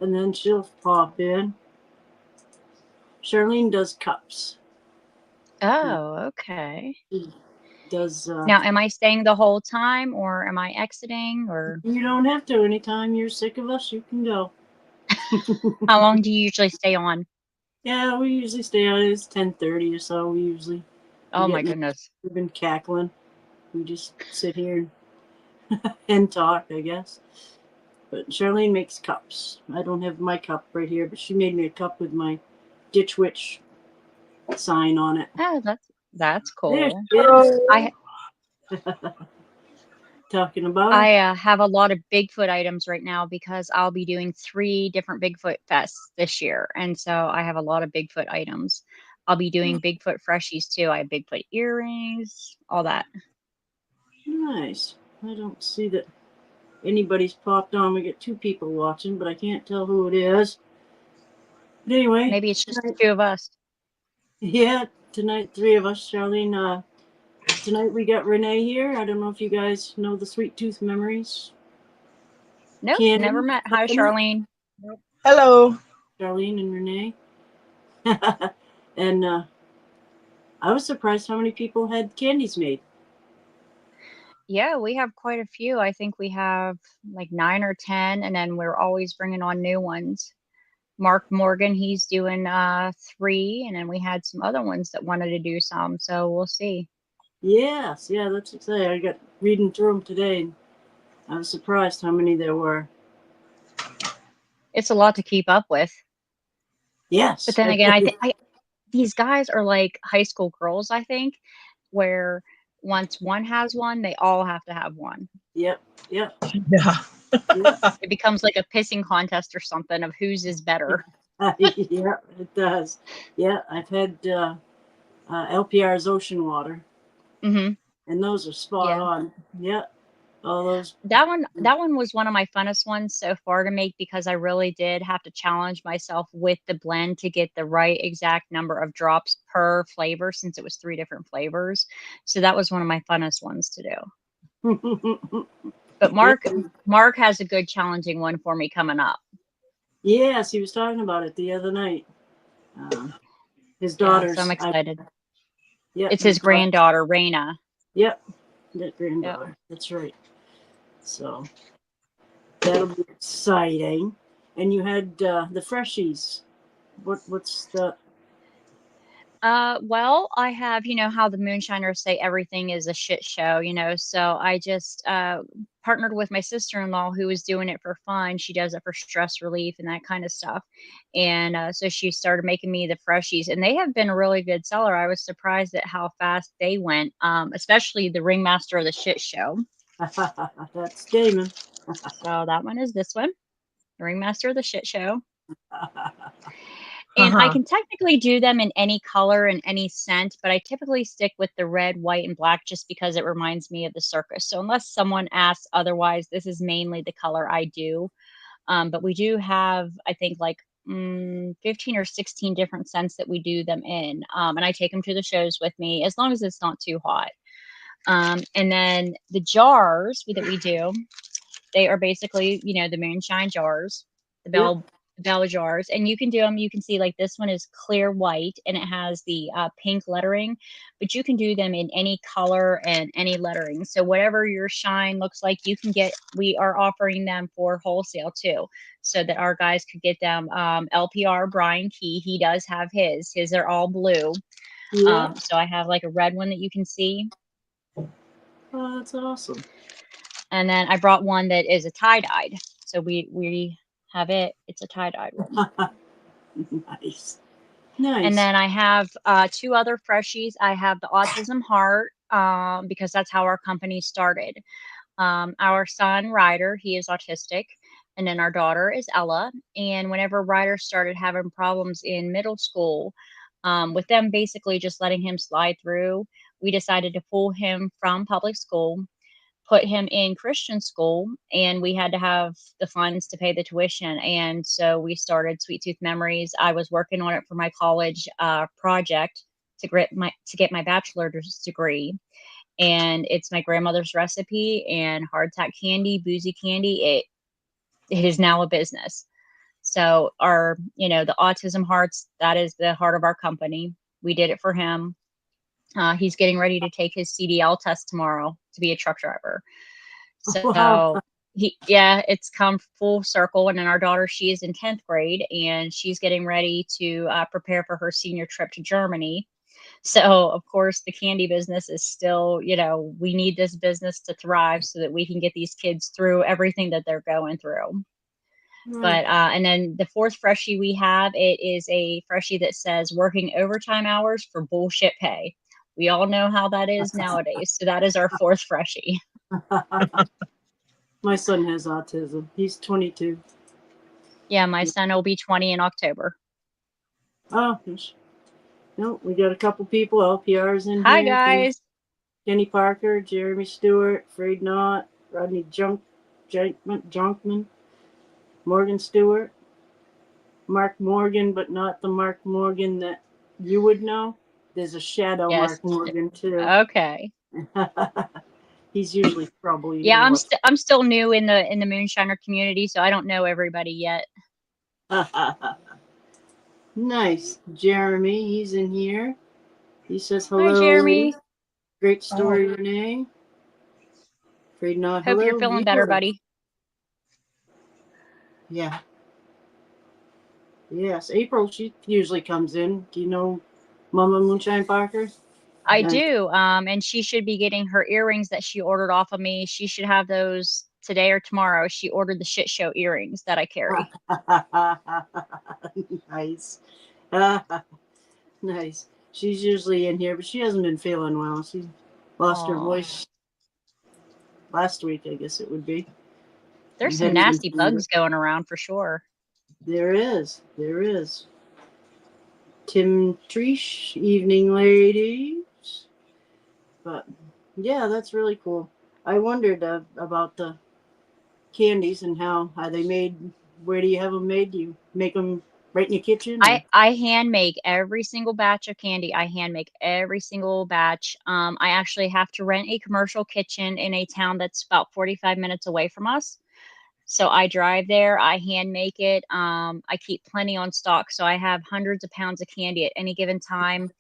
And then she'll pop in. Charlene does cups. Oh, okay. She does. Now, am I staying the whole time or am I exiting or You don't have to. Anytime you're sick of us, you can go. how long do you usually stay on? Yeah, we usually stay out. It's 10:30 or so. We Oh my get goodness. we've been cackling. We just sit here and talk, I guess. But Charlene makes cups. I don't have my cup right here, but she made me a cup with my Ditch Witch sign on it. Oh, that's There cool. she is. I Talking about her. I have a lot of Bigfoot items right now because I'll be doing 3 different Bigfoot fests this year, and so I have a lot of Bigfoot items. I'll be doing Bigfoot freshies too. I have Bigfoot earrings, all that. Nice. I don't see that anybody's popped on. We get 2 people watching, but I can't tell who it is. But anyway, Maybe it's just the tonight, 2 of us. yeah, tonight 3 of us. Charlene, tonight we got Renee here. I don't know if you guys know the Sweet Tooth Memories. Nope, never Candy, met. Hi, Charlene. Hello. Charlene and Renee. And I was surprised how many people had candies made. Yeah, we have quite a few. I think we have like 9 or 10, and then we're always bringing on new ones. Mark Morgan, he's doing 3, and then we had some other ones that wanted to do some, so we'll see. Yes, yeah, that's exciting. I got reading through them today, and I was surprised how many there were. It's a lot to keep up with. But Yes. then again, I think these guys are like high school girls, I think, where once one has one, they all have to have one. Yep, yep, Yeah. yep. It becomes like a pissing contest or something of whose is better. Yeah, it does. Yeah, I've had LPR's Ocean Water, Mhm. and those are spot Yeah. on. Yeah, all those. That one was one of my funnest ones so far to make because I really did have to challenge myself with the blend to get the right exact number of drops per flavor since it was 3 different flavors. So that was one of my funnest ones to do. But Yeah. Mark has a good challenging one for me coming up. Yes, he was talking about it the other night. His Yeah, so I'm daughters. excited. Yeah, It's his his daughter. granddaughter, Raina. Yep, that Yep. granddaughter. That's right. So that'll be exciting. And you had the freshies. What's the? Well, I have, how the moonshiners say everything is a shit show, so I just partnered with my sister-in-law who was doing it for fun. She does it for stress relief and that kind of stuff. And so she started making me the freshies, and they have been a really good seller. I was surprised at how fast they went, especially the ringmaster of the shit show. That's Damon. So that one is this one, the ringmaster of the shit show. And I Uh-huh. can technically do them in any color and any scent, but I typically stick with the red, white, and black just because it reminds me of the circus. So unless someone asks otherwise, this is mainly the color I do. But we do have, I think, like 15 or 16 different scents that we do them in. And I take them to the shows with me as long as it's not too hot. And then the jars that we do, they are basically, the moonshine jars, the Yep. bell jars, and you can do them. You can see like this one is clear white and it has the pink lettering, but you can do them in any color and any lettering. So whatever your shine looks like, you can get. We are offering them for wholesale too, so that our guys could get them. LPR Brian Key, he does have his. His are all blue. Yeah. So I have like a red one that you can see. Oh, that's awesome. And then I brought one that is a tie-dyed. So we have it. It's a tie-dyed one. Nice. And Nice. then I have 2 other freshies. I have the Autism Heart because that's how our company started. Our son, Ryder, he is autistic. And then our daughter is Ella. And whenever Ryder started having problems in middle school, with them basically just letting him slide through, we decided to pull him from public school, put him in Christian school, and we had to have the funds to pay the tuition. And so we started Sweet Tooth Memories. I was working on it for my college project to get my bachelor's degree. And it's my grandmother's recipe and hardtack candy, boozy candy. It is now a business. So our, the Autism Hearts, that is the heart of our company. We did it for him. He's getting ready to take his CDL test tomorrow to be a truck driver. Wow. So it's come full circle. And then our daughter, she is in 10th grade, and she's getting ready to prepare for her senior trip to Germany. So of course the candy business is still, we need this business to thrive so that we can get these kids through everything that they're going through. But and then the fourth freshie we have, it is a freshie that says working overtime hours for bullshit pay. We all know how that is nowadays. So that is our fourth freshie. My son has autism. He's 22. Yeah, my son will be 20 in October. Oh, no, we got a couple people, LPRs in Hi, here. guys. Kenny Parker, Jeremy Stewart, Afraid Not, Rodney Jonkman, Morgan Stewart, Mark Morgan, but not the Mark Morgan that you would know. There's a shadow Yes. Mark Morgan too. Okay. He's usually trouble. Yeah, I'm still new in the Moonshiner community, so I don't know everybody yet. Nice. Jeremy, he's in here. He says hello. Hi, Jeremy. Great story, Renee. Afraid Not. Hope Hello, you're feeling better, buddy. Yeah. Yes, April, she usually comes in. Do you know Mama Moonshine Parker? I do. And she should be getting her earrings that she ordered off of me. She should have those today or tomorrow. She ordered the shit show earrings that I carry. Nice. Nice. She's usually in here, but she hasn't been feeling well. She lost her voice last week, I guess it would be. There's some nasty bugs going around for sure. There is. Tim Treesh, evening ladies. But yeah, that's really cool. I wondered about the candies and how they made. Where do you have them made? Do you make them right in your kitchen? I hand make every single batch of candy. I hand make every single batch. I actually have to rent a commercial kitchen in a town that's about 45 minutes away from us. So I drive there, I hand make it. I keep plenty on stock. So I have hundreds of pounds of candy at any given time.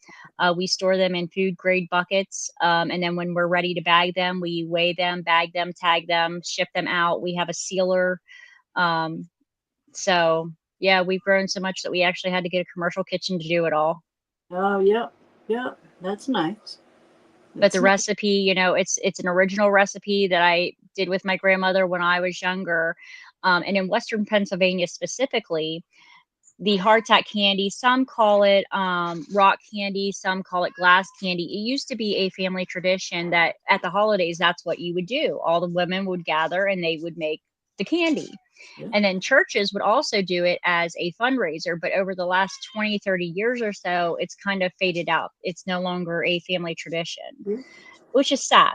We store them in food grade buckets. And then when we're ready to bag them, we weigh them, bag them, tag them, ship them out. We have a sealer. So yeah, we've grown so much that we actually had to get a commercial kitchen to do it all. Oh, yep. That's nice. But the recipe, it's an original recipe that I did with my grandmother when I was younger. And in Western Pennsylvania specifically, the hardtack candy, some call it rock candy, some call it glass candy. It used to be a family tradition that at the holidays, that's what you would do. All the women would gather and they would make the candy. Yeah. And then churches would also do it as a fundraiser. But over the last 20, 30 years or so, it's kind of faded out. It's no longer a family tradition, which is sad.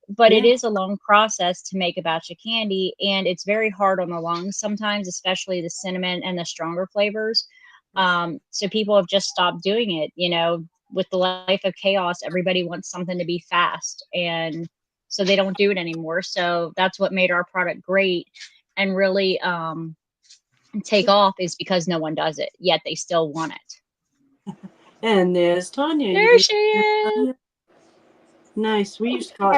But it is a long process to make a batch of candy, and it's very hard on the lungs sometimes, especially the cinnamon and the stronger flavors. So people have just stopped doing it. With the life of chaos, everybody wants something to be fast, and so they don't do it anymore. So that's what made our product great and really take off, is because no one does it, yet they still want it. And there's Tanya. There she is. Nice. We used to call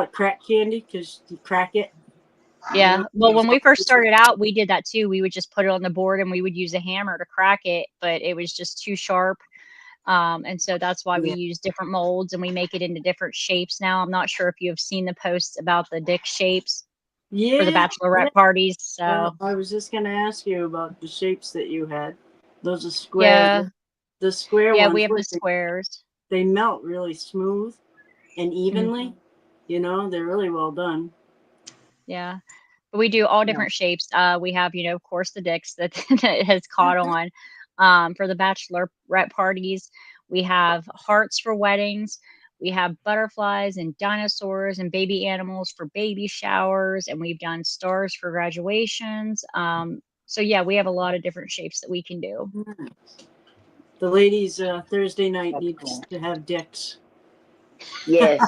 it crack candy because you crack it. Yeah. Well, when we first started out, we did that too. We would just put it on the board and we would use a hammer to crack it, but it was just too sharp. And so that's why we use different molds and we make it into different shapes now. I'm not sure if you have seen the posts about the dick shapes for the bachelorette parties. So I was just going to ask you about the shapes that you had. Those are square. Yeah. The square ones. Yeah, we have the squares. They melt really smooth and evenly. Mm-hmm. They're really well done. Yeah. But we do all different shapes. We have, of course, the dicks that has caught on. For the bachelorette parties, we have hearts for weddings. We have butterflies and dinosaurs and baby animals for baby showers. And we've done stars for graduations. So yeah, we have a lot of different shapes that we can do. The ladies Thursday night needs to have dicks. Yes.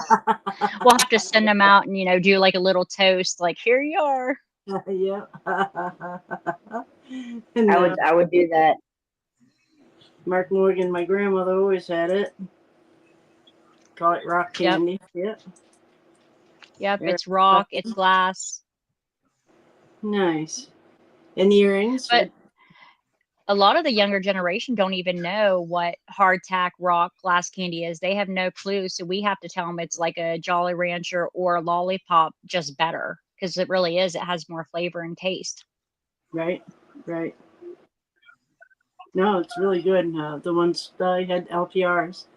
We'll have to send them out and, do like a little toast, like, here you are. Yeah. And I would do that. Mark Morgan, my grandmother always had it. Call it rock Yep. candy. Yep. Yep. Very It's rock. It's fluffy. glass. Nice. And earrings. But a lot of the younger generation don't even know what hardtack rock glass candy is. They have no clue. So we have to tell them it's like a Jolly Rancher or a lollipop, just better, because it really is. It has more flavor and taste. Right. Right. No, it's really good. The ones I had LPRs,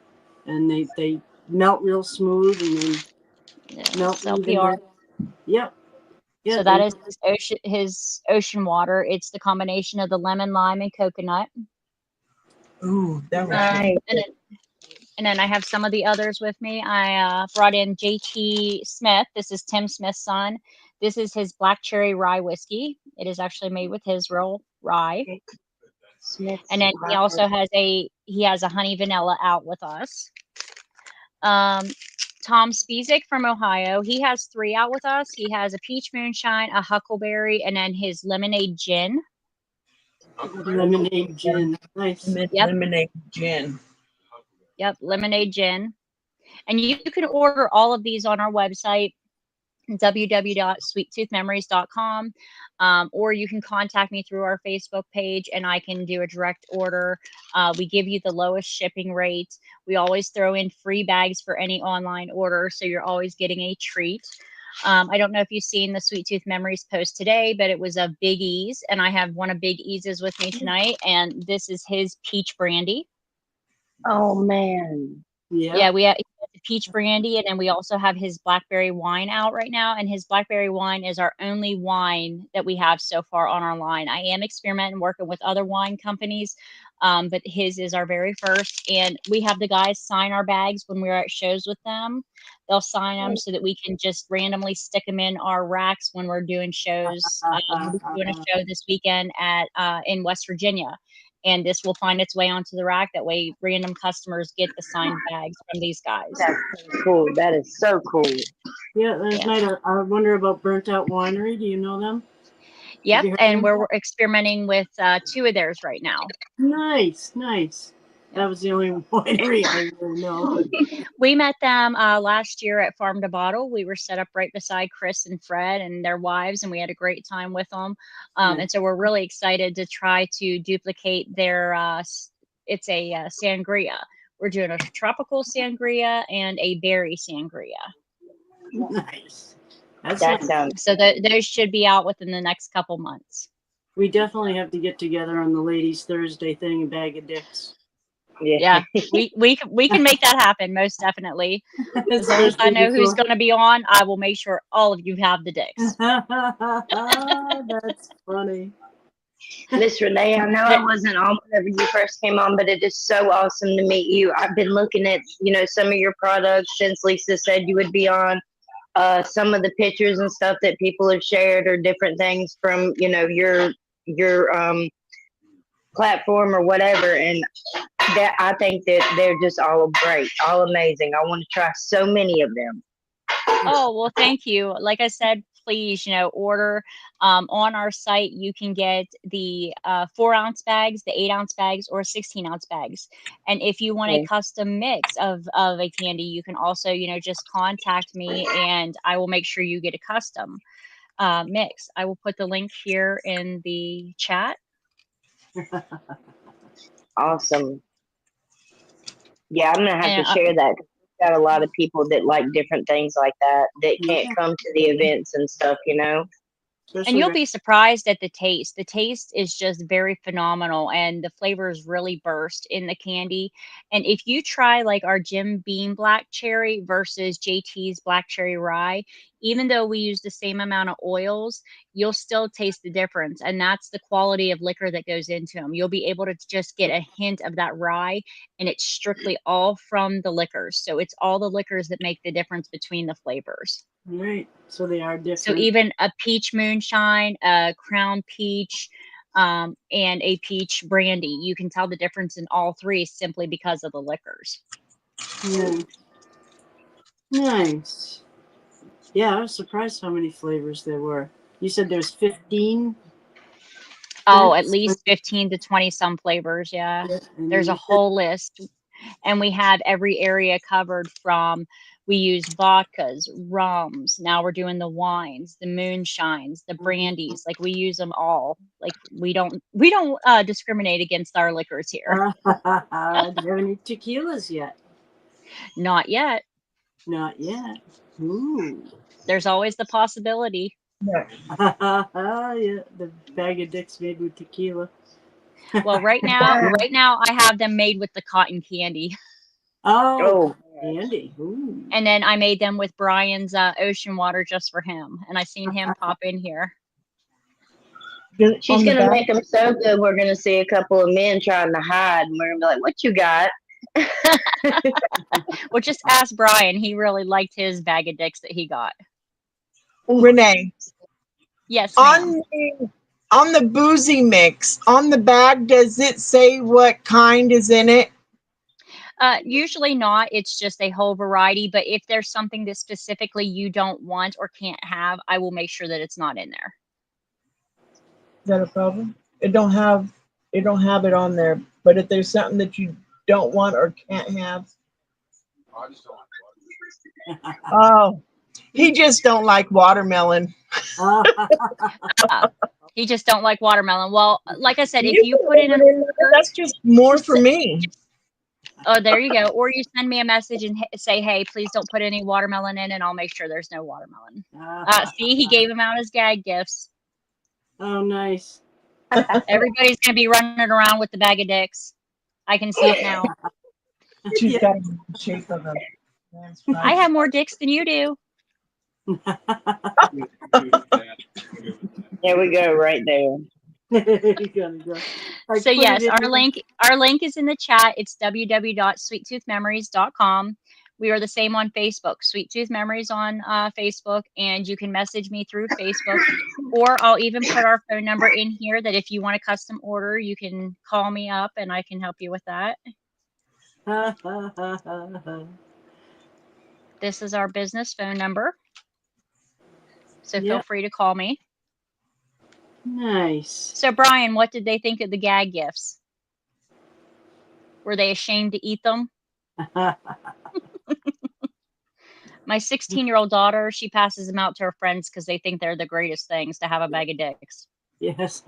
and they melt real smooth, and they Yeah, melt it's LPR. evenly. Yep. Yeah. So that is his ocean water. It's the combination of the lemon, lime, and coconut. Ooh, that was Nice. And then I have some of the others with me. I brought in JT Smith. This is Tim Smith's son. This is his black cherry rye whiskey. It is actually made with his real rye. Smith's And then he also has a honey vanilla out with us. Tom Spizik from Ohio. He has 3 out with us. He has a peach moonshine, a huckleberry, and then his lemonade gin. Lemonade gin. Nice. Yep. lemonade gin. Yep, lemonade gin. And you can order all of these on our website, www.sweettoothmemories.com, or you can contact me through our Facebook page and I can do a direct order. We give you the lowest shipping rate. We always throw in free bags for any online order, so you're always getting a treat. I don't know if you've seen the Sweet Tooth Memories post today, but it was a Big E's, and I have one of Big E's with me tonight, and this is his peach brandy. Oh man. Yeah. Yeah, we have the peach brandy, and then we also have his blackberry wine out right now. And his blackberry wine is our only wine that we have so far on our line. I am experimenting, working with other wine companies, but his is our very first. And we have the guys sign our bags when we're at shows with them. They'll sign them so that we can just randomly stick them in our racks when we're doing shows. We'll be doing a show this weekend at in West Virginia. And this will find its way onto the rack. That way, random customers get the signed bags from these guys. That's so cool. That is so cool. Yeah, there's I wonder about Burnt Out Winery. Do you know them? Yep, you heard and of we're experimenting with 2 of theirs right now. Nice, nice. That was the only winery I really know. But We met them last year at Farm to Bottle. We were set up right beside Chris and Fred and their wives, and we had a great time with them. And so we're really excited to try to duplicate their. It's a sangria. We're doing a tropical sangria and a berry sangria. nice. That sounds. So those should be out within the next couple months. We definitely have to get together on the Ladies Thursday thing, a bag of dicks. Yeah, we can make that happen, most definitely. As long as I know who's going to be on, I will make sure all of you have the dicks. That's funny. Miss Renee, I know I wasn't on whenever you first came on, but it is so awesome to meet you. I've been looking at, some of your products since Lisa said you would be on. Some of the pictures and stuff that people have shared or different things from, your platform or whatever. And that I think that they're just all great, all amazing. I want to try so many of them. Oh, well, thank you. Like I said, please, order on our site. You can get the 4-ounce bags, the 8-ounce bags, or 16-ounce bags. And if you want a custom mix of a candy, you can also, just contact me and I will make sure you get a custom mix. I will put the link here in the chat. Awesome. Yeah, I'm going to have to share that. Got a lot of people that like different things like that can't come to the events and stuff, And you'll be surprised at the taste. The taste is just very phenomenal, and the flavors really burst in the candy. And if you try like our Jim Beam Black Cherry versus JT's Black Cherry Rye, even though we use the same amount of oils, you'll still taste the difference. And that's the quality of liquor that goes into them. You'll be able to just get a hint of that rye, and it's strictly all from the liquors. So it's all the liquors that make the difference between the flavors. Right. So they are different. So even a peach moonshine, a crown peach, and a peach brandy, you can tell the difference in all 3 simply because of the liquors. Yeah. Nice. Yeah, I was surprised how many flavors there were. You said there's 15. Oh, at scents? least 15 to 20 some flavors. Yeah. Yeah, and There's a you said- whole list. And we have every area covered from, we use vodkas, rums. Now we're doing the wines, the moonshines, the brandies. Like we use them all. Like we don't discriminate against our liquors here. Do you have any tequilas yet? Not yet. Not yet. Ooh. There's always the possibility. Yeah. Yeah, the bag of dicks made with tequila. Well, right now I have them made with the cotton candy. Oh, Andy. Ooh. And then I made them with Brian's ocean water just for him. And I seen him pop in here. She's On the gonna back- make them so good. We're gonna see a couple of men trying to hide, and we're gonna be like, "What you got?" Well, just ask Brian. He really liked his bag of dicks that he got. Renee, Yes, ma'am. on the boozy mix, on the bag, does it say what kind is in it? Usually not. It's just a whole variety. But if there's something that specifically you don't want or can't have, I will make sure that it's not in there. Is that a problem? It don't have it on there. But if there's something that you don't want or can't have, oh, he just don't like watermelon. He just don't like watermelon. Well, like I said, if you put it in, that's just more for me. oh, there you go. Or you send me a message and say, hey, please don't put any watermelon in, and I'll make sure there's no watermelon. See, he gave him out as gag gifts. Oh, nice. Everybody's going to be running around with the bag of dicks. I can see it now. She's Yeah. got the shape of a man's I flag. have more dicks than you do. There we go, right there. You gotta go. I So put yes, it in our the- link is in the chat. It's www.sweettoothmemories.com. We are the same on Facebook, Sweet Tooth Memories on Facebook, and you can message me through Facebook, or I'll even put our phone number in here that if you want a custom order, you can call me up and I can help you with that. This is our business phone number. So feel Yep. free to call me. Nice. So Brian, what did they think of the gag gifts? Were they ashamed to eat them? My 16-year-old daughter, she passes them out to her friends because they think they're the greatest things to have a bag of dicks. Yes.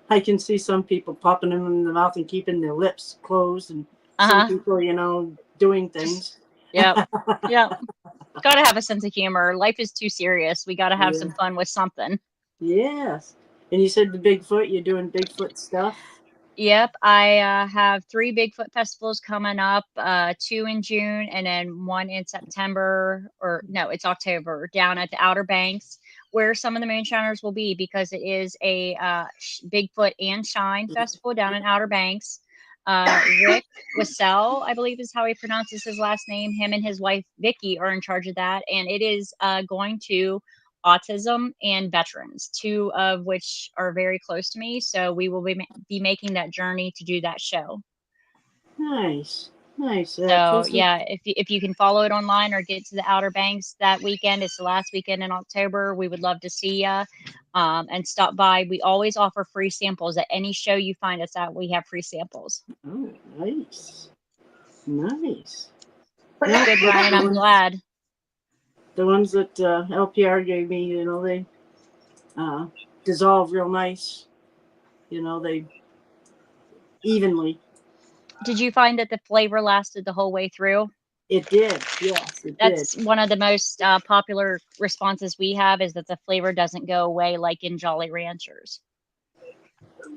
I can see some people popping them in the mouth and keeping their lips closed, and some people, doing things. Yep. Yep. Gotta have a sense of humor. Life is too serious. We gotta have some fun with something. Yes. And you said the Bigfoot, you're doing Bigfoot stuff? Yep. I have 3 Bigfoot festivals coming up, 2 in June and then 1 in September, or no, it's October, down at the Outer Banks, where some of the moonshiners will be, because it is a Bigfoot and Shine festival down in Outer Banks. Rick Wassell, I believe is how he pronounces his last name. Him and his wife Vicky are in charge of that, and it is going to autism and veterans, 2 of which are very close to me. So we will be making that journey to do that show. Nice. Nice. So yeah, if you can follow it online or get to the Outer Banks that weekend, it's the last weekend in October. We would love to see you and stop by. We always offer free samples at any show you find us at. We have free samples. Oh, nice. Nice. Good, Ryan. I'm glad. The ones that LPR gave me, they dissolve real nice. They evenly. Did you find that the flavor lasted the whole way through? It did. Yes, it That's did. one of the most popular responses we have, is that the flavor doesn't go away like in Jolly Ranchers.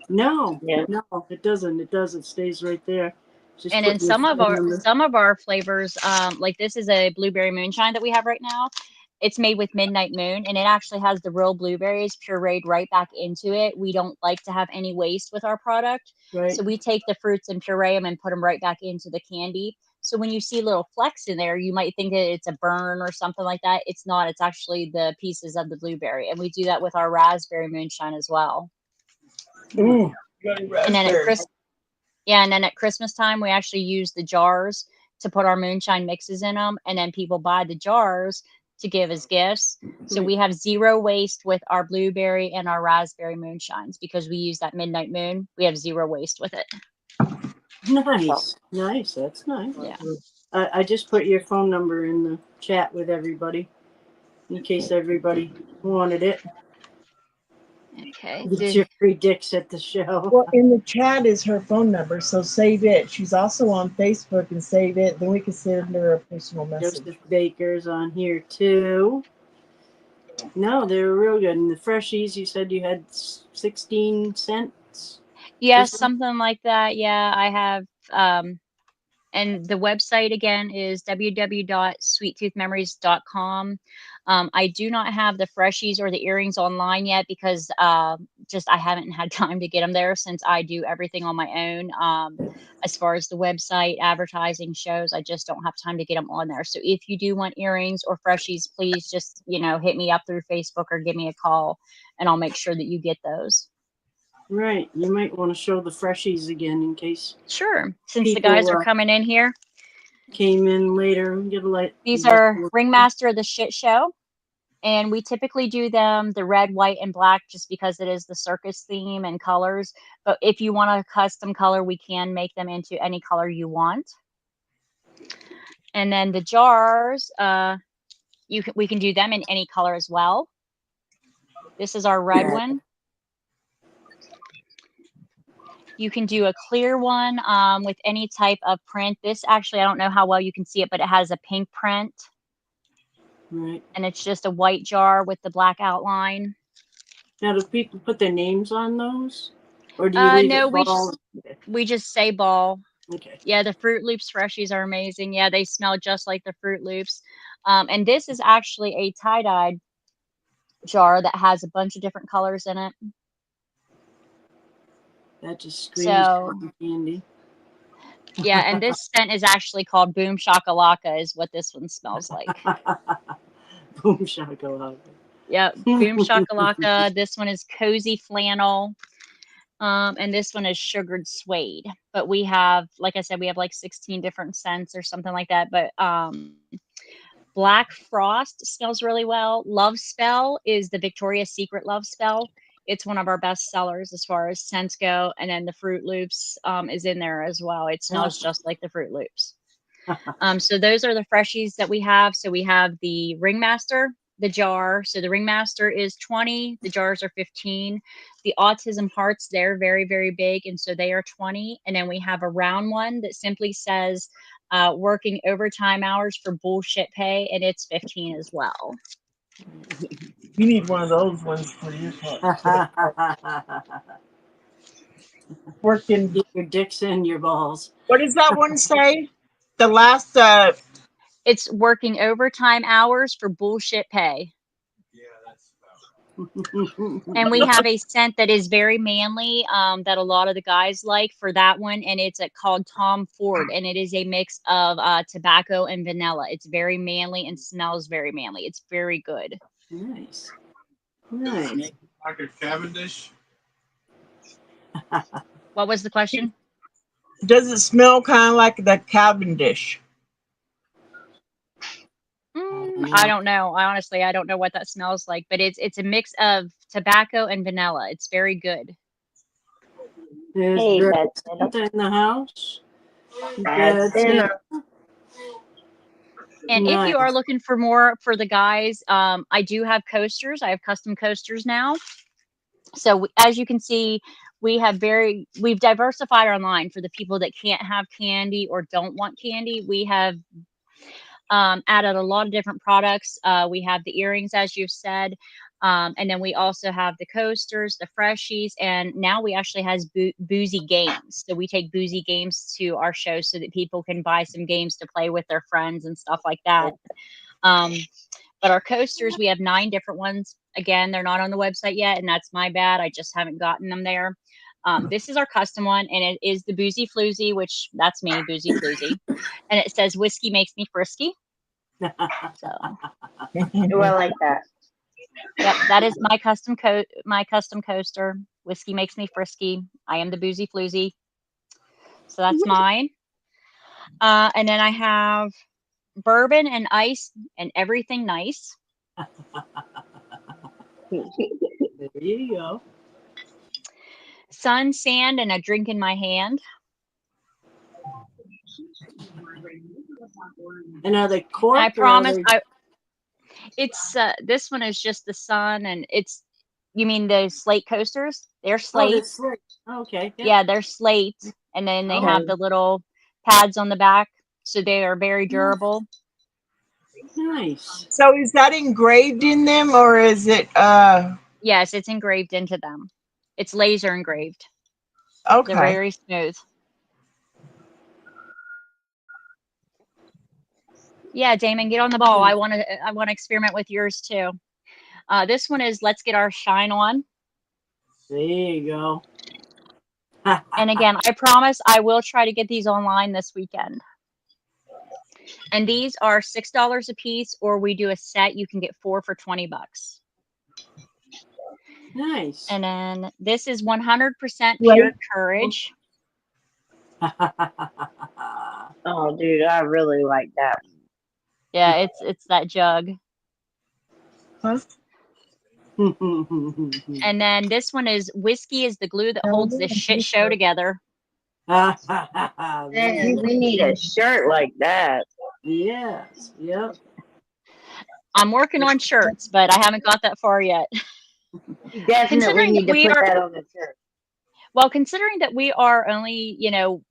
No, Yeah. no, it doesn't. It does. It stays right there. Just And in putting some your of foot on the- some of our flavors, like this is a blueberry moonshine that we have right now. It's made with Midnight Moon, and it actually has the real blueberries pureed right back into it. We don't like to have any waste with our product. right. So we take the fruits and puree them and put them right back into the candy. So when you see little flecks in there, you might think that it's a burn or something like that. It's not. It's actually the pieces of the blueberry. And we do that with our raspberry moonshine as well. Ooh, And then at Christmas time, we actually use the jars to put our moonshine mixes in them. And then people buy the jars to give as gifts. So Right. we have zero waste with our blueberry and our raspberry moonshines because we use that midnight moon. We have zero waste with it. Nice. Nice. That's nice. Yeah. I just put your phone number in the chat with everybody in case everybody wanted it. Okay. Get your free dicks at the show. Well, in the chat is her phone number, so save it. She's also on Facebook, and save it. Then we can send her a personal message. Joseph Baker's on here too. No, they were real good. And the freshies, you said you had 16 cents? Yes, Just- something like that. Yeah, I have. And the website again is www.sweettoothmemories.com. I do not have the freshies or the earrings online yet because just I haven't had time to get them there since I do everything on my own. As far as the website, advertising, shows, I just don't have time to get them on there. So if you do want earrings or freshies, please just, hit me up through Facebook or give me a call and I'll make sure that you get those. Right. You might want to show the freshies again in case Sure. Since the People, guys are coming in here. came in later. Get a light. These are Ringmaster of the Shit Show. And we typically do them the red, white, and black just because it is the circus theme and colors. But if you want a custom color, we can make them into any color you want. And then the jars, we can do them in any color as well. This is our red one. You can do a clear one with any type of print. This actually, I don't know how well you can see it, but it has a pink print. Right. And it's just a white jar with the black outline. Now, do people put their names on those? Or do you leave No, it ball? we just say ball. Okay. Yeah, the Fruit Loops freshies are amazing. Yeah, they smell just like the Fruit Loops. And this is actually a tie-dyed jar that has a bunch of different colors in it. That just screams So, cotton candy. yeah, and this scent is actually called Boom Shakalaka is what this one smells like. Boom shakalaka. Yep, Boom Shakalaka. This one is Cozy Flannel. And this one is Sugared Suede. But we have, like I said, we have like 16 different scents or something like that. But Black Frost smells really well. Love Spell is the Victoria's Secret Love Spell. It's one of our best sellers as far as scents go. And then the Fruit Loops is in there as well. It smells just like the Fruit Loops. So those are the freshies that we have. So we have the Ringmaster, the jar. So the Ringmaster is 20. The jars are 15. The Autism Hearts, they're very, very big. And so they are 20. And then we have a round one that simply says working overtime hours for bullshit pay. And it's 15 as well. You need one of those ones for your part. Working. Get your dicks in your balls. What does that one say? The last. It's working overtime hours for bullshit pay. And we have a scent that is very manly that a lot of the guys like for that one. And it's called Tom Ford. And it is a mix of tobacco and vanilla. It's very manly and smells very manly. It's very good. Nice. Nice. Like a Cavendish? What was the question? Does it smell kind of like the Cavendish? I don't know. I don't know what that smells like, but it's a mix of tobacco and vanilla. It's very good. There's Hey, Brad Beth. Santa in the house. Bad Santa. And if you Nice. are looking for more for the guys, I do have coasters. I have custom coasters now. So as you can see, we've diversified our line for the people that can't have candy or don't want candy. We have added a lot of different products. We have the earrings, as you've said. And then we also have the coasters, the freshies, and now we actually has boozy games. So we take boozy games to our show so that people can buy some games to play with their friends and stuff like that. But our coasters, we have 9 different ones. Again, they're not on the website yet, and that's my bad. I just haven't gotten them there. This is our custom one, and it is the Boozy Floozy, which that's me, Boozy Floozy. And it says, whiskey makes me frisky. So, Oh, I like that. yep, that is my custom coaster. Whiskey makes me frisky. I am the Boozy Floozy. So that's mine. And then I have bourbon and ice and everything nice. There you go. Sun, sand, and a drink in my hand. And are they cork? I or are promise they- it's this one is just the sun, and it's, you mean the slate coasters? They're Oh, slate. they're slate. Okay. Yeah, they're slate, and then they Oh. have the little pads on the back, so they are very durable. Nice. So is that engraved in them, or is it Yes, it's engraved into them. It's laser engraved. okay? They're very smooth. Yeah, Damon, get on the ball. I want to experiment with yours too. This one is Let's Get Our Shine On. There you go. And again, I promise I will try to get these online this weekend. And these are $6 a piece, or we do a set. You can get 4 for $20. Nice. And then this is 100% pure courage. Oh, dude, I really like that. Yeah, it's that jug. Huh? And then this one is Whiskey is the glue that holds this shit show together. Man, we need a shirt like that. Yes. Yep. I'm working on shirts, but I haven't got that far yet. You definitely Considering need to we put are- that on the shirt. Well, considering that we are only,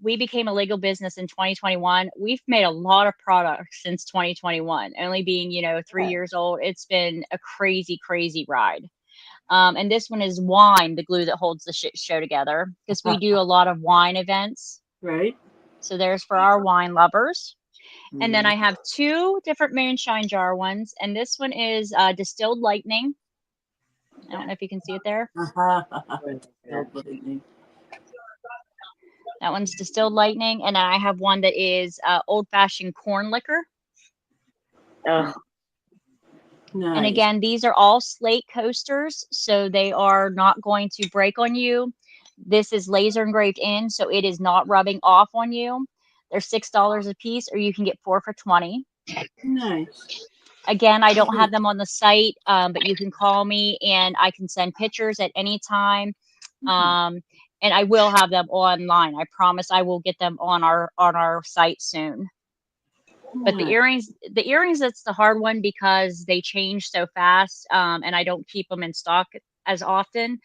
we became a legal business in 2021, we've made a lot of products since 2021, only being, 3 Yeah. years old. It's been a crazy, crazy ride. And this one is wine, the glue that holds the shit show together, because we do a lot of wine events. Right. So there's for our wine lovers. And then I have 2 different moonshine jar ones, and this one is Distilled Lightning. I don't know if you can see it there. That one's Distilled Lightning, and then I have one that is Old Fashioned Corn Liquor. Oh, Nice. And again, these are all slate coasters, so they are not going to break on you. This is laser engraved in, so it is not rubbing off on you. They're $6 a piece, or you can get 4 for $20. Nice. Again, I don't have them on the site, but you can call me and I can send pictures at any time. And I will have them online. I promise I will get them on our site soon. But the earrings, that's the hard one because they change so fast, and I don't keep them in stock as often.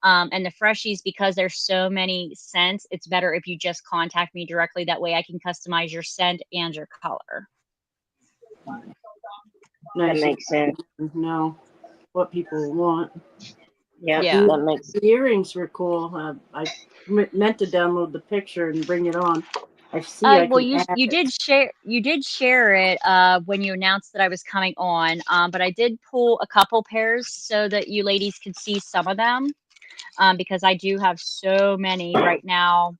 And the freshies, because there's so many scents, it's better if you just contact me directly. That way I can customize your scent and your color. that makes sense. Know what people want. Yep, Yeah. that makes sense. The earrings were cool. I meant to download the picture and bring it on. I see. Well, you did share it when you announced that I was coming on. But I did pull a couple pairs so that you ladies could see some of them, because I do have so many right now.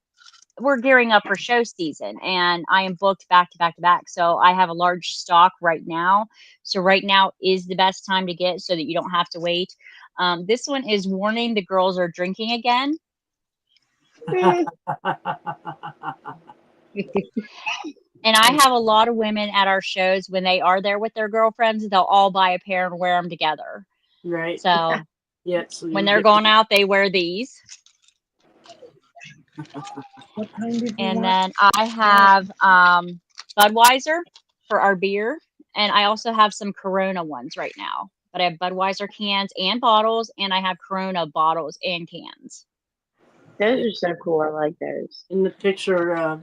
We're gearing up for show season, and I am booked back to back to back. So I have a large stock right now. So right now is the best time to get, so that you don't have to wait. This one is Warning the Girls Are Drinking Again. And I have a lot of women at our shows, when they are there with their girlfriends, they'll all buy a pair and wear them together. Right. So Yep. So when they're going out, they wear these. What kind did you And want? then I have Budweiser for our beer. And I also have some Corona ones right now. But I have Budweiser cans and bottles, and I have Corona bottles and cans. Those are so cool. I like those. In the picture,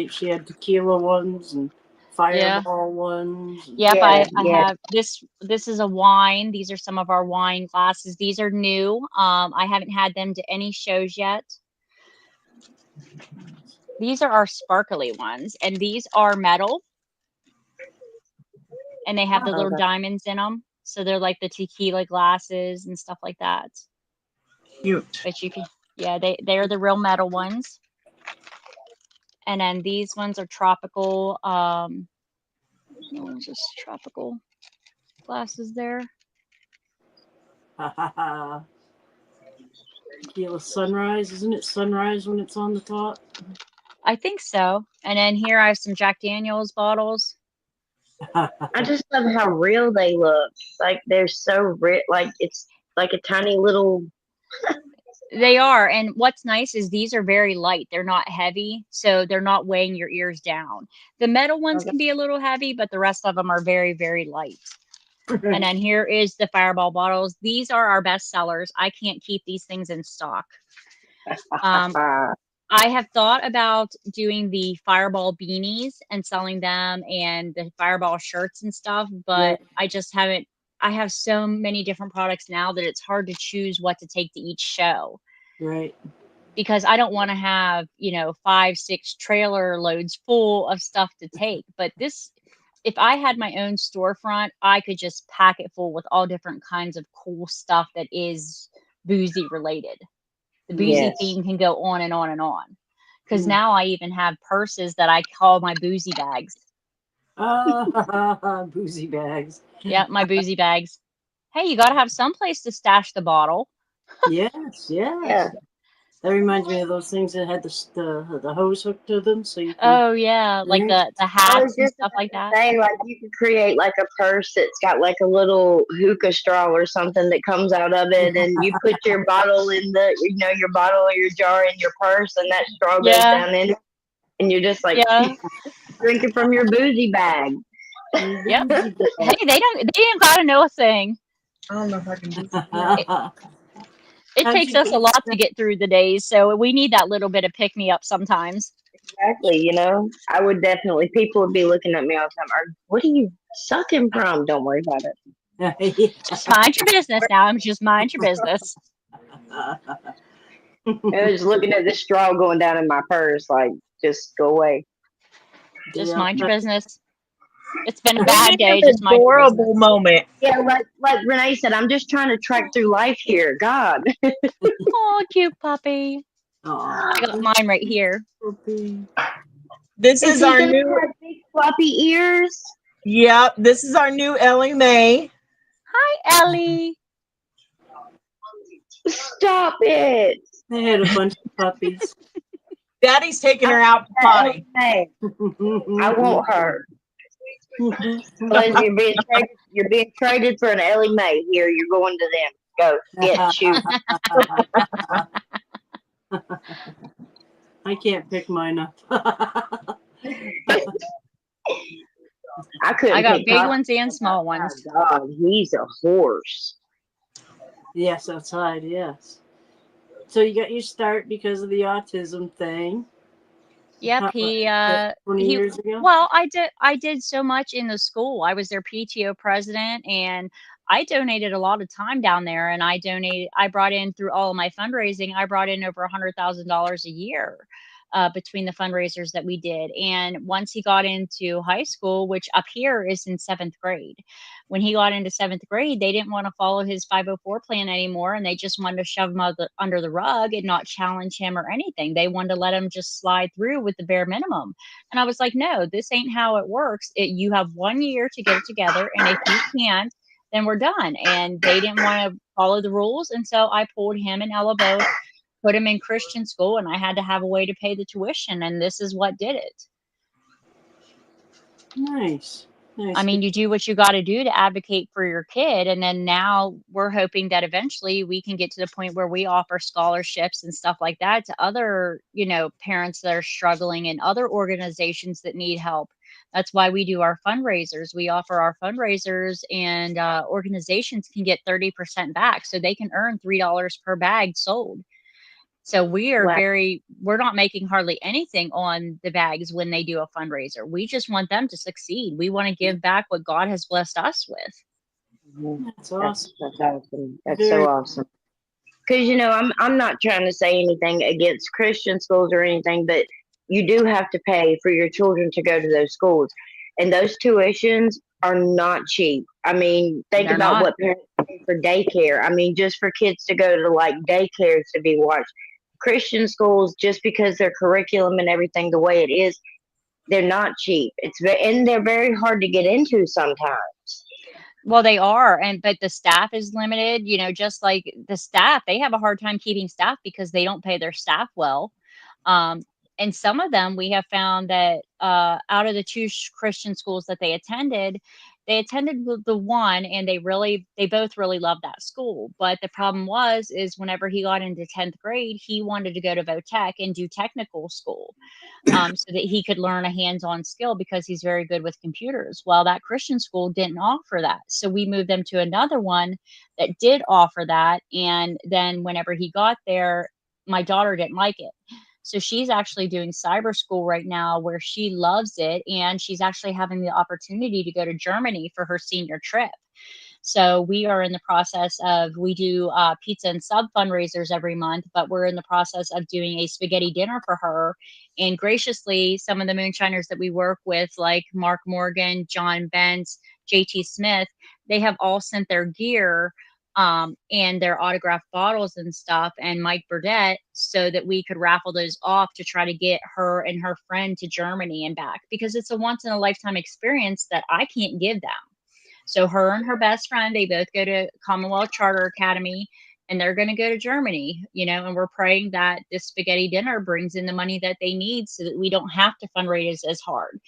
she had tequila ones and fireball ones. Yep, Yeah, I yeah. have this. This is a wine. These are some of our wine glasses. These are new. I haven't had them to any shows yet. These are our sparkly ones, and these are metal. And they have the Oh, little that's- diamonds in them. So they're like the tequila glasses and stuff like that. Cute. But you can, yeah, they're the real metal ones. And then these ones are tropical. Just tropical glasses there. Tequila sunrise, isn't it sunrise when it's on the top? I think so. And then here I have some Jack Daniels bottles. I just love how real they look. Like they're so real. Like it's like a tiny little. They are, and what's nice is these are very light. They're not heavy, so they're not weighing your ears down. The metal ones can be a little heavy, but the rest of them are very, very light. And then here is the Fireball bottles. These are our best sellers. I can't keep these things in stock. I have thought about doing the Fireball beanies and selling them and the Fireball shirts and stuff, but Right. I just haven't. I have so many different products now that it's hard to choose what to take to each show Right. because I don't want to have, 5, 6 trailer loads full of stuff to take. But this, if I had my own storefront, I could just pack it full with all different kinds of cool stuff that is boozy related. The boozy Yes. theme can go on and on and on. Because Mm. now I even have purses that I call my boozy bags. Boozy bags. Yeah, my boozy bags. Hey, you got to have some place to stash the bottle. Yes, yes. Yeah. That reminds me of those things that had the hose hooked to them, so you can. Oh yeah, like drink. the I hats was and just stuff about like to that. say, like you could create like a purse that's got like a little hookah straw or something that comes out of it, and you put your bottle in your bottle or your jar in your purse, and that straw goes Yeah, down in, it, and you're just like yeah, drinking from your boozy bag. yep. Boozy Hey, bag. they didn't gotta know a thing. I don't know if I can do that. It How'd takes you us a get lot to get through the days, so we need that little bit of pick me up sometimes. Exactly, I would definitely. People would be looking at me all the time. What are you sucking from? Don't worry about it. Just mind your business now. I'm just mind your business. I was looking at the straw going down in my purse, like just go away. Just Yeah. mind your business. It's been a We bad need day. an Just mind your business. adorable moment. Yeah, like Renee said, I'm just trying to track through life here. God. Oh, cute puppy. Aw, I got mine right here. puppy. This Is is he our gonna new. have big floppy ears? Yep, this is our new Ellie Mae. Hi, Ellie. Stop it. They had a bunch of puppies. Daddy's taking her out to potty. Hey, I want her. Liz, you're being traded for an Ellie Mae. Here, you're going to them. Go get shoot. I can't pick mine up. I couldn't I got pick big Pop. ones and small ones. God, he's a horse. Yes, outside, yes. So you got your start because of the autism thing. Yep, How- 20 years ago? well, I did so much in the school. I was their PTO president and I donated a lot of time down there and I brought in through all of my fundraising, I brought in over $100,000 a year. Between the fundraisers that we did. And once he got into high school, which up here is in 7th grade, when he got into 7th grade, they didn't want to follow his 504 plan anymore. And they just wanted to shove him under the rug and not challenge him or anything. They wanted to let him just slide through with the bare minimum. And I was like, no, this ain't how it works. You have 1 year to get it together. And if you can't, then we're done. And they didn't want to follow the rules. And so I pulled him and Ella both, put him in Christian school, and I had to have a way to pay the tuition, and this is what did it. Nice. I mean, you do what you got to do to advocate for your kid, and then now we're hoping that eventually we can get to the point where we offer scholarships and stuff like that to other, parents that are struggling and other organizations that need help. That's why we do our fundraisers. We offer our fundraisers, and organizations can get 30% back, so they can earn $3 per bag sold. So we're not making hardly anything on the bags when they do a fundraiser. We just want them to succeed. We want to give back what God has blessed us with. That's awesome. That's awesome. That's so awesome. Because I'm not trying to say anything against Christian schools or anything, but you do have to pay for your children to go to those schools, and those tuitions are not cheap. I mean, think They're about not. what parents pay for daycare. I mean, just for kids to go to like daycares to be watched. Christian schools, just because their curriculum and everything the way it is, they're not cheap. And they're very hard to get into sometimes. Well, they are, but the staff is limited. Just like the staff, they have a hard time keeping staff because they don't pay their staff well. And some of them, we have found that out of the two Christian schools that they attended the one, and they both really loved that school. But the problem is whenever he got into 10th grade, he wanted to go to VOTech and do technical school, so that he could learn a hands-on skill because he's very good with computers. Well, that Christian school didn't offer that. So we moved them to another one that did offer that. And then whenever he got there, my daughter didn't like it. So she's actually doing cyber school right now where she loves it. And she's actually having the opportunity to go to Germany for her senior trip. So we are in the process we do pizza and sub fundraisers every month, but we're in the process of doing a spaghetti dinner for her. And graciously, some of the moonshiners that we work with, like Mark Morgan, John Bentz, JT Smith, they have all sent their gear and their autographed bottles and stuff, and Mike Burdett, so that we could raffle those off to try to get her and her friend to Germany and back, because it's a once in a lifetime experience that I can't give them. So her and her best friend, they both go to Commonwealth Charter Academy, and they're going to go to Germany, and we're praying that this spaghetti dinner brings in the money that they need so that we don't have to fundraise as hard.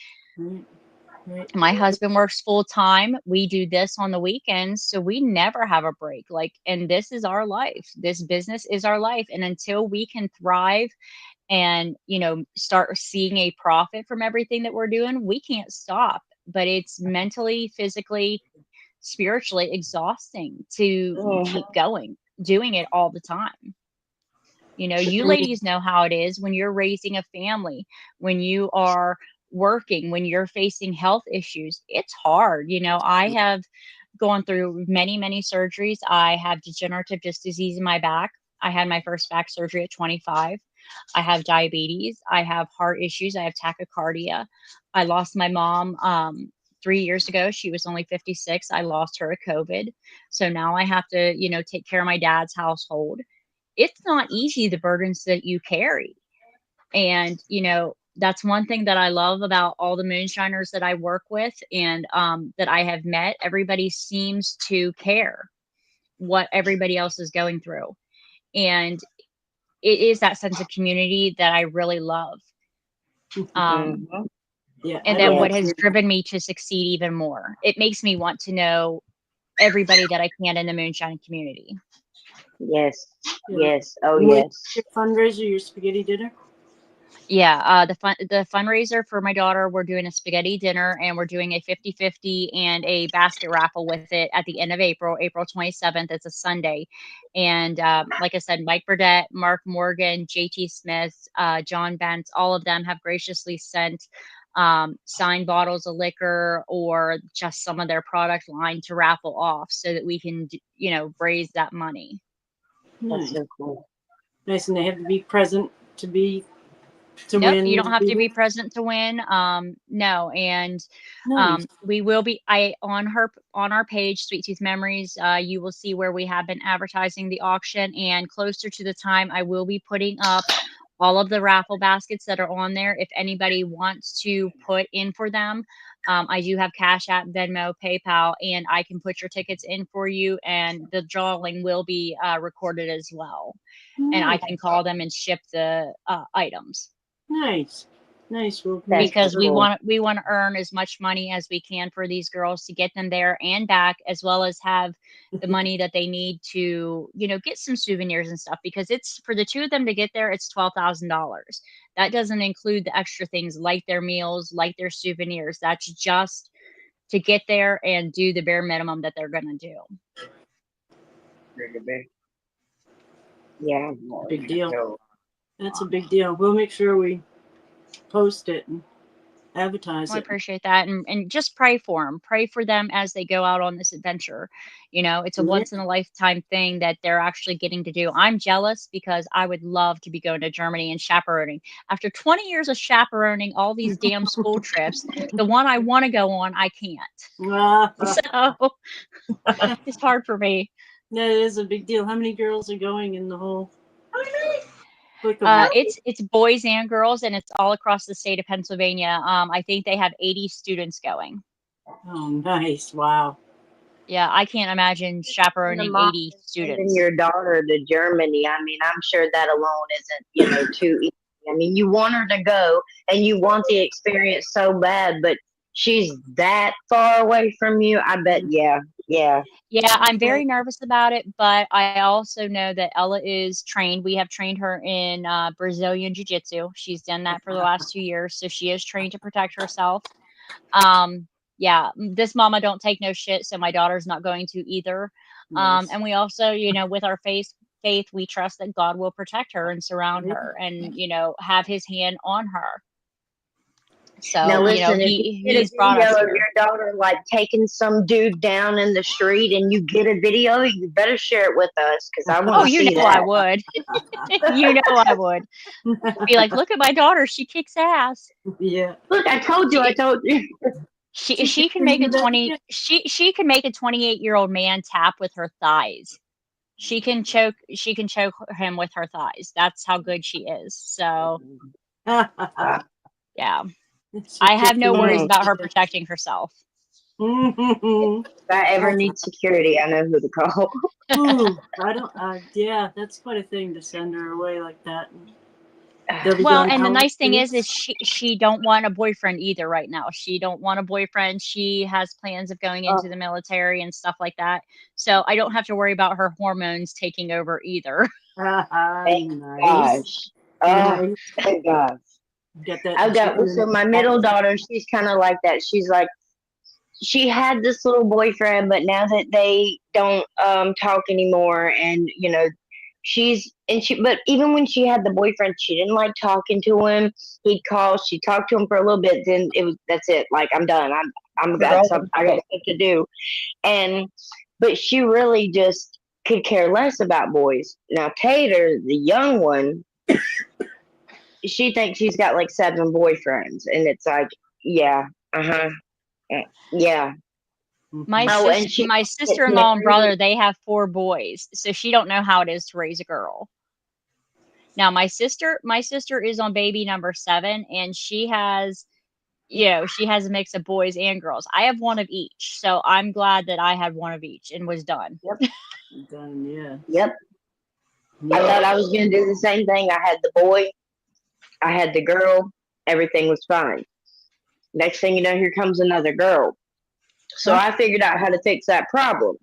Right. My husband works full time. We do this on the weekends, so we never have a break. And this is our life. This business is our life. And until we can thrive and, start seeing a profit from everything that we're doing, we can't stop. But it's mentally, physically, spiritually exhausting to keep going, doing it all the time. You ladies know how it is when you're raising a family, when you are working, when you're facing health issues. It's hard. I have gone through many, many surgeries. I have degenerative disc disease in my back. I had my first back surgery at 25. I have diabetes. I have heart issues. I have tachycardia. I lost my mom 3 years ago. She was only 56. I lost her to COVID. So now I have to, take care of my dad's household. It's not easy, the burdens that you carry. And, that's one thing that I love about all the moonshiners that I work with and that I have met. Everybody seems to care what everybody else is going through. And it is that sense of community that I really love. Yeah, And that what has driven me to succeed even more. It makes me want to know everybody that I can in the moonshine community. Yes. Yeah. Yes. Oh, And yes. Your fundraiser, your spaghetti dinner? Yeah, the fundraiser for my daughter, we're doing a spaghetti dinner, and we're doing a 50-50 and a basket raffle with it at the end of April 27th. It's a Sunday. And like I said, Mike Burdett, Mark Morgan, JT Smith, John Bentz, all of them have graciously sent signed bottles of liquor or just some of their product line to raffle off so that we can, raise that money. That's Nice. so cool. Nice, and they have to be present to Nope, win. you don't have to be present to win. No, and Nice. we will be. On our page, Sweet Tooth Memories. You will see where we have been advertising the auction, and closer to the time, I will be putting up all of the raffle baskets that are on there. If anybody wants to put in for them, I do have Cash App, Venmo, PayPal, and I can put your tickets in for you. And the drawing will be recorded as well, and I can call them and ship the items. Nice. Well, Because we cool. want to earn as much money as we can for these girls to get them there and back, as well as have the money that they need to, get some souvenirs and stuff, because it's for the two of them to get there, it's $12,000. That doesn't include the extra things like their meals, like their souvenirs. That's just to get there and do the bare minimum that they're going to do. Yeah. Big deal. That's a big deal. We'll make sure we post it and advertise I it. appreciate that. And just pray for them. Pray for them as they go out on this adventure. It's a once in a lifetime thing that they're actually getting to do. I'm jealous because I would love to be going to Germany and chaperoning. After 20 years of chaperoning all these damn school trips, the one I want to go on, I can't. So it's hard for me. That is a big deal. How many girls are going in the whole? It's boys and girls, and it's all across the state of Pennsylvania. I think they have 80 students going. Oh, nice! Wow. Yeah, I can't imagine chaperoning 80 students. Sending your daughter to Germany. I mean, I'm sure that alone isn't, too easy I mean, you want her to go and you want the experience so bad, but she's that far away from you. I bet, yeah. Yeah, I'm very nervous about it, but I also know that Ella is trained. We have trained her in Brazilian Jiu-Jitsu. She's done that for the last 2 years, so she is trained to protect herself. Yeah, this mama don't take no shit, so my daughter's not going to either. Nice. And we also, with our faith, we trust that God will protect her and surround Yeah. her and, have his hand on her. Now So, listen, if you get a he's brought video us of here. your daughter like taking some dude down in the street, and you get a video, you better share it with us because I want Oh, to you see know I that. would. You know I would. Be like, look at my daughter. She kicks ass. Yeah. Look, I told you. She can make a 20 she can make a 28-year-old man tap with her thighs. She can choke him with her thighs. That's how good she is. So, yeah. I have no worries about her protecting herself. If I ever need security, I know who to call. Ooh, I don't. Yeah, that's quite a thing to send her away like that. Well, and the nice thing is she don't want a boyfriend either right now. She don't want a boyfriend. She has plans of going into the military and stuff like that. So I don't have to worry about her hormones taking over either. Thank Nice. gosh. Oh, thank gosh. Get that. I've got so my middle daughter. She's kind of like that. She's like, she had this little boyfriend, but now that they don't talk anymore, and but even when she had the boyfriend, she didn't like talking to him. He'd call, she talked to him for a little bit, then that's it. Like, I'm done. I got stuff to do. But she really just could care less about boys. Now Tater, the young one, she thinks she's got like 7 boyfriends, and it's like, yeah, yeah. My sister-in-law and brother, they have 4 boys, so she don't know how it is to raise a girl. Now my sister is on baby number 7, and she has a mix of boys and girls. I have 1 of each, so I'm glad that I had 1 of each and was done. Yep. Done, yeah. Yep. I thought I was gonna do the same thing. I had the boy, I had the girl, everything was fine. Next thing you know, here comes another girl. So I figured out how to fix that problem.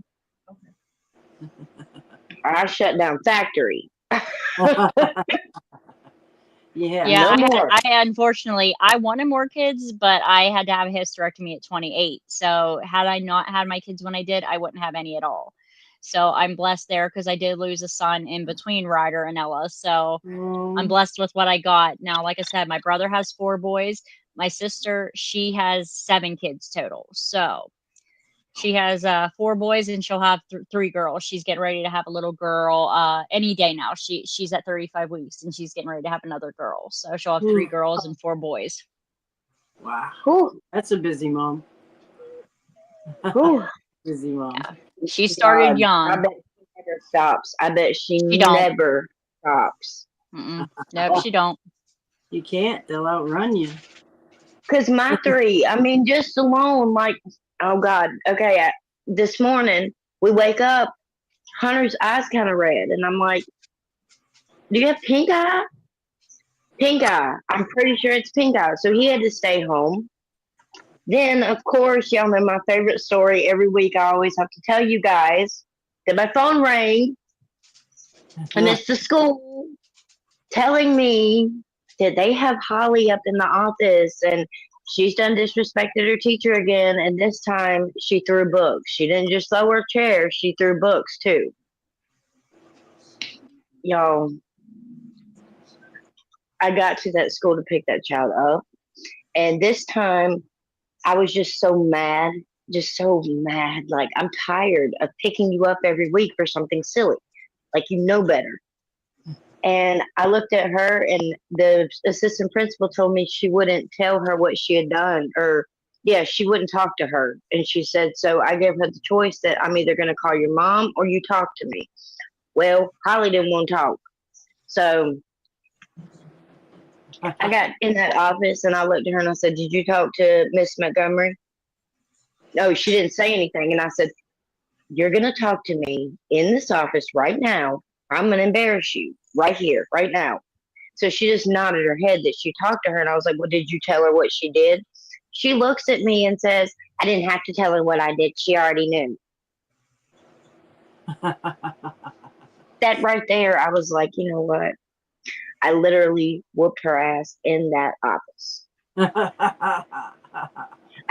I shut down factory. Yeah, no more. I unfortunately, I wanted more kids, but I had to have a hysterectomy at 28. So had I not had my kids when I did, I wouldn't have any at all. So I'm blessed there because I did lose a son in between Ryder and Ella. So I'm blessed with what I got. Now, like I said, my brother has 4 boys. My sister, she has 7 kids total. So she has 4 boys and she'll have 3 girls. She's getting ready to have a little girl any day now. She's at 35 weeks and she's getting ready to have another girl. So she'll have 3 girls and 4 boys. Wow. Ooh. That's a busy mom. Busy mom. Yeah. She started young. I bet she never stops. I bet she never stops. Nope, she don't. You can't. They'll outrun you. Because my 3, I mean, just alone, like, oh God. Okay, this morning we wake up, Hunter's eyes kind of red, and I'm like, "Do you have pink eye?" Pink eye. I'm pretty sure it's pink eye. So he had to stay home. Then, of course, y'all know my favorite story. Every week, I always have to tell you guys that my phone rang, and it's the school telling me that they have Holly up in the office, and she's done disrespected her teacher again, and this time she threw books. She didn't just throw her chair, she threw books too. Y'all, I got to that school to pick that child up, and this time I was just so mad. Like, I'm tired of picking you up every week for something silly. Like, you know better. And I looked at her, and the assistant principal told me she wouldn't tell her what she had done, she wouldn't talk to her. And she said, so I gave her the choice that I'm either going to call your mom or you talk to me. Well, Holly didn't want to talk. So I got in that office, and I looked at her, and I said, did you talk to Miss Montgomery? No, she didn't say anything. And I said, you're going to talk to me in this office right now. I'm going to embarrass you right here, right now. So she just nodded her head that she talked to her. And I was like, well, did you tell her what she did? She looks at me and says, I didn't have to tell her what I did. She already knew. That right there, I was like, you know what? I literally whooped her ass in that office. I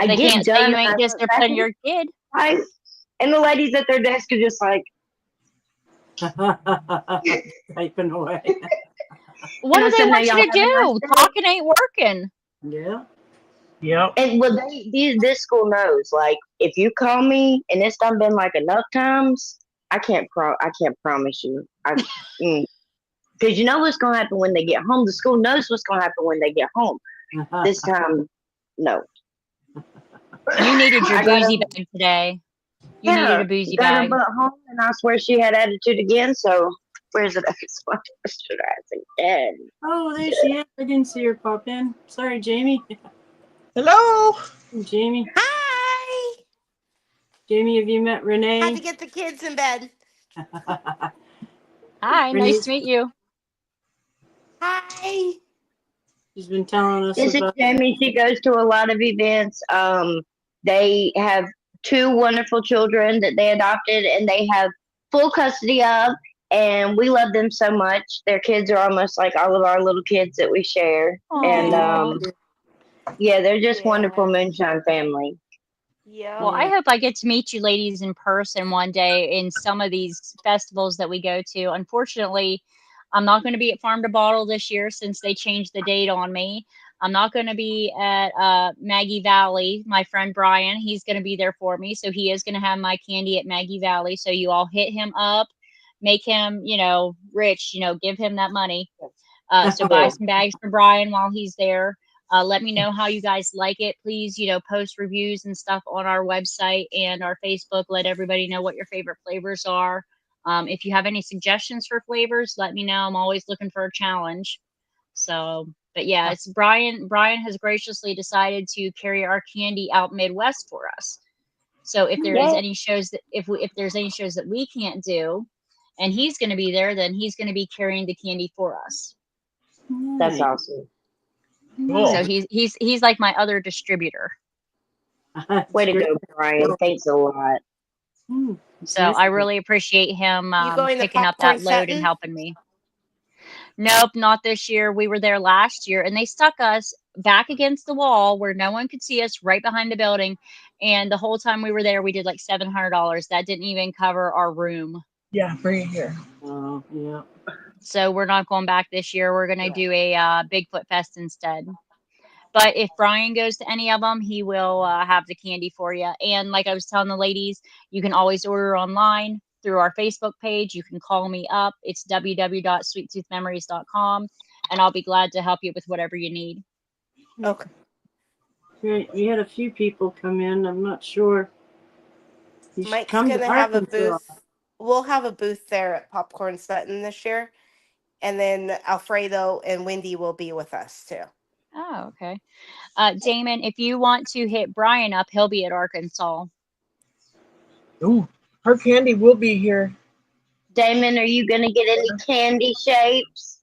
They get can't say done. you and I ain't look back disciplined your kid. and the ladies at their desk are just like, Typing away. What and I do they said, no, want y'all you to have a nice do? day. Talking ain't working. Yeah. Yep. And well, this school knows. Like, if you call me, and it's done been like enough times, I can't promise you. Because you know what's gonna happen when they get home. The school knows what's gonna happen when they get home. This time, no. You needed your I got boozy her- bag today. You needed a boozy got her bag. butt home, and I swear she had attitude again. So where's it? Again. Oh, there she is. I didn't see her pop in. Sorry, Jamie. Hello. Jamie. Hi. Jamie, have you met Had to Renee? get the kids in bed. Hi, nice Renee's, to meet you. Hi. she's been telling us This is about. Jamie. She goes to a lot of events. They have 2 wonderful children that they adopted, and they have full custody of. And we love them so much. Their kids are almost like all of our little kids that we share. And Aw. yeah, they're just Yeah. wonderful moonshine family. Yep. Well, I hope I get to meet you ladies in person one day in some of these festivals that we go to. Unfortunately, I'm not going to be at Farm to Bottle this year since they changed the date on me. I'm not going to be at Maggie Valley. My friend Brian, he's going to be there for me. So he is going to have my candy at Maggie Valley. So you all hit him up, make him, rich, give him that money. So buy some bags for Brian while he's there. Let me know how you guys like it. Please, post reviews and stuff on our website and our Facebook. Let everybody know what your favorite flavors are. If you have any suggestions for flavors, let me know. I'm always looking for a challenge. So, but yeah, it's Brian. Brian has graciously decided to carry our candy out Midwest for us. So if there is Yay. any shows that if there's any shows that we can't do, and he's going to be there, then he's going to be carrying the candy for us. That's Nice. awesome. Cool. So he's like my other distributor. Way to go, Brian. Thanks a lot. So I really appreciate him You going to picking up popcorn that load and setting? helping me. Nope, not this year. We were there last year, and they stuck us back against the wall where no one could see us, right behind the building. And the whole time we were there, we did like $700. That didn't even cover our room. Yeah, bring it here. Oh, yeah. So we're not going back this year. We're going to do a Bigfoot Fest instead. But if Brian goes to any of them, he will have the candy for you. And like I was telling the ladies, you can always order online through our Facebook page. You can call me up. It's www.sweettoothmemories.com, and I'll be glad to help you with whatever you need. Okay. Great. We had a few people come in. I'm not sure. You should Mike's come to gonna have a Arkansas. booth. We'll have a booth there at Popcorn Sutton this year, and then Alfredo and Wendy will be with us too. Oh, okay. Damon, if you want to hit Brian up, he'll be at Arkansas. Ooh, her candy will be here. Damon, are you gonna get any candy shapes?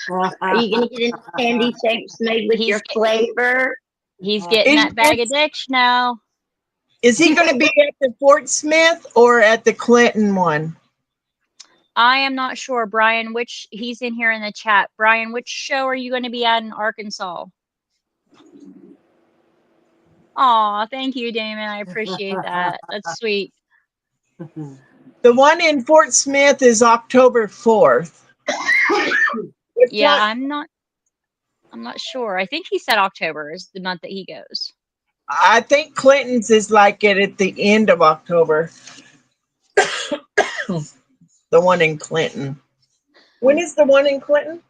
Are you gonna get any candy shapes made with your flavor? He's getting Is that bag of it- dicks now. Is he going to be at the Fort Smith or at the Clinton one? I am not sure, Brian, he's in here in the chat. Brian, which show are you going to be at in Arkansas? Aw, thank you, Damon. I appreciate that. That's sweet. The one in Fort Smith is October 4th. It's Yeah, not- I'm not sure. I think he said October is the month that he goes. I think Clinton's is like at the end of October. The one in Clinton. When is the one in Clinton?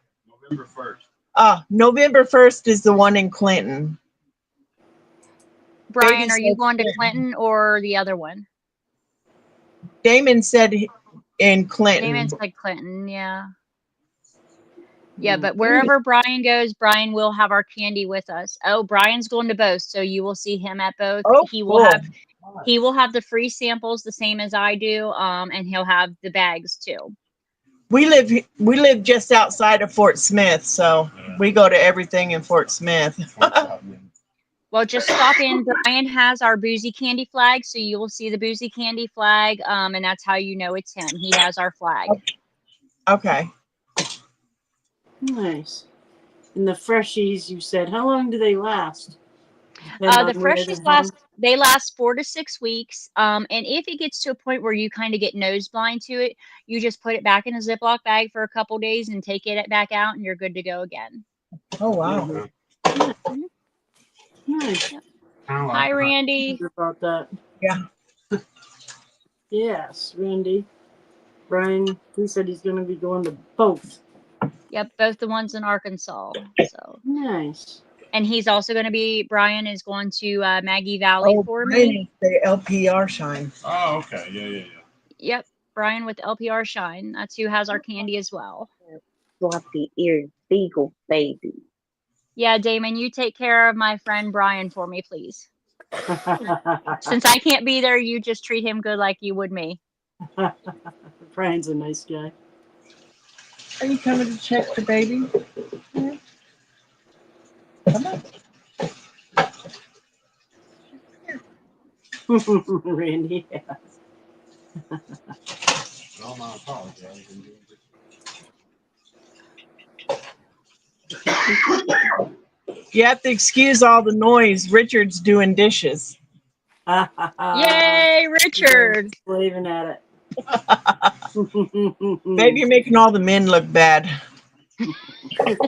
November 1st. November 1st is the one in Clinton. Brian, Baby are you said going to Clinton. Clinton or the other one? Damon said in Clinton. Damon said Clinton, yeah. Yeah, but wherever Brian goes, Brian will have our candy with us. Oh, Brian's going to both, so you will see him at both. Oh, He will cool. have the free samples the same as I do, and he'll have the bags too. We live just outside of Fort Smith, so we go to everything in Fort Smith. Well, just stop in. Brian has our boozy candy flag, so you will see the boozy candy flag, and that's how you know it's him. He has our flag. Okay. Nice. And the freshies, you said, how long do they last? The Depend on where freshies they're from? last 4 to 6 weeks. And if it gets to a point where you kind of get nose blind to it, you just put it back in a Ziploc bag for a couple days and take it back out, and you're good to go again. Oh wow. Mhm. Nice. Hi, Randy. Think about that. Yeah. Yes, Randy. Brian, he said he's going to be going to both. Yep, both the ones in Arkansas. So, Nice. and he's also going to be. Brian is going to Maggie Valley Oh, for Brian me. is the LPR shine. Oh, okay. Yeah. Yep, Brian with LPR Shine. That's who has our candy as well. Floppy eared beagle baby. Yeah, Damon, you take care of my friend Brian for me, please. Since I can't be there, you just treat him good like you would me. Brian's a nice guy. Are you coming to check the baby? Yeah. Come on. Randy. Yeah. Well, I apologize. You have to excuse all the noise. Richard's doing dishes. Yay, Richard! Slaving at it. Maybe you're making all the men look bad.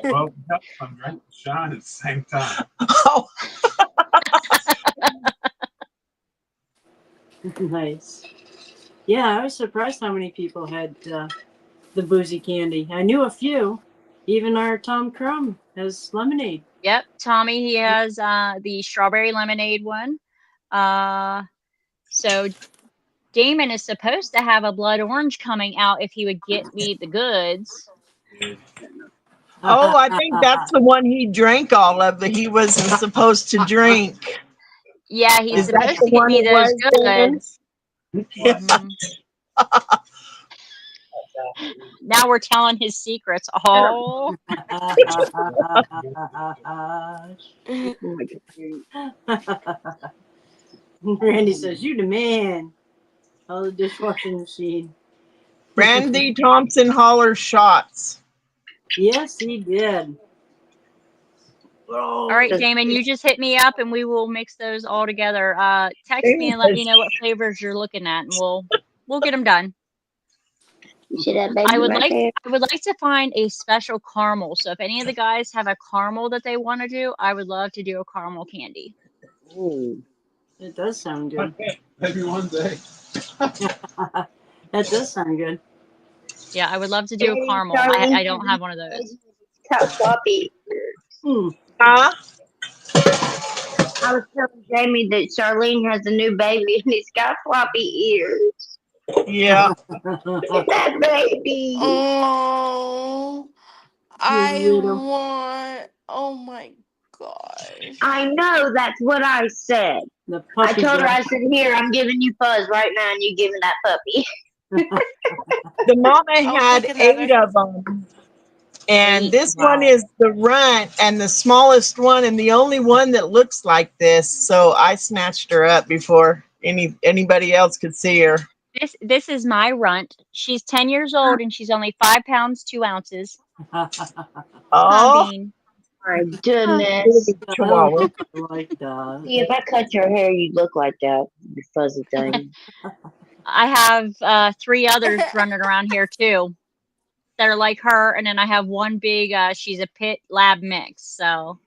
Well, I'm drinking shine at the same time. Oh, Nice. Yeah, I was surprised how many people had the boozy candy. I knew a few. Even our Tom Crumb has lemonade. Yep, Tommy, he has the strawberry lemonade one. So Damon is supposed to have a blood orange coming out if he would get me the goods. oh, I think that's the one he drank all of that he wasn't supposed to drink. Yeah, he's Is that supposed the to get one me it those was, Damon? goods. Now we're telling his secrets. Oh, Randy says, "You the man." Oh, the dishwashing machine. Randy Thompson holler shots. Yes, he did. all right, Damon, you just hit me up and we will mix those all together. Text me and let me know what flavors you're looking at, and we'll get them done. You see that baby I would right there? like to find a special caramel. So if any of the guys have a caramel that they want to do, I would love to do a caramel candy. Ooh. It does sound good. Maybe one day. That does sound good. Yeah, I would love to do a Hey, caramel. Charlene, I don't have one of those. Cut floppy. Hmm. Huh? I was telling Jamie that Charlene has a new baby and he's got floppy ears. Yeah. Look at that baby. Oh, I little- want. Oh my gosh. I know, that's what I said. The I puppy told her, I dog. said, here, I'm giving you Fuzz right now and you giving that puppy. The mama Oh, had look at that. 8 of them. And 8, this wow. one is the runt and the smallest one and the only one that looks like this. So I snatched her up before anybody else could see her. This is my runt. She's 10 years old and she's only 5 pounds 2 ounces. Oh, Bean. My goodness. Chihuahua. Like that. See, if I cut your hair, you'd look like that, you fuzzy thing. I have 3 others running around here too that are like her, and then I have one big. She's a pit lab mix. So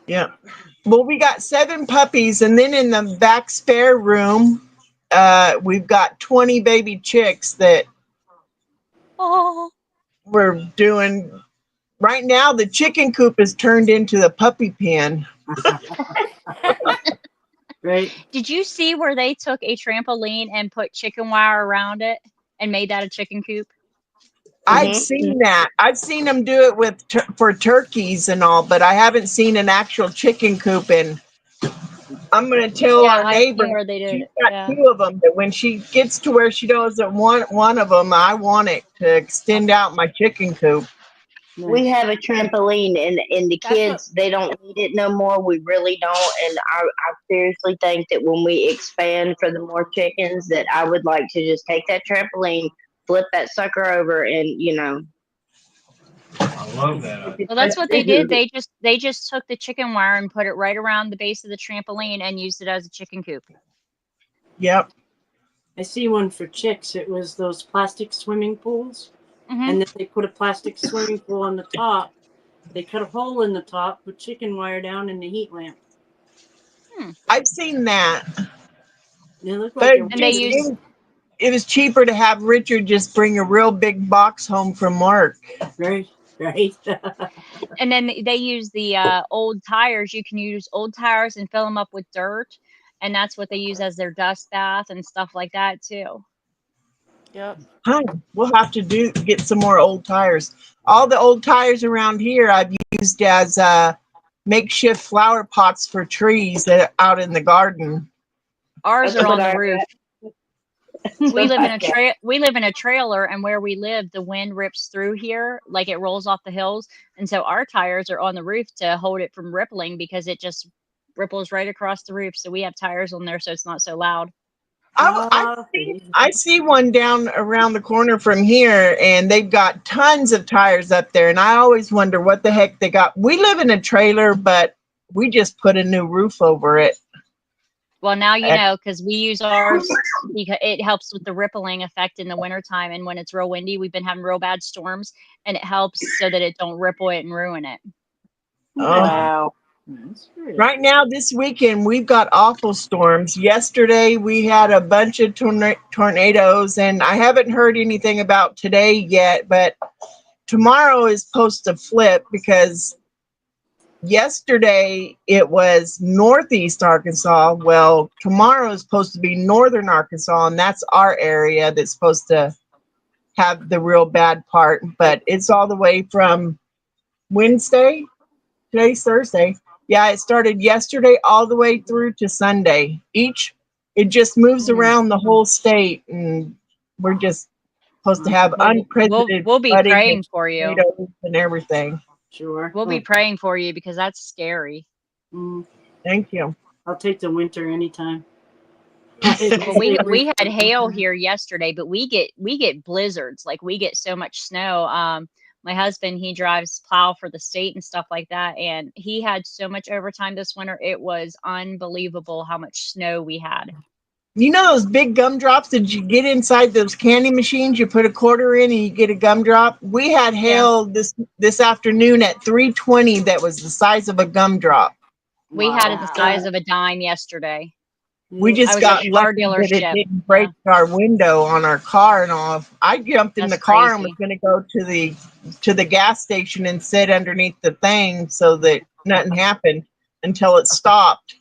Yeah. Well, we got 7 puppies, and then in the back spare room, we've got 20 baby chicks that oh, we're doing. Right now, the chicken coop is turned into the puppy pen. Right. did you see where they took a trampoline and put chicken wire around it and made that a chicken coop? I've Mhm. seen that. I've seen them do it with for turkeys and all, but I haven't seen an actual chicken coop in I'm gonna tell Yeah, our I've neighbor. seen where they did She's it. got Yeah. 2 of them. That when she gets to where she doesn't want one of them, I want it to extend out my chicken coop. We Nice. have a trampoline, and the That's what- kids, they don't need it no more. We really don't. And I seriously think that when we expand for the more chickens, that I would like to just take that trampoline, flip that sucker over, and I love that idea. Well, that's what they did. They just took the chicken wire and put it right around the base of the trampoline and used it as a chicken coop. Yep. I see one for chicks. It was those plastic swimming pools. Mhm. And then they put a plastic swimming pool on the top. They cut a hole in the top, put chicken wire down, and the heat lamp. I've seen that. They look But like a And they just, use it was cheaper to have Richard just bring a real big box home from work. right, right. and then they use the old tires. You can use old tires and fill them up with dirt, and that's what they use as their dust bath and stuff like that too. Yep. Huh, we'll have to get some more old tires. All the old tires around here I've used as makeshift flower pots for trees that out in the garden. Ours That's are what on the I roof. We live in a we live in a trailer, and where we live, the wind rips through here, like it rolls off the hills, and so our tires are on the roof to hold it from rippling, because it just ripples right across the roof. So we have tires on there so it's not so loud. I see one down around the corner from here, and they've got tons of tires up there, and I always wonder what the heck they got. We live in a trailer, but we just put a new roof over it. Well, now you know, because we use ours because it helps with the rippling effect in the wintertime. And when it's real windy, we've been having real bad storms, and it helps so that it don't ripple it and ruin it. Wow. That's great. Right now, this weekend, we've got awful storms. Yesterday, we had a bunch of tornadoes, and I haven't heard anything about today yet, but tomorrow is supposed to flip, because yesterday it was northeast Arkansas. Well, tomorrow is supposed to be northern Arkansas, and that's our area that's supposed to have the real bad part. But it's all the way from Wednesday. Today's Thursday. Yeah, it started yesterday all the way through to Sunday. It just moves around the whole state, and we're just supposed to have unprecedented We'll be flooding praying and for you. tornadoes and everything. Sure. We'll be praying for you, because that's scary. Thank you. I'll take the winter anytime. Well, we had hail here yesterday, but we get blizzards. Like, we get so much snow. My husband, he drives plow for the state and stuff like that, and he had so much overtime this winter. It was unbelievable how much snow we had. You know those big gumdrops that you get inside those candy machines? You put a quarter in and you get a gumdrop. We had hail this afternoon at 3:20 that was the size of a gumdrop. We had it the size of a dime yesterday. We I just was got at the car lucky that it dealership. didn't break our window on our car and all. I jumped in That's the car and crazy. was going to go to the gas station and sit underneath the thing so that nothing happened until it stopped.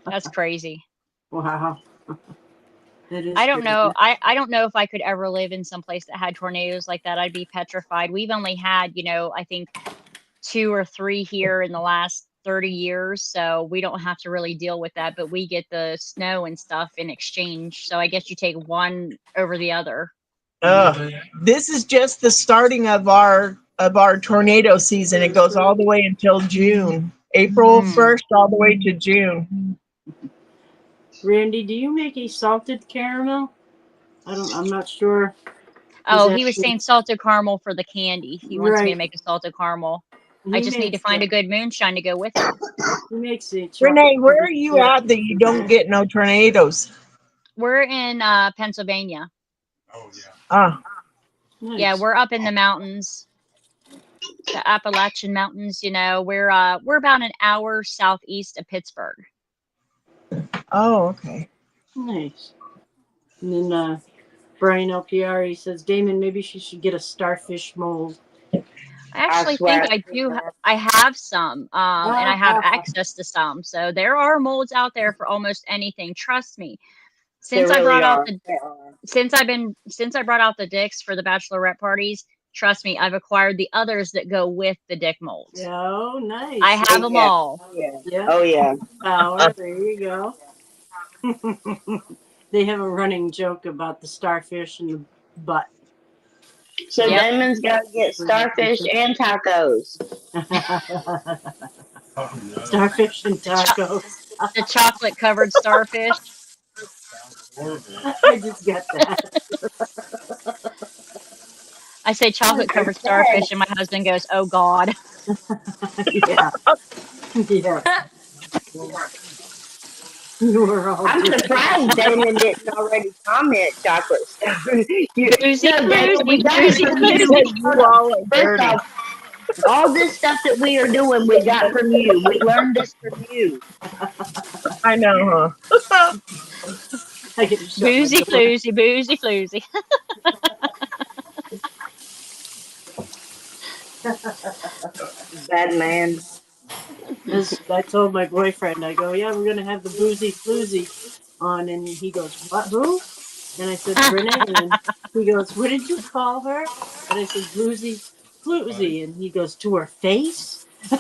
That's crazy. Wow. It is I don't crazy. know. I don't know if I could ever live in some place that had tornadoes like that. I'd be petrified. We've only had, I think 2 or 3 here in the last 30 years. So we don't have to really deal with that, but we get the snow and stuff in exchange. So I guess you take one over the other. This is just the starting of our tornado season. It goes all the way until June, April 1st, all the way to June. Randy, do you make a salted caramel? I'm not sure. Oh, he was saying salted caramel for the candy. He wants me to Right. make a salted caramel. He I just need to makes find a the- good moonshine to go with it. He makes it. Renee, where are you at that you don't get no tornadoes? We're in Pennsylvania. Oh yeah. Ah, Nice. Yeah, we're up in the mountains, the Appalachian Mountains. We're about an hour southeast of Pittsburgh. oh, okay. Nice. And then Brian LPR, says, Damon, maybe she should get a starfish mold. I actually swear think I do. I have some, and I have access to some. So there are molds out there for almost anything. Trust me. Since I brought out the dicks for the bachelorette parties, trust me, I've acquired the others that go with the dick molds. Yeah, oh, nice. I have them Yeah. all. Oh yeah. Yeah, Oh yeah. power. There you go. They have a running joke about the starfish and the butt. So Yep. Damon's got to get starfish and tacos. Oh, no. Starfish and tacos. The chocolate covered starfish. Sounds horrible. I just got that. I say chocolate covered starfish, and my husband goes, "Oh God." Yeah. Yeah. You were all I'm just surprised Damon didn't already comment chocolate stuff. You, Boozy, no, Damon, we boozy, got boozy, it from He you. said you all are First dirty. off, all this stuff that we are doing, we got from you. We learned this from you. I know, huh? I get to shut my boozy, door. floozy, boozy, floozy. Bad man. As I told my boyfriend, I go, yeah, we're gonna have the boozy floozy on, and he goes, what, who? And I said, Renee, and he goes, what did you call her? And I said, boozy floozy, and he goes, to her face? To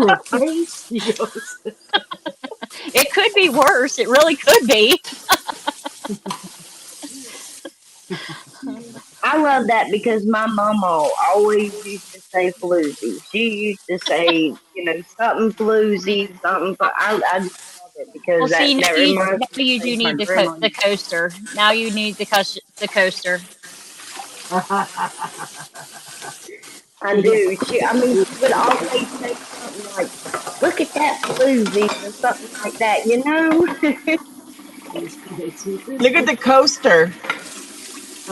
her face? He goes, It could be worse. It really could be. I love that because my mama always used to say floozy. She used to say, something floozy, something. I just love it because Well, see, that now reminds me you of do things my need grandma the coaster. Now you need the coaster. I do. I mean, she would always say something like, "Look at that floozy" or something like that. Look at the coaster.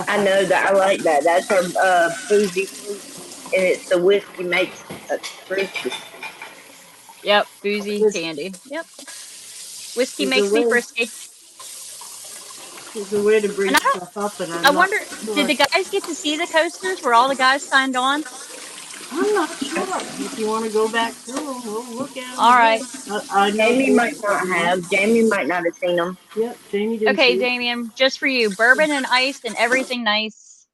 I know that. I like that. That's her boozy floozy, and it's the whiskey makes frisky. Yep, boozy There's- candy. Yep, whiskey there's a makes me way- frisky. There's a way to bring And stuff up, and I'm I not wonder, sure. did the guys get to see the coasters? Were all the guys signed on? I'm not sure. If you want to go back through them, we'll look at them. All right. I know Jamie might not have. Jamie might not have seen them. Yep, Jamie didn't Okay, see it. Damien, just for you, bourbon and ice and everything nice.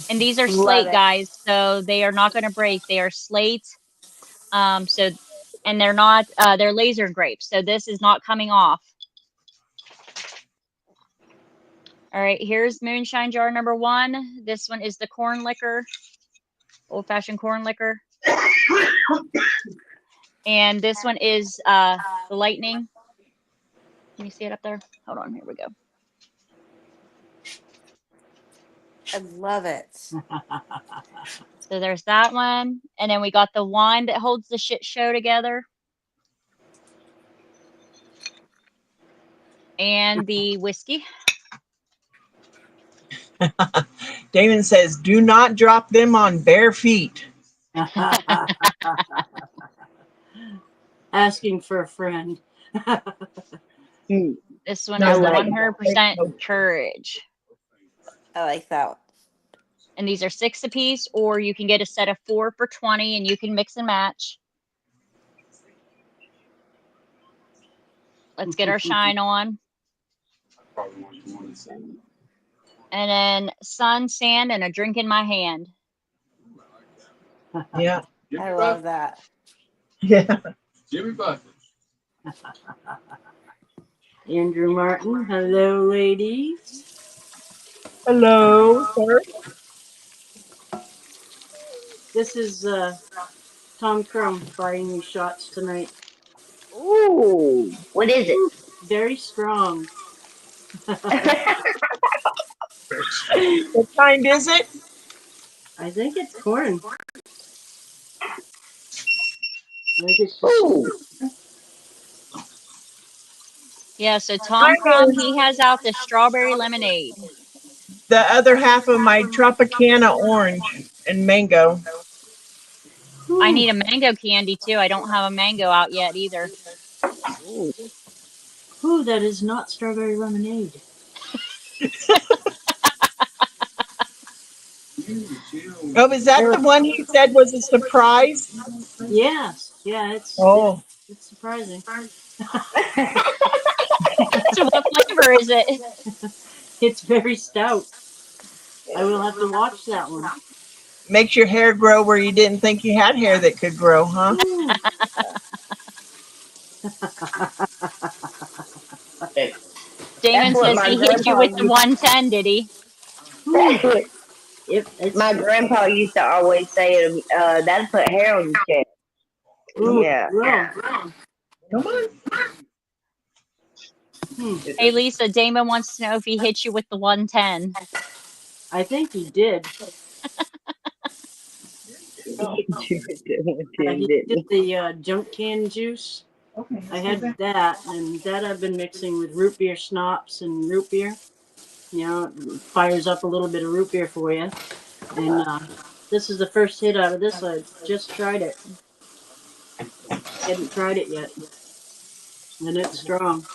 And these are Love slate it. guys, so they are not going to break. They are slate. And they're not. They're laser grapes, so this is not coming off. All right, here's moonshine jar number 1. This one is the corn liquor, old fashioned corn liquor. And this one is the lightning. Can you see it up there? Hold on, here we go. I love it. So there's that one. And then we got the wine that holds the shit show together. And the whiskey. Damon says, do not drop them on bare feet. Asking for a friend. This one I is like 100% courage. I like that. And these are 6 a piece, or you can get a set of 4 for 20 and you can mix and match. Let's get our shine on. Probably what you want to say. And then sun, sand, and a drink in my hand. Yeah. I love that. Yeah. Jimmy Buffett. Andrew Martin, hello, ladies. Hello, sir. This is Tom Crum buying me shots tonight. Ooh, what is it? Very strong. What kind is it? I think it's corn. Like it's Ooh, Yeah, so Tom Crum, he has out the strawberry lemonade. The other half of my Tropicana orange and mango. I need a mango candy too. I don't have a mango out yet either. Ooh, that is not strawberry lemonade. Oh, is that the one he said was a surprise? Yes, yeah, it's surprising. So what flavor is it? It's very stout. I will have to watch that one. Makes your hair grow where you didn't think you had hair that could grow, huh? Ooh. Damon what says my he hit you grandpa with the used. 110, did he? Ooh. Yep, My it's grandpa used to always say, "That'd put hair on your chest." ooh, Yeah. well, Come on. Hey, Lisa, Damon wants to know if he hit you with the 110. I think he did. He did the junk can juice. Okay. I had that, and that I've been mixing with root beer schnapps and root beer. You know, it fires up a little bit of root beer for you. And this is the first hit out of this. I just tried it. Hadn't tried it yet, and it's strong.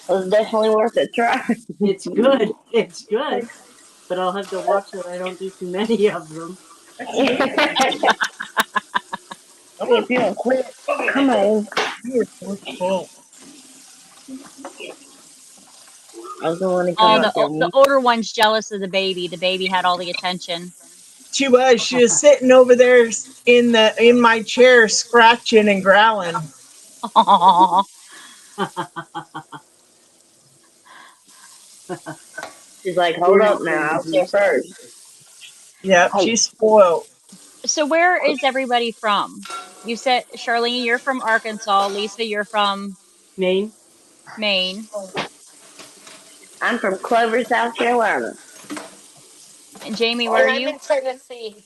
It was definitely worth a try. It's good. It's good. But I'll have to watch that I don't do too many of them. If you don't quit, come on. You're so full. I was the one to come Oh, up there. the older one's jealous of the baby. The baby had all the attention. She was. She was sitting over there in my chair, scratching and growling. Aw. She's like, "Hold up now, I'll sit first." Yep, Hey, she's spoiled. So where is everybody from? You said, Charlene, you're from Arkansas. Lisa, you're from Maine? Maine. I'm from Clover, South Carolina. And Jamie, where And are I'm you? in Tennessee.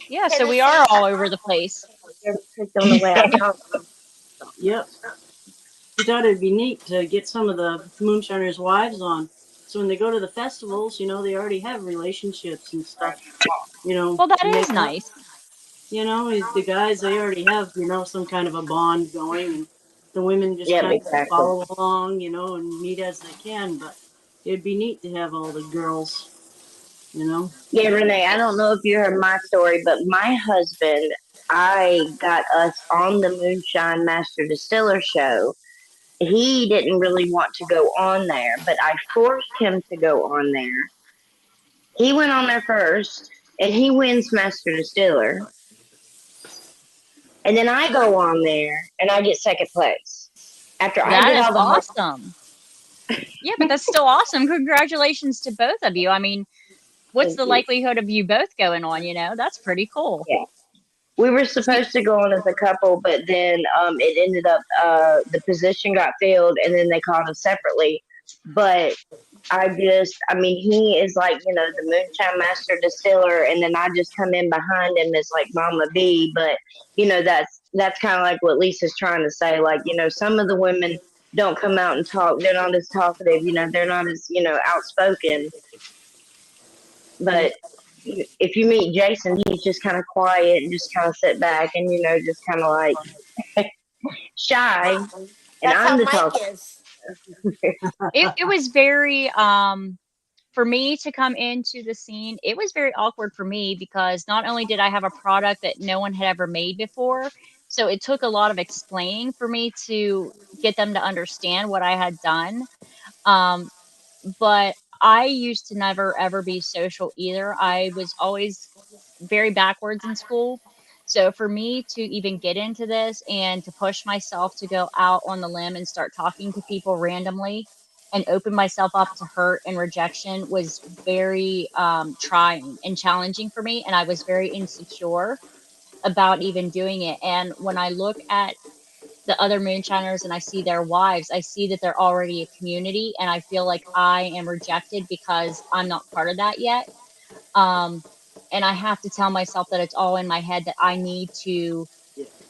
Yeah, so we Tennessee. are all over the place. You're picked on the way I talk. Yep. We thought it'd be neat to get some of the moonshiners' wives on. So when they go to the festivals, you know, they already have relationships and stuff. You know, Well, that to is make up. nice. You know, the guys, they already have, you know, some kind of a bond going. And the women just Yep, kind of exactly. follow along, you know, and meet as they can. But it'd be neat to have all the girls, you know. Yeah, Renee, I don't know if you heard my story, but my husband, I got us on the Moonshine Master Distiller show. He didn't really want to go on there, but I forced him to go on there. He went on there first, and he wins Master Distiller. And then I go on there, and I get second place. After I That did is all the hard. awesome. Yeah, but that's still awesome. Congratulations to both of you. I mean, what's Thank the you. likelihood of you both going on, you know? That's pretty cool. Yeah. We were supposed to go on as a couple, but then it ended up the position got filled, and then they called us separately. But I mean, he is like, the Moonshine Master Distiller, and then I just come in behind him as like Mama B. But that's kind of like what Lisa's trying to say. Like, some of the women don't come out and talk. They're not as talkative. They're not as outspoken. But if you meet Jason, he's just kind of quiet and just kind of sit back and just kind of like shy. And That's I'm how the Mike talker. is. It was very for me to come into the scene, it was very awkward for me because not only did I have a product that no one had ever made before, so it took a lot of explaining for me to get them to understand what I had done. Um, but I used to never ever be social either. I was always very backwards in school. So for me to even get into this and to push myself to go out on the limb and start talking to people randomly and open myself up to hurt and rejection was very trying and challenging for me. And I was very insecure about even doing it. And when I look at the other moonshiners and I see their wives, I see that they're already a community, and I feel like I am rejected because I'm not part of that yet. Um, and I have to tell myself that it's all in my head that I need to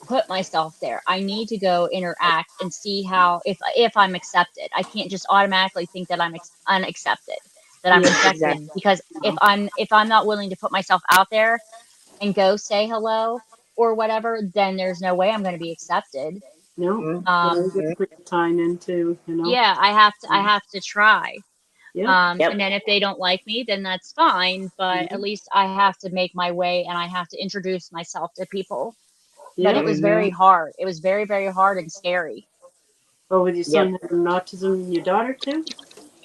put myself there. I need to go interact and see how if I'm accepted. I can't just automatically think that I'm unaccepted, that I'm Yeah, rejected Exactly. because if I'm not willing to put myself out there and go say hello or whatever, then there's no way I'm going to be accepted. No, Mm-hmm. you gotta put the time into, you know. Yeah, I have to try. Yep. Yep. And then if they don't like me, then that's fine. But at least I have to make my way and I have to introduce myself to people. But it Yep. was Mm-hmm. very hard. It was very, very hard and scary. Oh, with your Yep. son having autism and your daughter too?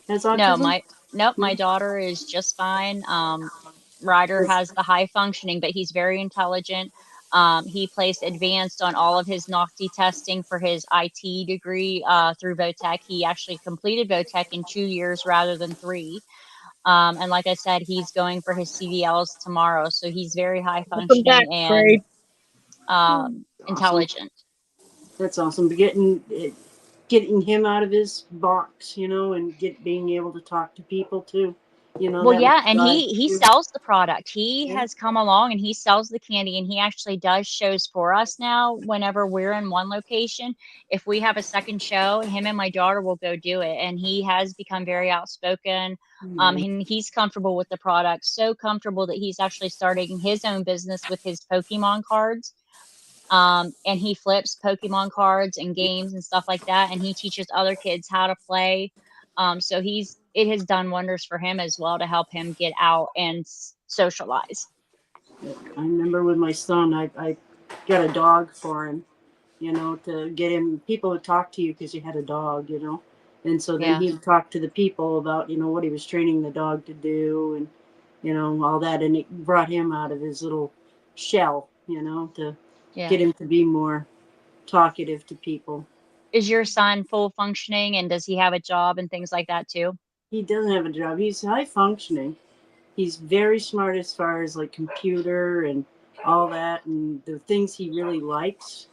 has No, autism? my daughter is just fine. Ryder Yes. has the high functioning, but he's very intelligent. He placed advanced on all of his NOCTI testing for his IT degree through VOTEC. He actually completed VOTEC in 2 years rather than 3. And like I said, he's going for his CDLs tomorrow, so he's very high Welcome back, functioning and Trey. Awesome. intelligent. That's awesome. But getting him out of his box, and being able to talk to people too. Well, That yeah, must and drive he you. sells the product. He Yeah. has come along and he sells the candy, and he actually does shows for us now whenever we're in one location. If we have a second show, him and my daughter will go do it, and he has become very outspoken. And he's comfortable with the product, so comfortable that he's actually starting his own business with his Pokemon cards. And he flips Pokemon cards and games and stuff like that, and he teaches other kids how to play. So it has done wonders for him as well to help him get out and socialize. I remember with my son, I got a dog for him, to get him. People would talk to you because you had a dog, and so then Yeah. he'd talk to the people about, what he was training the dog to do, and all that, and it brought him out of his little shell, to Yeah. get him to be more talkative to people. Is your son full functioning, and does he have a job and things like that too? He doesn't have a job. He's high functioning. He's very smart as far as like computer and all that, and the things he really likes,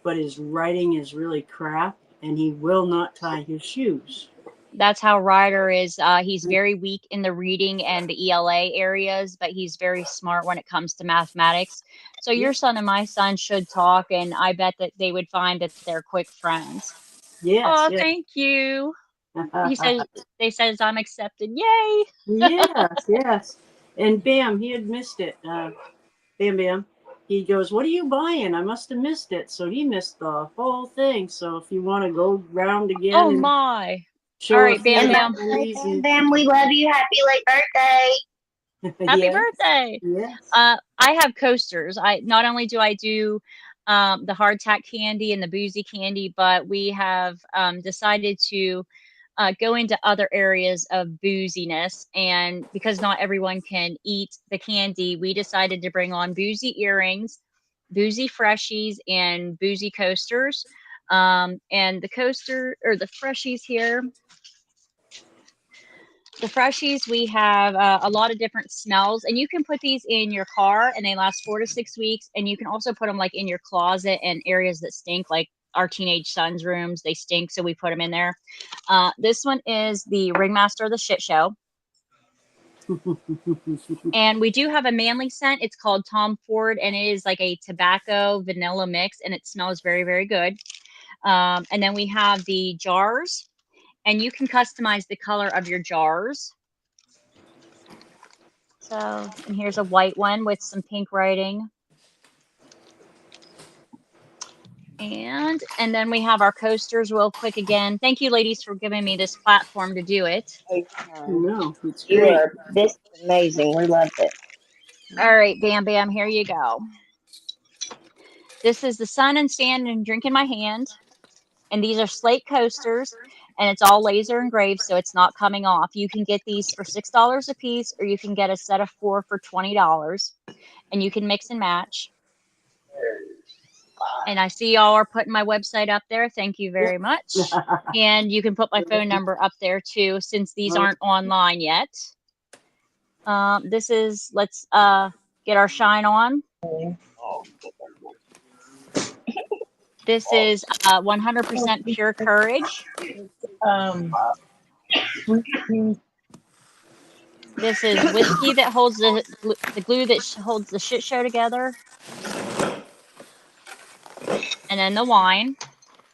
but his writing is really crap, and he will not tie his shoes. That's how Ryder is. He's very weak in the reading and the ELA areas, but he's very smart when it comes to mathematics. So your son and my son should talk, and I bet that they would find that they're quick friends. Yes, Oh, yes. thank you. They says I'm accepted. Yay. Yes, yes. And Bam, he had missed it. Bam Bam. He goes, "What are you buying? I must have missed it." So he missed the whole thing. So if you want to go round again Oh and my. show All a right, few Bam And by Bam. the way, candies Bam and Bam, we love you. Happy late birthday. Happy yes, birthday. yes. I have coasters. I not only do I do the hardtack candy and the boozy candy, but we have decided to go into other areas of booziness. And because not everyone can eat the candy, we decided to bring on boozy earrings, boozy freshies, and boozy coasters. And the coaster or the freshies here, the freshies, we have a lot of different smells, and you can put these in your car and they last 4 to 6 weeks. And you can also put them like in your closet and areas that stink, like our teenage son's rooms. They stink, so we put them in there. This one is the Ringmaster of the Shit Show. And we do have a manly scent. It's called Tom Ford, and it is like a tobacco vanilla mix, and it smells very, very good. And then we have the jars, and you can customize the color of your jars. So, and here's a white one with some pink writing. And then we have our coasters real quick again. Thank you, ladies, for giving me this platform to do it. No, it's You great. are this is amazing. We loved it. All right, Bam Bam, here you go. This is the sun and sand and drink in my hand. And these are slate coasters, and it's all laser engraved, so it's not coming off. You can get these for $6 a piece, or you can get a set of 4 for $20, and you can mix and match. And I see y'all are putting my website up there. Thank you very much. And you can put my phone number up there too, since these aren't online yet. This is, let's get our shine on. This is 100% pure courage. This is whiskey that holds the glue that holds the shit show together. And then the wine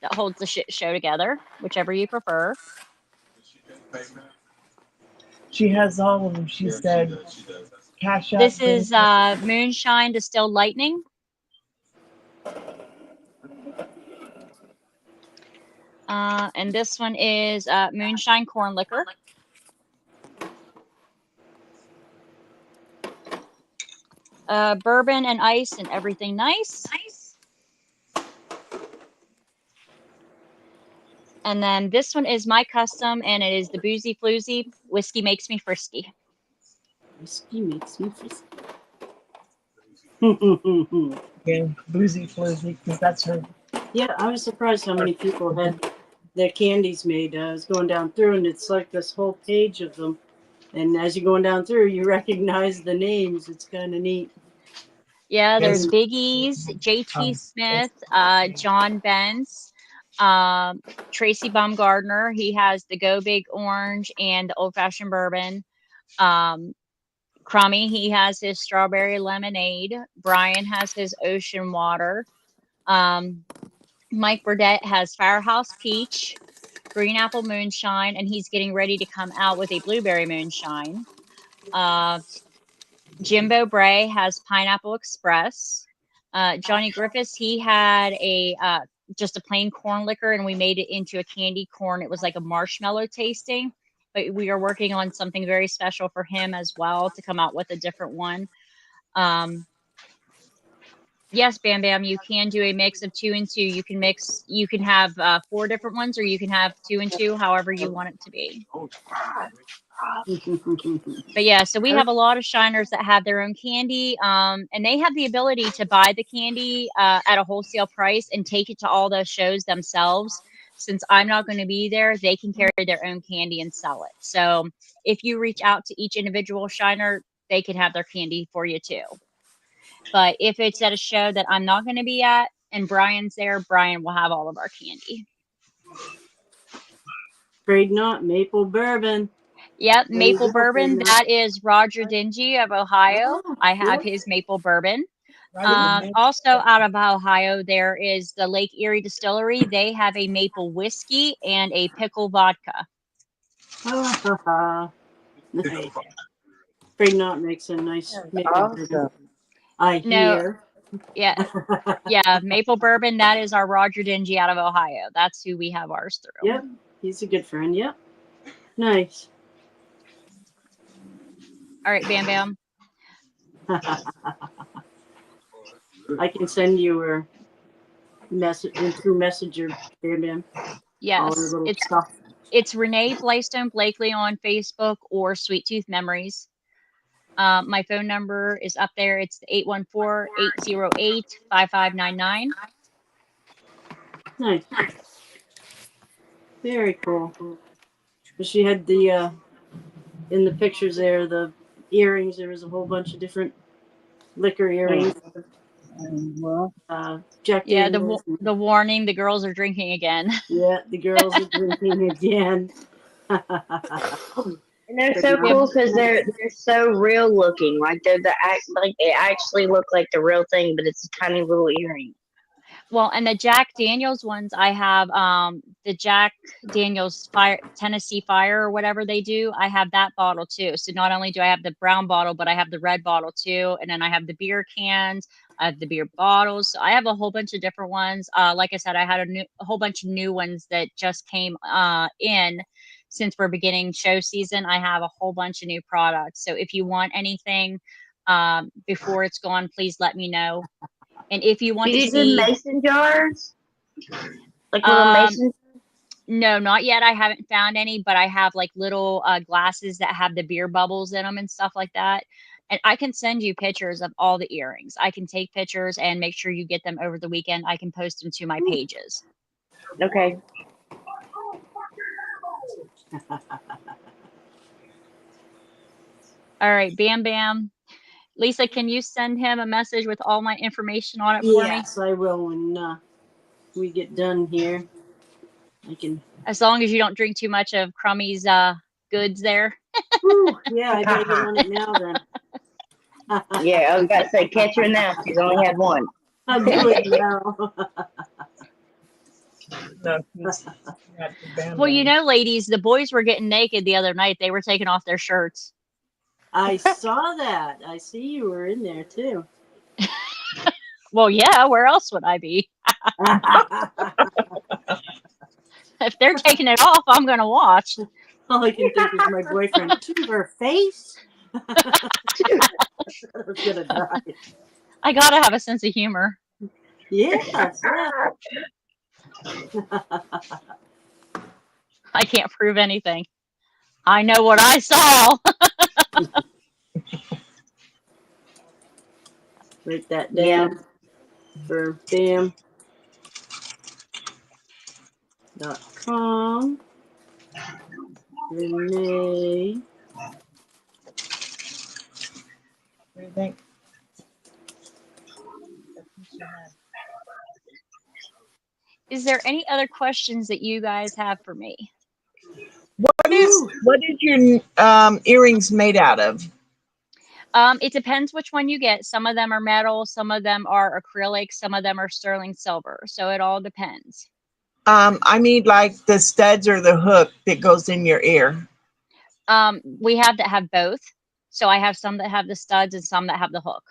that holds the shit show together, whichever you prefer. She has all of them. She said, "Cash up." This is moonshine distilled lightning. And this one is moonshine corn liquor. Bourbon and ice and everything nice. And then this one is my custom, and it is the Boozy Floozy. Whiskey makes me frisky. Whiskey makes me frisky. Yeah, boozy floozy, because that's her. Yeah, I was surprised how many people had their candies made. I was going down through, and it's like this whole page of them. And as you're going down through, you recognize the names. It's kind of neat. Yeah, there's Yes. Biggie's, JT Smith, John Benz, Tracy Baumgardner. He has the Go Big Orange and the Old Fashioned Bourbon. Crummy, he has his Strawberry Lemonade. Brian has his Ocean Water. Mike Burdett has Firehouse Peach, Green Apple Moonshine, and he's getting ready to come out with a Blueberry Moonshine. Jimbo Bray has Pineapple Express. Johnny Griffiths, he had a just a plain corn liquor, and we made it into a candy corn. It was like a marshmallow tasting, but we are working on something very special for him as well to come out with a different one. Yes, Bam Bam, you can do a mix of 2 and 2. You can mix, you can have 4 different ones, or you can have 2 and 2, however you want it to be. But yeah, so we have a lot of shiners that have their own candy, and they have the ability to buy the candy at a wholesale price and take it to all those shows themselves. Since I'm not going to be there, they can carry their own candy and sell it. So if you reach out to each individual shiner, they can have their candy for you too. But if it's at a show that I'm not going to be at and Brian's there, Brian will have all of our candy. Afraid not, maple bourbon. Yep, There you maple go, bourbon. Fred. That is Roger Dingy of Ohio. Ah, I have yeah. his maple bourbon. Right. Also out of Ohio, there is the Lake Erie Distillery. They have a maple whiskey and a pickle vodka. Nice. Afraid not makes a nice maple bourbon. Awesome. I No, hear. yeah, maple bourbon. That is our Roger Dingy out of Ohio. That's who we have ours through. Yep, he's a good friend. Yep. Nice. All right, Bam Bam. I can send you a message through Messenger, Bam Bam. Yes, All the little stuff. it's Renee Blaystone Blakely on Facebook or Sweet Tooth Memories. My phone number is up there. It's 814-808-5599. Nice. Very cool. She had the in the pictures there, the earrings. There was a whole bunch of different liquor earrings. Jack Yeah, Daniels. the warning, the girls are drinking again. Yeah, the girls are drinking again. And they're so cool because they're so real looking. Like they're like they actually look like the real thing, but it's a tiny little earring. Well, and the Jack Daniels ones, I have the Jack Daniels Tennessee Fire or whatever they do. I have that bottle too. So not only do I have the brown bottle, but I have the red bottle too. And then I have the beer cans, I have the beer bottles. So I have a whole bunch of different ones. Like I said, I had a whole bunch of new ones that just came in since we're beginning show season. I have a whole bunch of new products. So if you want anything before it's gone, please let me know. And if you want Do to you see do mason jars? Like little mason? No, not yet. I haven't found any, but I have like little glasses that have the beer bubbles in them and stuff like that. And I can send you pictures of all the earrings. I can take pictures and make sure you get them over the weekend. I can post them to my pages. Okay. All right, Bam Bam. Lisa, can you send him a message with all my information on it for me? Yes, I will when we get done here. I can. As long as you don't drink too much of Crummy's goods there. Whew, yeah, I better get on it now then. Yeah, I was about to say catch her now. She's only had one. I'll do it now. Well, you know, ladies, the boys were getting naked the other night. They were taking off their shirts. I saw that. I see you were in there too. Well, yeah, where else would I be? If they're taking it off, I'm going to watch. All I can think is my boyfriend. To her face? I was going to die. I got to have a sense of humor. Yes. Yeah. I can't prove anything. I know what I saw. Write that Yeah. down for bam.com. Renee. What do you think? Is there any other questions that you guys have for me? What is your earrings made out of? It depends which one you get. Some of them are metal, some of them are acrylic, some of them are sterling silver. So it all depends. I mean, like the studs or the hook that goes in your ear. We have that have both. So I have some that have the studs and some that have the hook.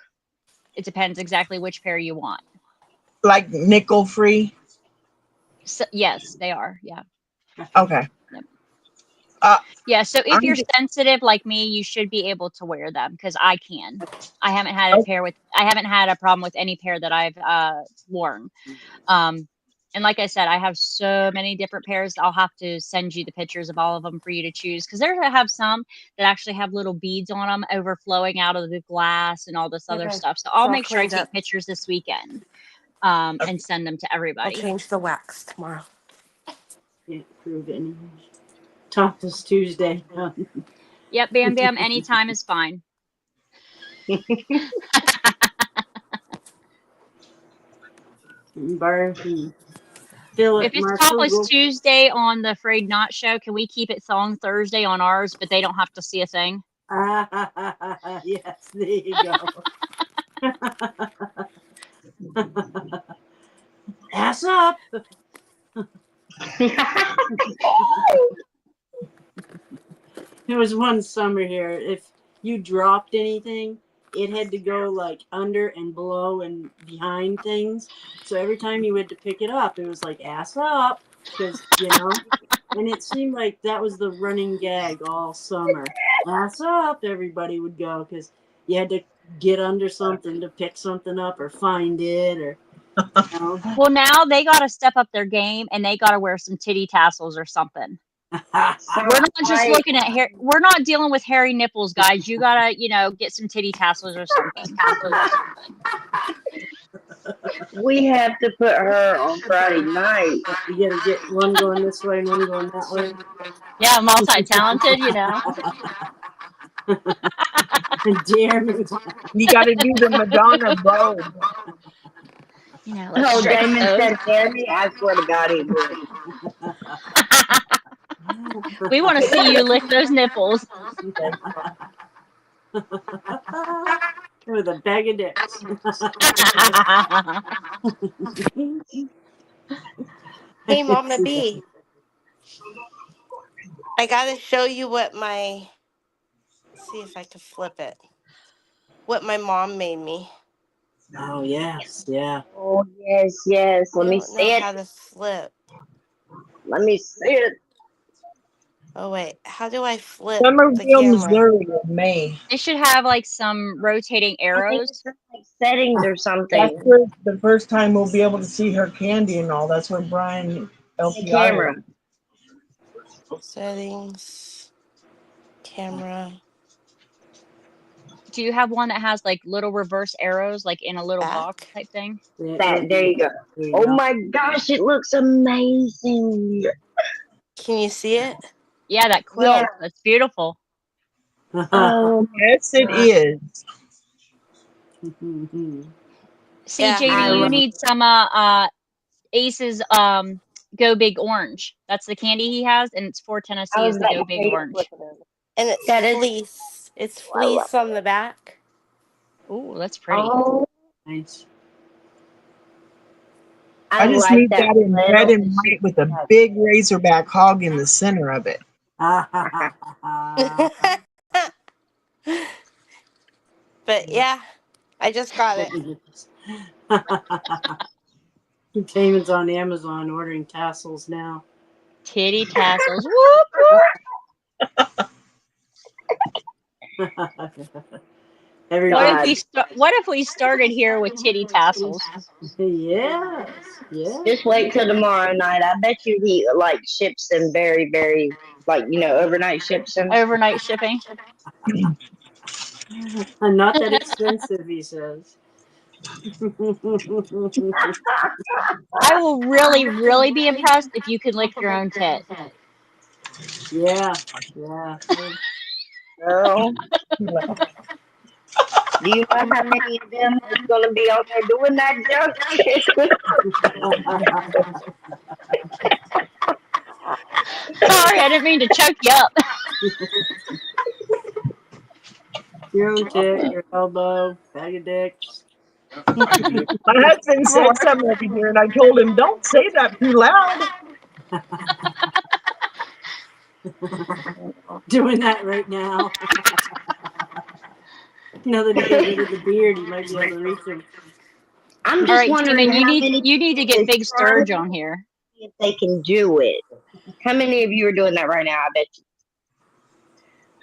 It depends exactly which pair you want. Like nickel free? So, yes, they are. Yeah. Okay. Yep. Yeah. So if I'm you're just- sensitive like me, you should be able to wear them because I can. I haven't had a problem with any pair that I've worn. And like I said, I have so many different pairs. I'll have to send you the pictures of all of them for you to choose because there I have some that actually have little beads on them overflowing out of the glass and all this other Okay. stuff. So I'll all make sure I cleaned take up. pictures this weekend and send them to I'll everybody. change the wax tomorrow. Can't prove anything. Talk this Tuesday. Yep, Bam Bam, anytime is fine. Barb and Philip, If it's Mark Topless Google. Tuesday on the Afraid Not show, can we keep it Song Thursday on ours, but they don't have to see a thing? Yes, there you go. Ass up. There was one summer here. If you dropped anything, it had to go like under and below and behind things. So every time you went to pick it up, it was like ass up because and it seemed like that was the running gag all summer. Ass up, everybody would go because you had to get under something to pick something up or find it or. Well, now they got to step up their game and they got to wear some titty tassels or something. We're not just looking at hair. We're not dealing with hairy nipples, guys. You gotta, get some titty tassels or something. We have to put her on Friday night. You gotta get one going this way and one going that way. Yeah, multi-talented, Jeremy. You got to do the Madonna robe. Let's Oh, stretch Damon those. said Jeremy. I swear to God, he would. We want to see you lick those nipples. With a bag of dicks. Hey, Mama B. I gotta show you what my. See if I can flip it. What my mom made me. Oh yes, yeah. Oh, yes, yes. I Let me don't know see it. how to flip. Let me see it. Oh wait, how do I flip the Summerville, camera? Missouri in May. It should have like some rotating I think arrows. it's like settings or That's something. where the first time we'll be able to see her candy and all. That's where Brian The LPI. camera. Settings, camera, Do you have one that has like little reverse arrows, like in a little box back. type thing? There you go. There you Oh go. my gosh, it looks amazing. Can you see it? Yeah, that quilt. Yeah. That's beautiful. Oh, Yes, it is. See, Yeah, JD, I you love need some Ace's Go Big Orange. That's the candy he has, and it's for I Tennessee was is the about Go to Big say Orange. and it's That is- fleece. It's I love fleece on the back. Ooh, that's pretty. Oh, Nice. I just like need that that in little- red and white with a big razorback hog in the center of it. But yeah, I just got it. Damon's on Amazon ordering tassels now. Titty tassels. Whoop, whoop. What if God. what if we started here with titty tassels? Yes, yeah. Just wait till tomorrow night. I bet you he like ships them very, very like overnight ships them. Overnight shipping. And not that expensive, he says. I will really, really be impressed if you can lick your own tit. Yeah, yeah. Girl, do you know how many of them is gonna be out there doing that junk? Sorry, I didn't mean to choke you up. Your own tit, your elbow, bag of dicks. My husband said something over here, and I told him, "Don't say that too loud." Doing that right now. Now that he got rid of the beard, he might be able to reach him. I'm All just right, wondering Demon, how many you need to get Big Sturge on here. if they can do it. How many of you are doing that right now? I bet you.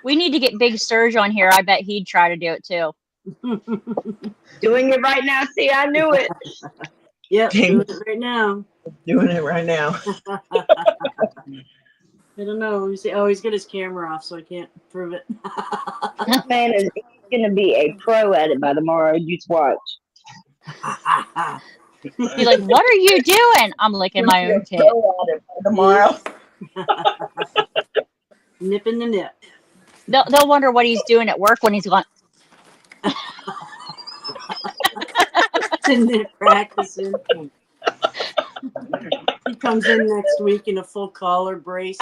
We need to get Big Sturge on here. I bet he'd try to do it too. Doing it right now. See, I knew it. Yep, Dang. doing it right now. Doing it right now. I don't know. Let me see. Oh, he's got his camera off, so I can't prove it. Man is gonna be a pro at it by tomorrow. Just watch. Be like, what are you doing? I'm licking my own tit. Tomorrow. Nip in the nip. They'll wonder what he's doing at work when he's going. Nip practicing. He comes in next week in a full collar brace,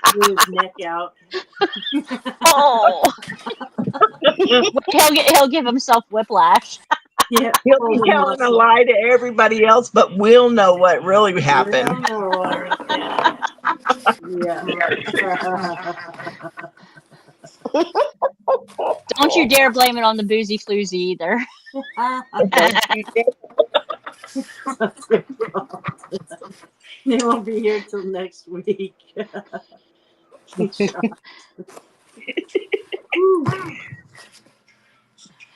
threw his neck out. Oh, he'll give himself whiplash. Yeah, He'll be telling a lie to everybody else, but we'll know what really happened. Yeah. Don't you dare blame it on the boozy floozy either. They won't be here till next week.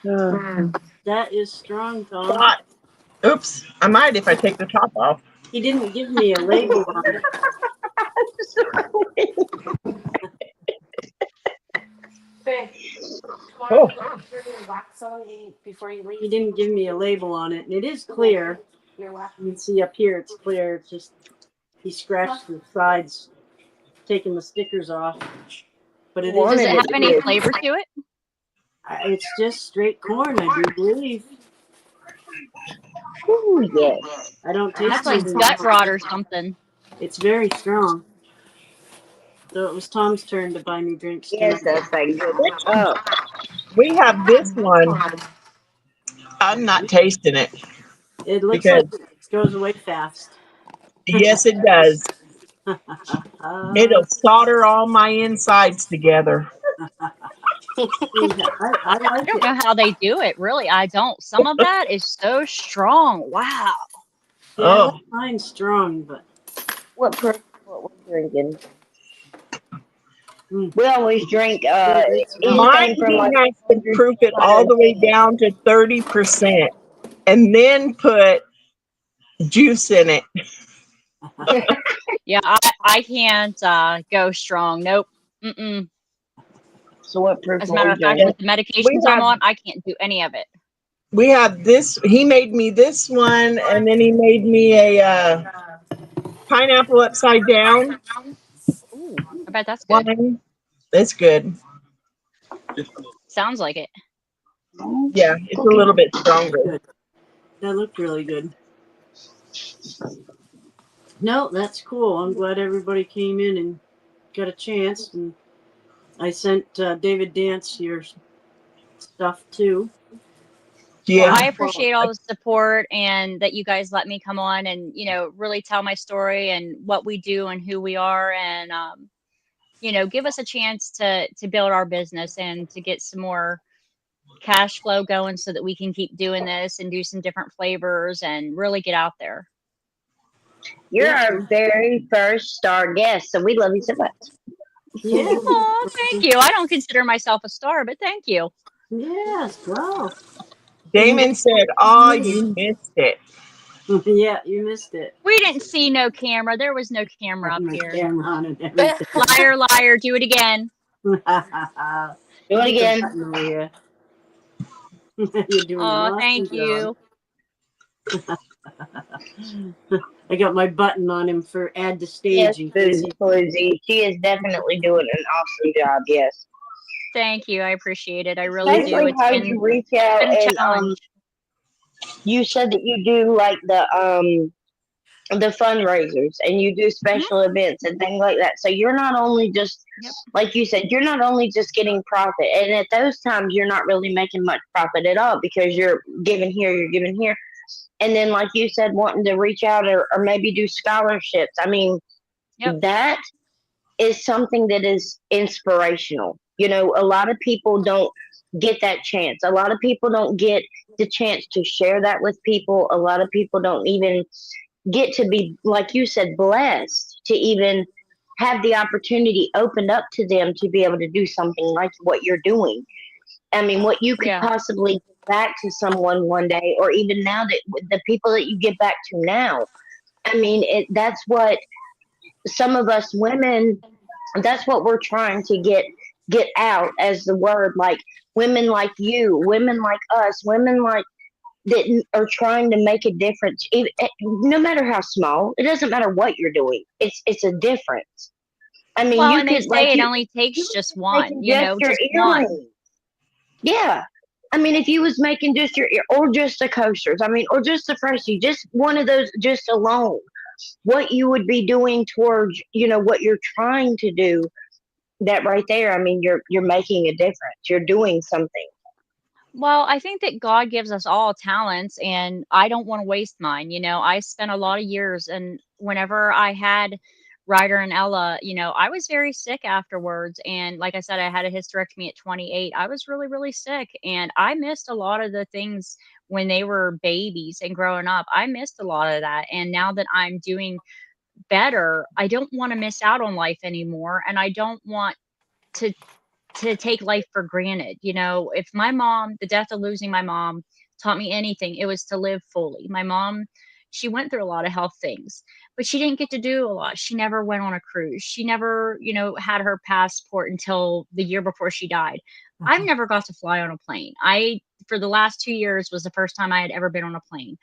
That is strong, Tom. Oops, I might if I take the top off. He didn't give me a label on it. Oh. He didn't give me a label on it, and it is clear. You can see up here it's clear. It's just he scratched the sides, taking the stickers off. But it Does is. it have any flavor to it? It's just straight corn, I do believe. Ooh, yes. I don't taste That's like anything gut else. rot or something. It's very strong. So it was Tom's turn to buy me drinks. Yes, that's like good. Oh, We have this one. I'm not tasting it. It looks Because- like it goes away fast. Yes, it does. It'll solder all my insides together. I I like don't it. know how they do it. Really, I don't. Some of that is so strong. Wow. Yeah, Oh. mine's strong, but what we're drinking? Mm. We always drink Mine anything from like has to proof it all the way down to 30%, and then put juice in it. Yeah, I can't go strong. Nope. Mm-mm. So what proof? As a matter of fact, with the medications I'm on, I can't do any of it. We have this. He made me this one, and then he made me a pineapple upside down. Ooh, I bet that's good. Wine. It's good. Sounds like it. Yeah, it's a little bit stronger. that looked really good. No, that's cool. I'm glad everybody came in and got a chance. And I sent David Dance your stuff too. Yeah. Well, I appreciate all the support and that you guys let me come on and, really tell my story and what we do and who we are and, give us a chance to build our business and to get some more cash flow going so that we can keep doing this and do some different flavors and really get out there. You're our very first star guest, so we love you so much. Yeah. Oh, thank you. I don't consider myself a star, but thank you. Yes, go. Damon said, "Oh, you missed it." Yeah, you missed it. We didn't see no camera. There was no camera Had up my here. camera on and everything. Liar, liar, do it again. Do it Get the again. button over here. You're doing an Oh, awesome thank you. job. I got my button on him for add to Yes, stage in case he. Boozy. She is definitely doing an awesome job. Yes. Thank you. I appreciate it. I really do. Especially It's how been, you reach out been a and challenge. you said that you do like the fundraisers and you do special events and things like that. So you're not only just Yep. like you said, you're not only just getting profit, and at those times you're not really making much profit at all because you're giving here, you're giving here, and then like you said, wanting to reach out or maybe do scholarships. I mean, Yep. that is something that is inspirational. You know, a lot of people don't get that chance. A lot of people don't get the chance to share that with people. A lot of people don't even get to be, like you said, blessed to even have the opportunity opened up to them to be able to do something like what you're doing. I mean, what you could Yeah. possibly give back to someone one day, or even now that the people that you give back to now. I mean, that's what some of us women, that's what we're trying to get out as the word, like women like you, women like us, women like that are trying to make a difference, no matter how small. It doesn't matter what you're doing. It's a difference. I mean, Well, you and they could like say it you only takes just one, making just your just one. earrings. Yeah. I mean, if you was making just your ear or just the coasters, I mean, or just the freshie, just one of those, just alone, what you would be doing towards, what you're trying to do. That right there, I mean, you're making a difference. You're doing something. Well, I think that God gives us all talents, and I don't want to waste mine. I spent a lot of years, and whenever I had Ryder and Ella, I was very sick afterwards. And like I said, I had a hysterectomy at 28. I was really, really sick, and I missed a lot of the things when they were babies and growing up. I missed a lot of that. And now that I'm doing better, I don't want to miss out on life anymore, and I don't want to take life for granted. If the death of losing my mom taught me anything, it was to live fully. My mom, she went through a lot of health things, but she didn't get to do a lot. She never went on a cruise. She never, had her passport until the year before she died. I've never got to fly on a plane. For the last 2 years was the first time I had ever been on a plane.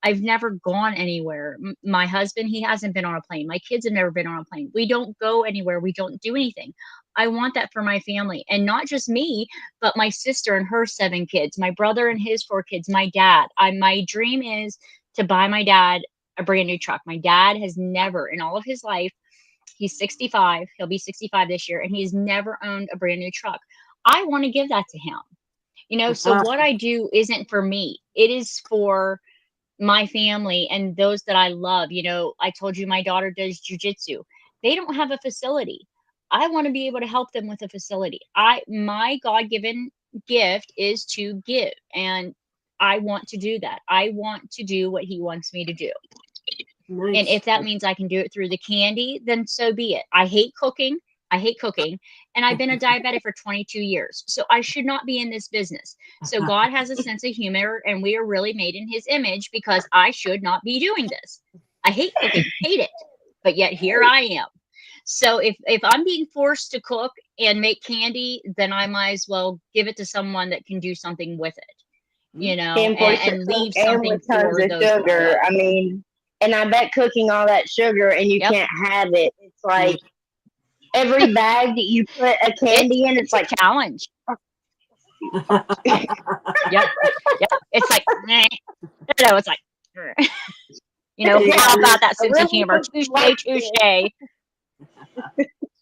I've never gone anywhere. My husband, he hasn't been on a plane. My kids have never been on a plane. We don't go anywhere. We don't do anything. I want that for my family, and not just me, but my sister and her 7 kids, my brother and his 4 kids, my dad. My dream is to buy my dad a brand new truck. My dad has never in all of his life, he's 65, he'll be 65 this year, and he's never owned a brand new truck. I want to give that to him. So what I do isn't for me. It is for my family and those that I love. I told you my daughter does jujitsu. They don't have a facility. I want to be able to help them with a facility. My God-given gift is to give, and I want to do that. I want to do what he wants me to do. Nice. And if that means I can do it through the candy, then so be it. I hate cooking. And I've been a diabetic for 22 years. So I should not be in this business. So God has a sense of humor, and we are really made in his image, because I should not be doing this. I hate cooking, hate it. But yet here I am. So if I'm being forced to cook and make candy, then I might as well give it to someone that can do something with it, and leave something with tons for of those that I sugar. love. I mean, and I bet cooking all that sugar and you can't have it. It's like every bag that you put a candy in, it's like a challenge. Yep. It's like, it's like, how about that sense of humor? Touche.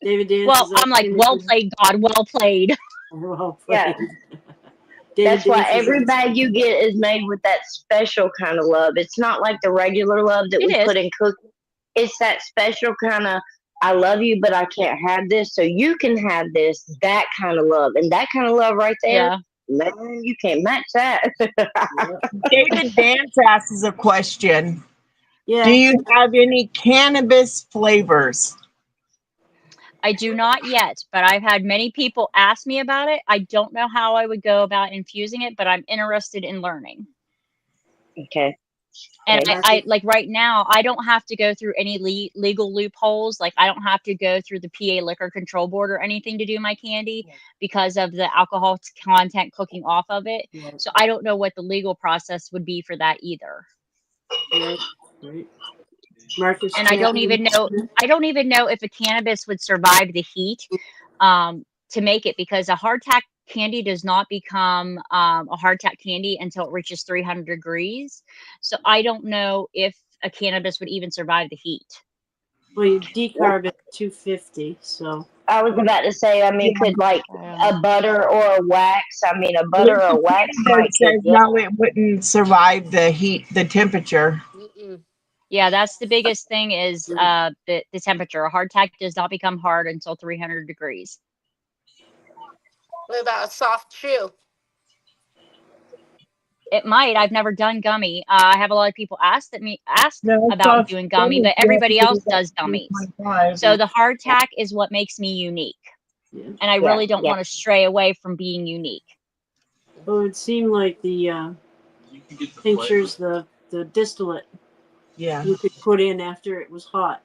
David Well, I'm like, well played, God, well played. Well played. Yeah. David That's why dances every on bag you get is made with that special kind of love. It's not like the regular love that we put in cooking. It's that special kind of, I love you, but I can't have this, so you can have this, that kind of love. And that kind of love right there, man, you can't match that. David Vance asks a question. Yeah. Do you have any cannabis flavors? I do not yet, but I've had many people ask me about it. I don't know how I would go about infusing it, but I'm interested in learning. Okay. And Okay. I like right now, I don't have to go through any legal loopholes. Like I don't have to go through the PA Liquor Control Board or anything to do my candy because of the alcohol content cooking off of it. Yeah, So I don't know what the legal process would be for that either. right, right. Marcus And I don't even know if a cannabis would survive the heat to make it, because a hardtack candy does not become a hardtack candy until it reaches 300 degrees. So I don't know if a cannabis would even survive the heat. Well, you decarb at 250, so I was about to say, I mean, could like a butter or a wax? I mean, a butter or a wax might It says cook no, it wouldn't survive the heat, the temperature. Mm-mm. Yeah, that's the biggest thing is the temperature. A hardtack does not become hard until 300 degrees. What about a soft chew? It might. I've never done gummy. I have a lot of people ask No, it's about soft doing gummy, gummy. but You have everybody to do else that does to gummies. 25. So the hardtack is what makes me unique. yeah. And I Yeah, really don't yeah. want to stray away from being unique. Well, it would seem like the tinctures, the distillate Yeah. you could put in after it was hot.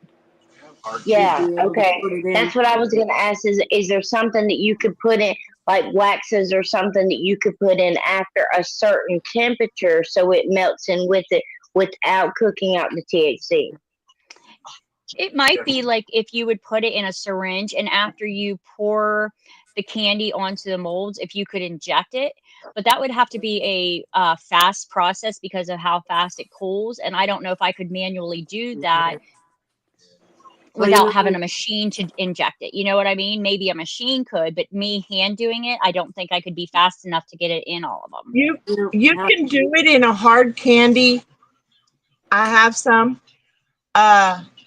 Yeah, You'd be able to okay. put it in. That's what I was gonna ask. Is there something that you could put in, like waxes or something that you could put in after a certain temperature so it melts in with it without cooking out the THC? It might be like if you would put it in a syringe and after you pour the candy onto the molds, if you could inject it, but that would have to be a fast process because of how fast it cools. And I don't know if I could manually do that Well, you without know, having a machine to inject it. You know what I mean? Maybe a machine could, but me hand doing it, I don't think I could be fast enough to get it in all of them. You can do it in a hard candy. I have some.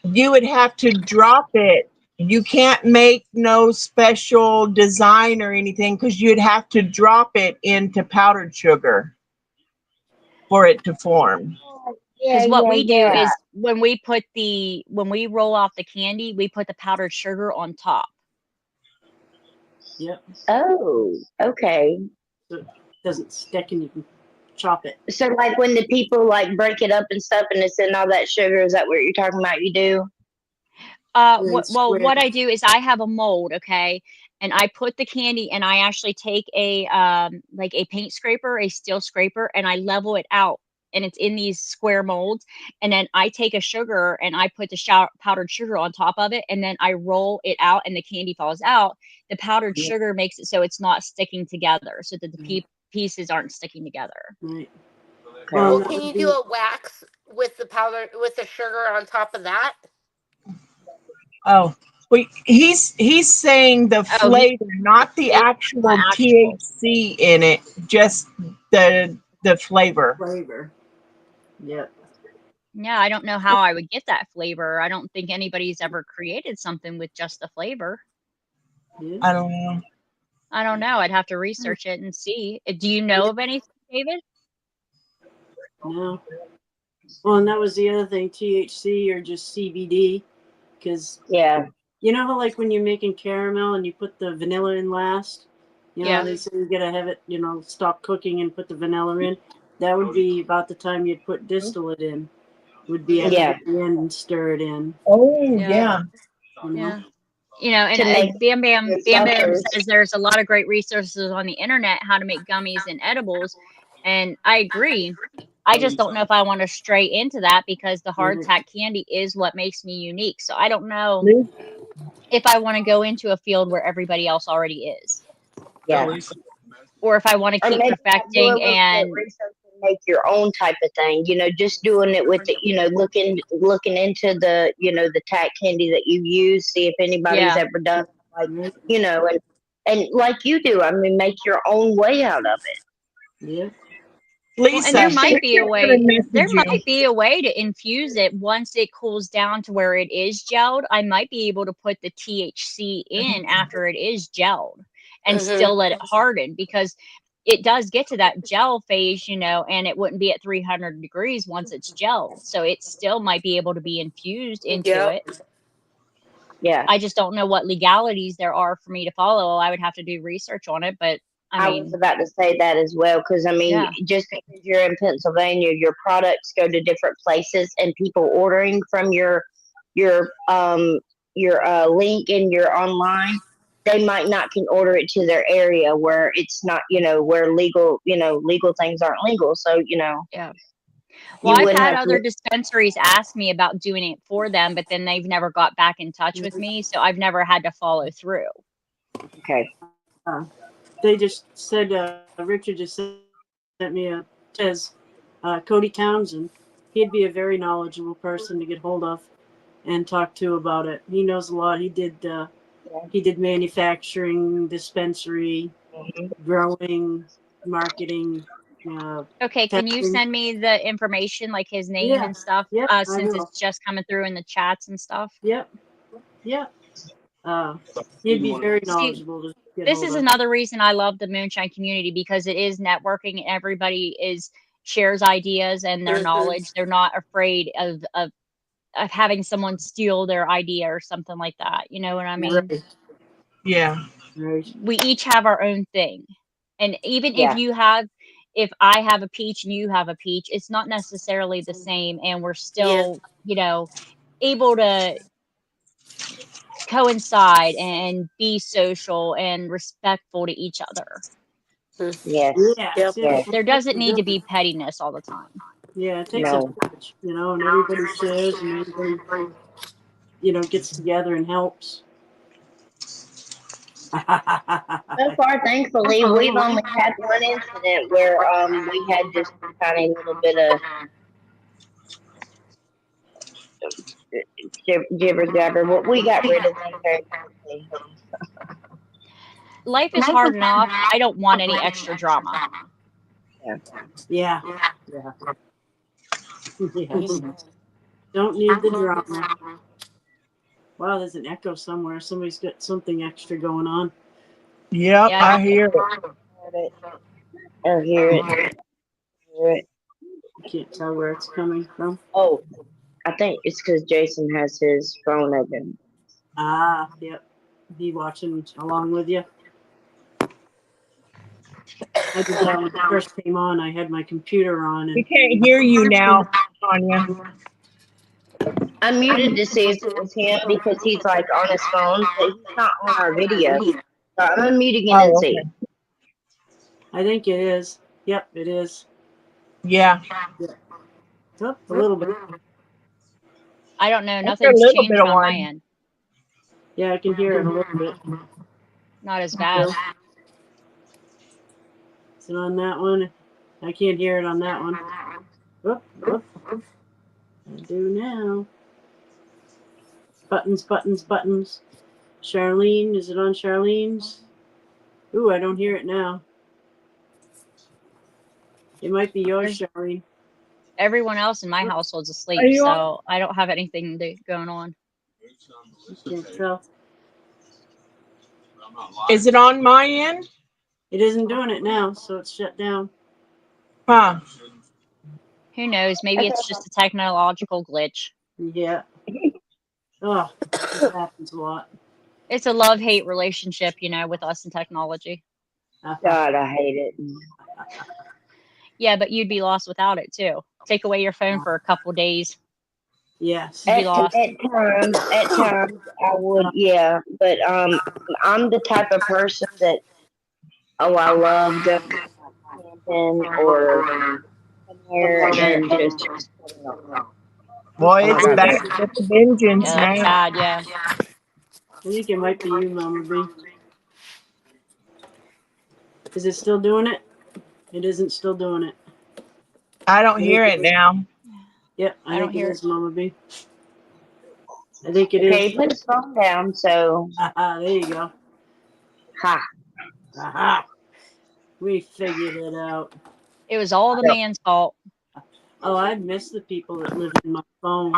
You would have to drop it. You can't make no special design or anything because you'd have to drop it into powdered sugar for it to form. Because what we do is when we roll off the candy, we put the powdered sugar on top. Yep. Oh, okay. So it doesn't stick and you can chop it. So like when the people like break it up and stuff and it's in all that sugar, is that what you're talking about? You do? What I do is I have a mold, okay, and I put the candy and I actually take a like a paint scraper, a steel scraper, and I level it out, and it's in these square molds. And then I take a sugar and I put the powdered sugar on top of it, and then I roll it out, and the candy falls out. The powdered sugar makes it so it's not sticking together, so that the pieces aren't sticking together. Right. Well, can you do a wax with the powder, with the sugar on top of that? Oh, wait, he's saying the flavor, not the actual THC in it, just the flavor. Flavor. Yep. Yeah, I don't know how I would get that flavor. I don't think anybody's ever created something with just the flavor. Yeah. I don't know. I don't know. I'd have to research it and see. Do you know of anything, David? No. Well, and that was the other thing, THC or just CBD, because you know how like when you're making caramel and you put the vanilla in last, you know, they say you gotta have it, you know, stop cooking and put the vanilla in. That would be about the time you'd put distillate in. Would be at the end and stir it in. Oh Yeah. You know? Yeah. You know, and Bam Bam says there's a lot of great resources on the internet how to make gummies and edibles, and I agree. I just don't know if I want to stray into that because the hardtack candy is what makes me unique. So I don't know if I want to go into a field where everybody else already is. Yeah. Or if I want to keep perfecting and make your own type of thing, you know, just doing it with the, you know, looking into the, you know, the tack candy that you use, see if anybody's ever done, like, you know, and like you do, I mean, make your own way out of it. Yeah. Lisa, and there might be a way. There might be a way to infuse it once it cools down to where it is gelled. I might be able to put the THC in after it is gelled and still let it harden, because it does get to that gel phase, you know, and it wouldn't be at 300 degrees once it's gelled. So it still might be able to be infused into it. Yeah. I just don't know what legalities there are for me to follow. I would have to do research on it, but I I was mean, about to say that as well, because I mean, yeah. just because you're in Pennsylvania, your products go to different places, and people ordering from your link in your online, they might not can order it to their area where it's not, where legal things aren't legal. So Yeah. you Well, I've wouldn't had have other to. dispensaries ask me about doing it for them, but then they've never got back in touch with me, so I've never had to follow through. Okay. They just said, Richard just sent me a says Cody Townsend. He'd be a very knowledgeable person to get hold of and talk to about it. He knows a lot. He did manufacturing, dispensary, Mhm. growing, marketing, Okay, can you testing. send me the information, like his name Yeah. and stuff, Yep, I since will. it's just coming through in the chats and stuff? Yep. He'd be very See, knowledgeable to get this hold is of. another reason I love the moonshine community, because it is networking. Everybody shares ideas and their knowledge. They're not afraid of having someone steal their idea or something like that. You know what I mean? Right. Yeah. Right. We each have our own thing. And even Yeah. if I have a peach and you have a peach, it's not necessarily the same. And we're Yeah. still, able to coincide and be social and respectful to each other. Yes. Yeah. Yep. See, Yes. There doesn't it's need to good. be pettiness all the time. Yeah, it takes a No. village, and everybody shares and everybody, gets together and helps. So far, thankfully, we've only had one incident where we had just a tiny little bit of jibber jabber, but we got rid of them very quickly. Life is hard enough. I don't want any extra drama. Yeah. Yeah. Yes. Don't need the drama. Wow, there's an echo somewhere. Somebody's got something extra going on. Yep, Yeah. I hear it. Oh, hear it. Hear it. I can't tell where it's coming from. Oh, I think it's because Jason has his phone open. Ah, yep. Be watching along with you. I did that when I first came on. I had my computer on, We and can't hear you now, Tanya. I muted to see if it was him because he's like on his phone, but he's not on our video. So I'm unmuting it and Oh, see. okay. I think it is. Yep, it is. Yeah. Oh, a little bit. I don't know. After a Nothing's little bit changed of on my one. end. Yeah, I can hear it a little bit. Not as bad. Is it on that one? I can't hear it on that one. Whoop, whoop. I do now. Buttons, buttons, buttons. Charlene, is it on Charlene's? Ooh, I don't hear it now. It might be yours, Charlene. Everyone else in my household's asleep, Are you so I don't have anything going on. Can't tell. Is it on my end? It isn't doing it now, so it's shut down. Huh. Who knows? Maybe it's just a technological glitch. Yeah. Oh, this happens a lot. It's a love-hate relationship, with us and technology. God, I hate it. Yeah, but you'd be lost without it too. Take away your phone for a couple days. Yes. You'd be At lost. times, I would, yeah. But I'm the type of person that, I love going camping or somewhere and just. Boy, it's back with the vengeance Yeah, that's now. bad. Yeah. I think it might be you, Mama B. Is it still doing it? It isn't still doing it. I don't hear it now. Yep, I I don't think it hear is, Mama B. I think it Okay, is. put his phone down. So, There you go. ha. Aha. We figured it out. It was all the man's fault. Oh, I miss the people that live in my phone.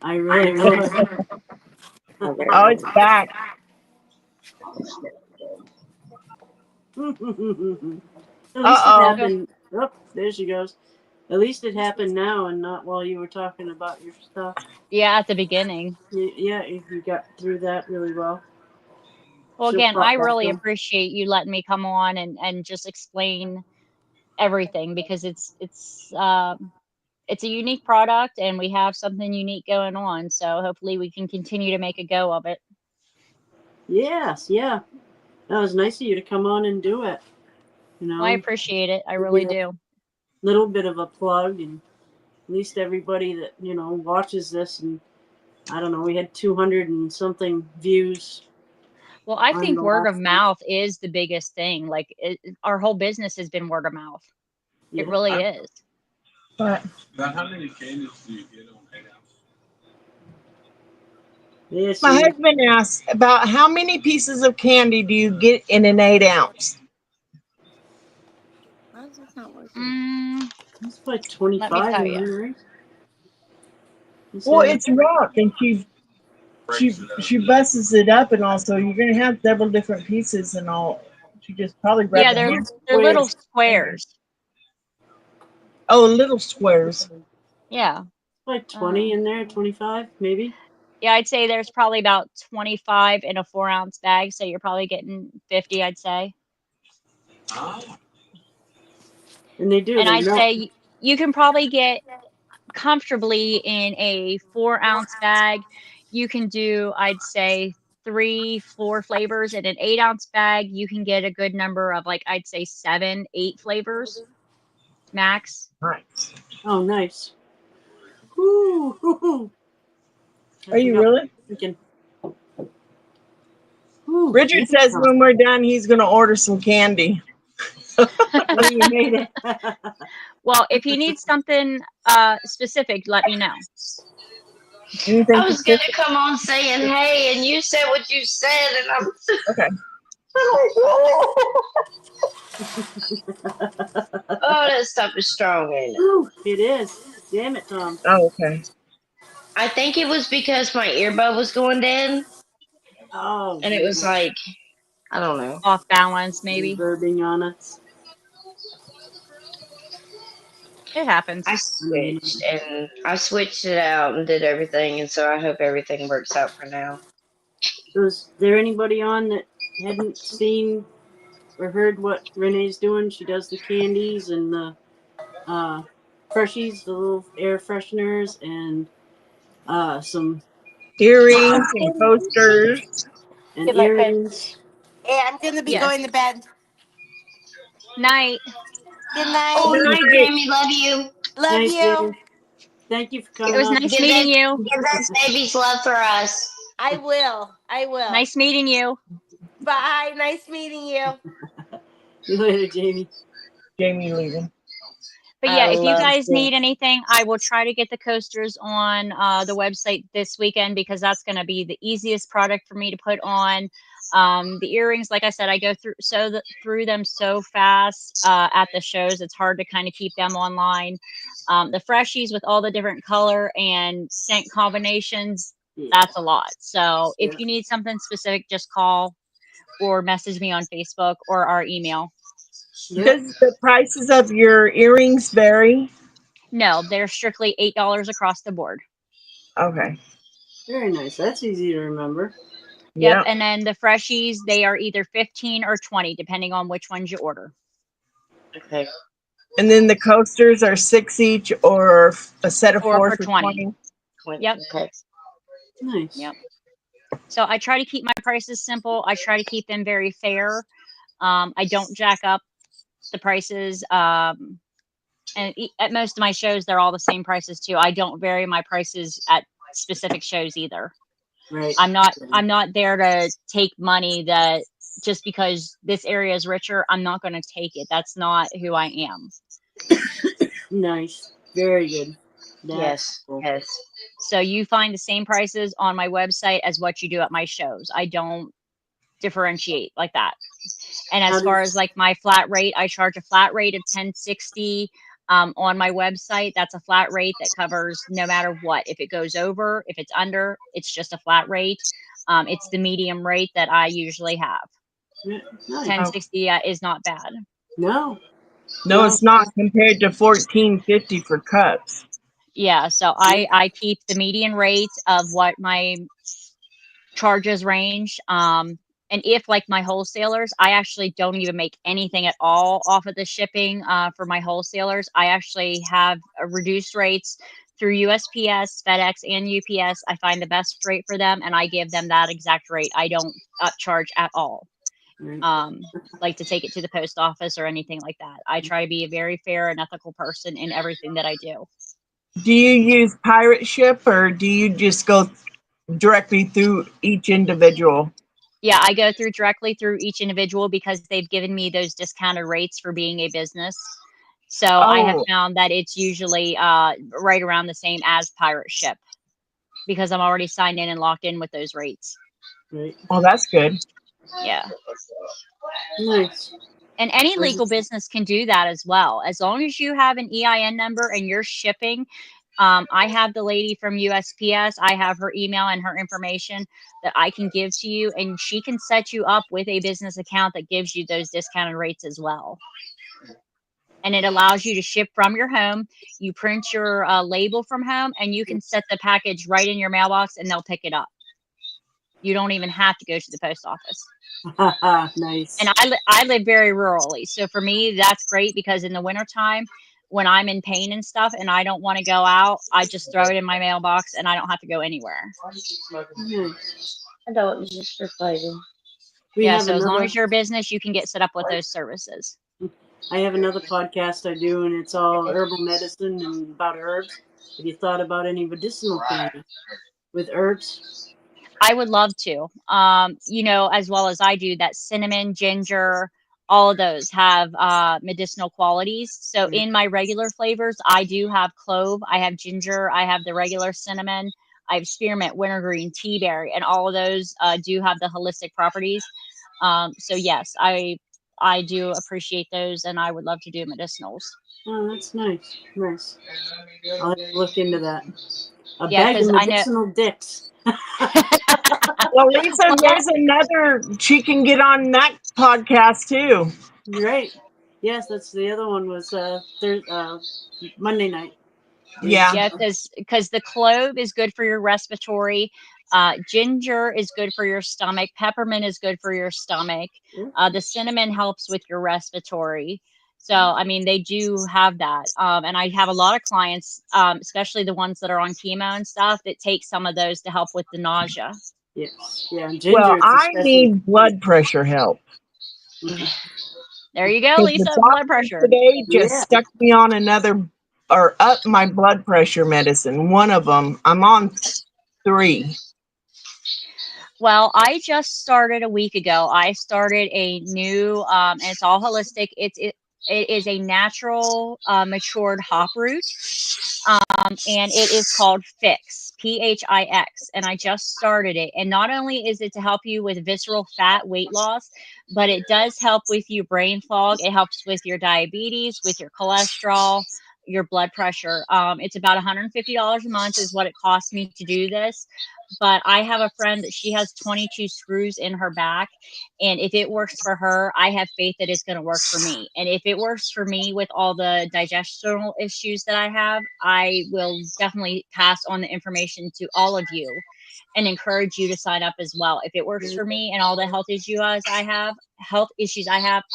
I really would. Oh, it's back. At least it Uh-oh. happened. Oh, there she goes. At least it happened now and not while you were talking about your stuff. Yeah, at the beginning. Yeah, you got through that really well. Well, She'll again, pop I back really on. appreciate you letting me come on and just explain everything, because it's a unique product and we have something unique going on. So hopefully we can continue to make a go of it. Yes, yeah. That was nice of you to come on and do it. You know, Well, I appreciate it. I give really you a do. little bit of a plug, and at least everybody that watches this, and I don't know, we had 200 and something views Well, I on think the word of last one. mouth is the biggest thing. Like our whole business has been word of mouth. It Yeah. really is. But Now, how many candies do you get on 8 ounce? Yes, my you- husband asked about how many pieces of candy do you get in an 8 ounce? Why is this not working? it's like 25 tell in ya. there, right? You Well, said- it's rock, and she busts it up, and also you're gonna have several different pieces and all. She just probably Yeah, grabbed a handful. they're little Squares. squares. Oh, little squares. Yeah. like 20 in there, 25 maybe. Yeah, I'd say there's probably about 25 in a 4-ounce bag, so you're probably getting 50, I'd say. And they do. And They I'd melt. say you can probably get comfortably in a 4-ounce bag. You can do, I'd say, 3-4 flavors. In an 8-ounce bag, you can get a good number of, like, I'd say 7-8 flavors max. Nice. Oh, nice. Woo, hoo, hoo. I Are you forgot really? thinking. Woo, Richard that's says tough. when we're done, he's gonna order some candy. Oh, you made it. Well, if you need something specific, let me know. Anything I was gonna specific? come on saying hey, and you said what you said, and I'm Okay. oh, that stuff is strong, ain't it? Woo, it is. Damn it, Tom. Oh, okay. I think it was because my earbud was going dead, Oh, and it was like, I don't know. Off balance, maybe. reverbing on us. It happens. I switched it out and did everything, and so I hope everything works out for now. Was there anybody on that hadn't seen or heard what Renee's doing? She does the candies and the freshies, the little air fresheners, and some Earrings and posters. and earrings. Hey, I'm gonna be Yes. going to bed. Night. Good night. Oh, Good night, night. Jamie. Love you. Love Thank you. Thank you for It coming was on. nice Give meeting that- you. Give those babies love for us. I will. I will. Nice meeting you. Bye. Nice meeting you. See you later, Jamie. Jamie leaving. But I yeah, if you love guys you. need anything, I will try to get the coasters on the website this weekend, because that's going to be the easiest product for me to put on. The earrings, like I said, I go through them so fast at the shows. It's hard to kind of keep them online. The freshies with all the different color and scent combinations, Yeah. that's a lot. So if Yeah. you need something specific, just call or message me on Facebook or our email. Yep. Does the prices of your earrings vary? No, they're strictly $8 across the board. Okay. Very nice. That's easy to remember. Yep. Yeah. And then the freshies, they are either 15 or 20, depending on which ones you order. Okay. And then the coasters are 6 each, or a set of 4 for 20. Yep. Okay. Nice. Yep. So I try to keep my prices simple. I try to keep them very fair. I don't jack up the prices. And at most of my shows, they're all the same prices too. I don't vary my prices at specific shows either. Right. I'm not there to take money that just because this area is richer, I'm not going to take it. That's not who I am. Nice. Very good. That's Yes. cool. Yes. So you find the same prices on my website as what you do at my shows. I don't differentiate like that. And as far as like my flat rate, I charge a flat rate of $10.60 on my website. That's a flat rate that covers no matter what. If it goes over, if it's under, it's just a flat rate. It's the medium rate that I usually have. Yeah, nice. $10.60 is not bad. No. No, No. it's not compared to $14.50 for cups. Yeah, so I keep the median rate of what my charges range. And if like my wholesalers, I actually don't even make anything at all off of the shipping for my wholesalers. I actually have reduced rates through USPS, FedEx, and UPS. I find the best rate for them, and I give them that exact rate. I don't upcharge at all. Right. Like to take it to the post office or anything like that. I try to be a very fair and ethical person in everything that I do. Do you use pirate ship or do you just go directly through each individual? Yeah, I go through directly through each individual because they've given me those discounted rates for being a business. So I have Oh, found that it's usually right around the same as pirate ship because I'm already signed in and locked in with those rates. Right. well, that's good. Yeah. Nice. And any I legal just- business can do that as well. As long as you have an EIN number and you're shipping, I have the lady from USPS. I have her email and her information that I can give to you, and she can set you up with a business account that gives you those discounted rates as well. And it allows you to ship from your home. You print your label from home, and you can set the package right in your mailbox, and they'll pick it up. You don't even have to go to the post office. Nice. And I live very rurally, so for me that's great because in the wintertime when I'm in pain and stuff and I don't want to go out, I just throw it in my mailbox and I don't have to go anywhere. Nice. I thought it was just for flavor. We Yeah, have so as long another. as you're a business, you can get set up with those services. I have another podcast I do, and it's all herbal medicine and about herbs. Have you thought about any medicinal candy with herbs? I would love to. You know, as well as I do, that cinnamon, ginger, all of those have medicinal qualities. So Right. in my regular flavors, I do have clove, I have ginger, I have the regular cinnamon, I have spearmint, wintergreen, tea berry, and all of those do have the holistic properties. So yes, I do appreciate those, and I would love to do medicinals. Oh, that's nice. Nice. I'll have to look into that. A Yeah, bag of because I know. medicinal dicks. Well, Lisa, there's another, she can get on that podcast too. Right. Yes, that's the other one was Monday night. Yeah. Yeah, because the clove is good for your respiratory. Ginger is good for your stomach. Peppermint is good for your stomach. The cinnamon helps with your respiratory. So, I mean, they do have that. And I have a lot of clients, especially the ones that are on chemo and stuff, that take some of those to help with the nausea. Yes. Yeah. Ginger. Well, is I especially. need blood pressure help. There you go, 'Cause Lisa. the Blood doctor pressure. today just Yeah. stuck me on another or up my blood pressure medicine. One of them, I'm on 3. Well, I just started a week ago. I started a new, and it's all holistic. It is a natural matured hop root, and it is called Fix, PHIX. And I just started it. And not only is it to help you with visceral fat weight loss, but it does help with your brain fog. It helps with your diabetes, with your cholesterol, your blood pressure. It's about $150 a month is what it costs me to do this. But I have a friend that she has 22 screws in her back. And if it works for her, I have faith that it's going to work for me. And if it works for me with all the digestional issues that I have, I will definitely pass on the information to all of you and encourage you to sign up as well. If it works for me and all the health issues I have,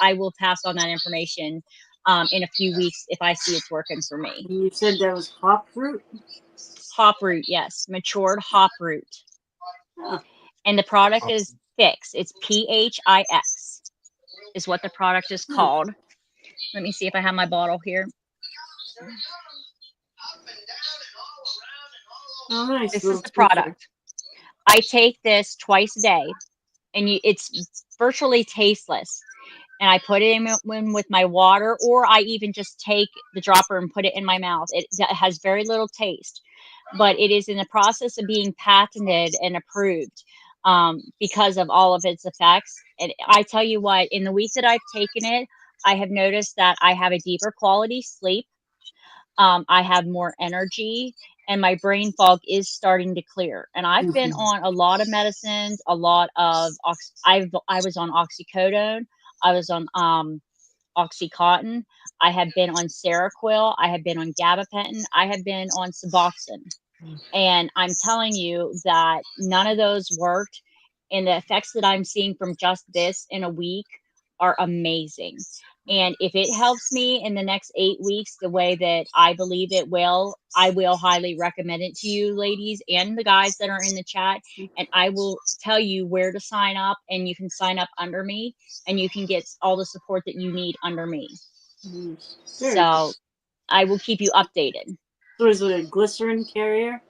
I will pass on that information in a few weeks if I see it's working for me. And you said that was hop fruit? Hop root, yes, matured hop root. Oh. And the product is Fix. It's PHIX is what the product is called. Let me see if I have my bottle here. Oh, nice. This Little is the picture. product. I take this twice a day, and it's virtually tasteless. And I put it in with my water, or I even just take the dropper and put it in my mouth. It has very little taste, but it is in the process of being patented and approved because of all of its effects. And I tell you what, in the week that I've taken it, I have noticed that I have a deeper quality sleep. I have more energy, and my brain fog is starting to clear. And I've been on a lot of medicines, a lot of I was on oxycodone. I was on Oxycontin. I have been on Seroquel. I have been on Gabapentin. I have been on Suboxone. And I'm telling you that none of those worked. And the effects that I'm seeing from just this in a week are amazing. And if it helps me in the next 8 weeks the way that I believe it will, I will highly recommend it to you, ladies, and the guys that are in the chat. And I will tell you where to sign up, and you can sign up under me, and you can get all the support that you need under me. Nice. Very So I will keep you updated. So is it a glycerin carrier?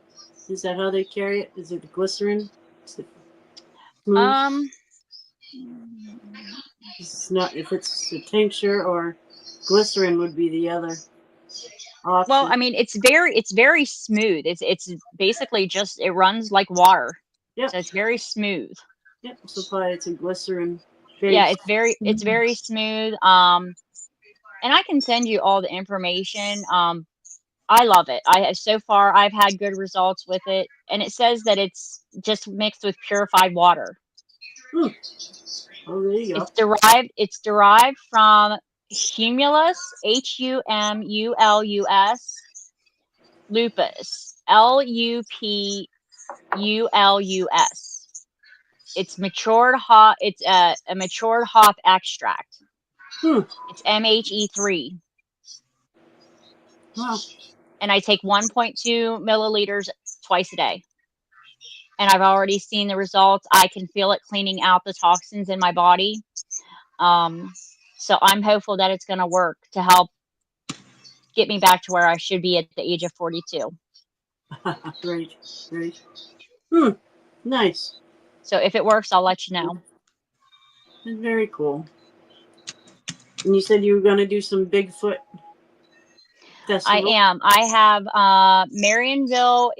Is that how they carry it? Is it glycerin? Is it smooth? It's not, if it's a tincture, or glycerin would be the other option. Well, I mean, it's very smooth. It's basically just, it runs like water. Yep. So it's very smooth. Yep. So probably it's a glycerin. Yeah, Based. it's very smooth. And I can send you all the information. I love it. So far I've had good results with it, and it says that it's just mixed with purified water. Oh, there you go. It's derived from Humulus, Humulus, lupus, Lupulus. It's matured hop. It's a matured hop extract. It's MHE3. Wow. And I take 1.2 milliliters twice a day. And I've already seen the results. I can feel it cleaning out the toxins in my body. So I'm hopeful that it's going to work to help get me back to where I should be at the age of 42. Great. Nice. So if it works, I'll let you know. That's very cool. And you said you were going to do some Bigfoot festival? I am. I have Marionville,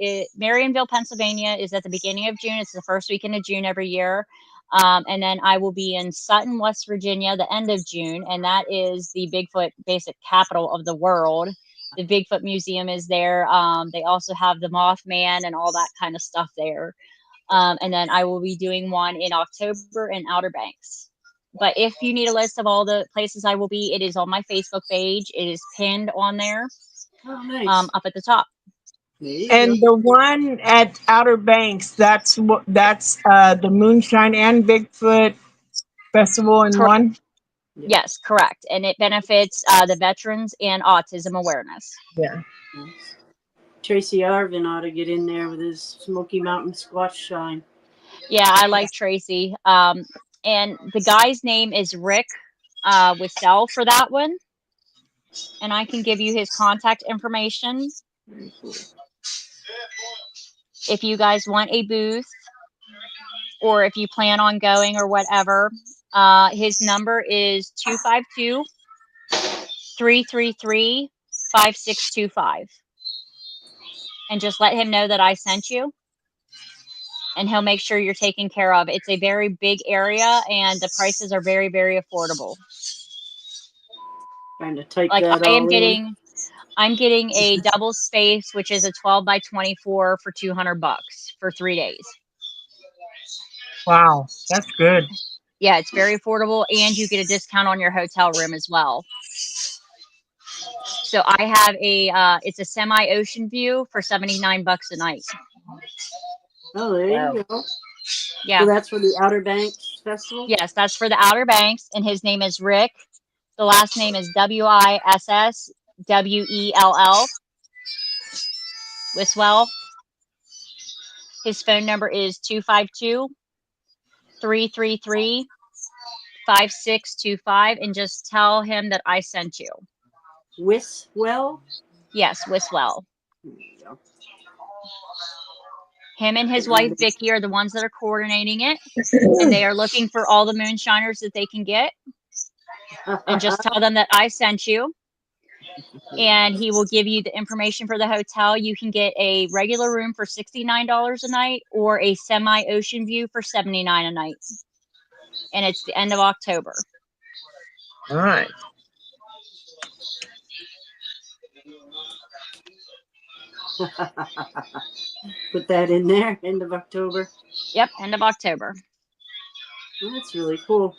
Pennsylvania is at the beginning of June. It's the first weekend of June every year. And then I will be in Sutton, West Virginia, the end of June. And that is the Bigfoot basic capital of the world. The Bigfoot Museum is there. They also have the Mothman and all that kind of stuff there. And then I will be doing one in October in Outer Banks. But if you need a list of all the places I will be, it is on my Facebook page. It is pinned on there. Oh, nice. Up at the top. And the one at Outer Banks, that's the Moonshine and Bigfoot Festival in Correct. one? Yes, correct. And it benefits the veterans and autism awareness. Yeah. Nice. Tracy Arvin ought to get in there with his Smoky Mountain squash shine. Yeah, I like Tracy. And the guy's name is Rick Wissell for that one. And I can give you his contact information. Very cool. If you guys want a booth, or if you plan on going or whatever, his number is 252-333-5625. And just let him know that I sent you, and he'll make sure you're taken care of. It's a very big area, and the prices are very, very affordable. Trying to type Like that I'm getting a double space, which is a 12 by 24 for $200 for 3 days. Wow, that's good. Yeah, it's very affordable, and you get a discount on your hotel room as well. So I have it's a semi-ocean view for $79 a night. Oh, there you go. Yeah. So that's for the Outer Banks Festival? Yes, that's for the Outer Banks, and his name is Rick. The last name is Wisswell. Wisswell. His phone number is 252-333-5625, and just tell him that I sent you. Wisswell? Yes, Wisswell. There you go. Him and his wife Vicky are the ones that are coordinating it, and they are looking for all the moonshiners that they can get. And just tell them that I sent you, and he will give you the information for the hotel. You can get a regular room for $69 a night, or a semi-ocean view for $79 a night. And it's the end of October. All right. Put that in there, end of October. Yep, end of October. Well, that's really cool.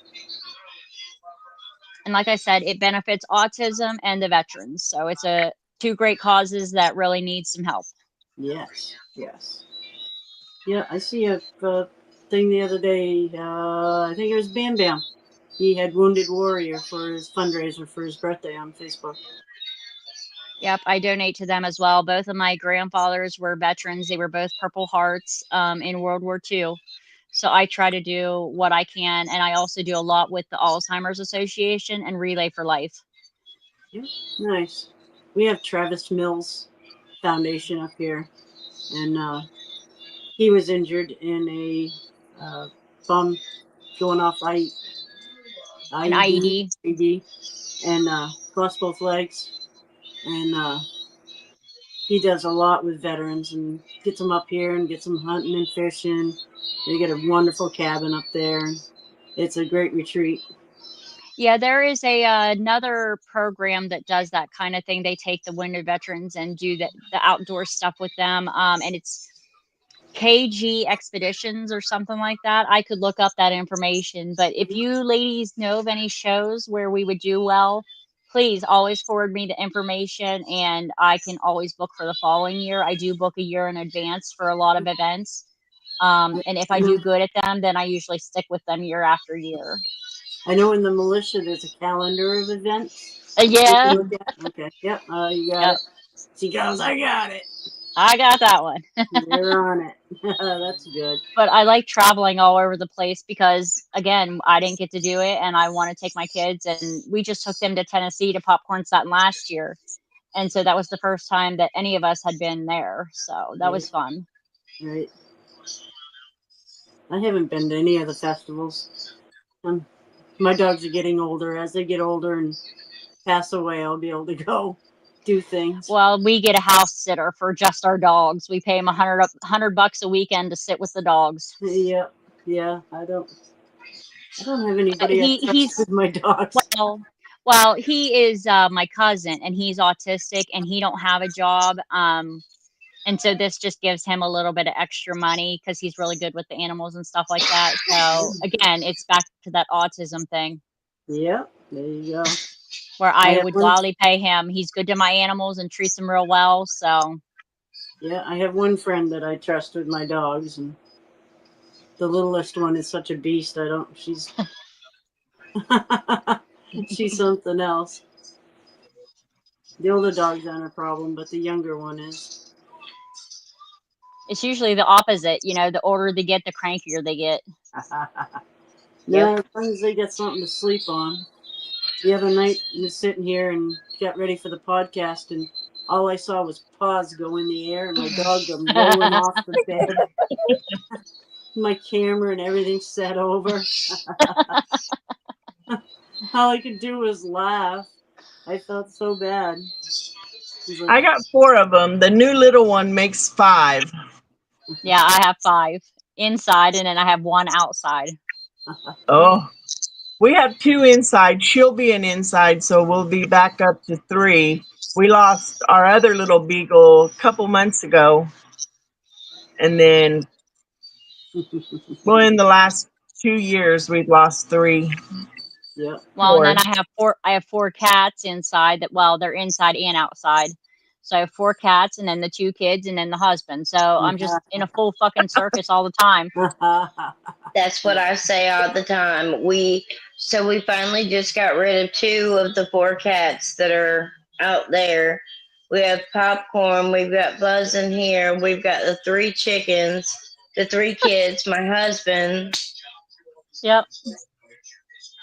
And like I said, it benefits autism and the veterans. So it's a two great causes that really need some help. Yes, yes. Yeah, I see a thing the other day. I think it was Bam Bam. He had Wounded Warrior for his fundraiser for his birthday on Facebook. Yep, I donate to them as well. Both of my grandfathers were veterans. They were both Purple Hearts in World War II. So I try to do what I can. And I also do a lot with the Alzheimer's Association and Relay for Life. Nice. We have Travis Mills Foundation up here, and he was injured in a bomb going off An IED, IED. and lost both legs. And he does a lot with veterans and gets them up here and gets them hunting and fishing. They get a wonderful cabin up there. It's a great retreat. Yeah, there is another program that does that kind of thing. They take the wounded veterans and do the outdoor stuff with them. And it's KG Expeditions or something like that. I could look up that information. But if you ladies know of any shows where we would do well, please always forward me the information and I can always book for the following year. I do book a year in advance for a lot of events. And if I do good at them, then I usually stick with them year after year. I know in the militia there's a calendar of events. Yeah. You can look at. Okay. Yep. You got Yep. it. She goes, I got it. I got that one. You're on it. That's good. But I like traveling all over the place because, again, I didn't get to do it and I want to take my kids. And we just took them to Tennessee to Popcorn Sutton last year. And so that was the first time that any of us had been there. So that was fun. Right. I haven't been to any of the festivals. My dogs are getting older. As they get older and pass away, I'll be able to go do things. Well, we get a house sitter for just our dogs. We pay them $100 a weekend to sit with the dogs. Yeah, yeah. I don't have anybody I trust He's with my dogs. well, he is my cousin, and he's autistic, and he don't have a job. And so this just gives him a little bit of extra money because he's really good with the animals and stuff like that. So again, it's back to that autism thing. Yeah, there you go. Where I would gladly pay him. He's good to my animals and treats them real well. So yeah, I have one friend that I trust with my dogs, and the littlest one is such a beast. She's she's something else. The older dogs aren't a problem, but the younger one is. it's usually the opposite. You know, the older they get, the crankier they get. No, as long as they get something to sleep on. The other night, I was sitting here and got ready for the podcast, and all I saw was paws go in the air and my dog go rolling off the bed. My camera and everything set over. All I could do was laugh. I felt so bad. Like, I got 4 of them. The new little one makes 5. Yeah, I have 5 inside, and then I have 1 outside. Oh, we have 2 inside. She'll be an inside, so we'll be back up to 3. We lost our other little beagle a couple months ago. And then, well, in the last 2 years, we've lost 3. yeah. Well, and then I have 4 cats inside they're inside and outside. So I have 4 cats and then the 2 kids and then the husband. So I'm just in a full fucking circus all the time. That's what I say all the time. We finally just got rid of 2 of the 4 cats that are out there. We have Popcorn, we've got Buzz in here, we've got the 3 chickens, the 3 kids, my husband. Yep.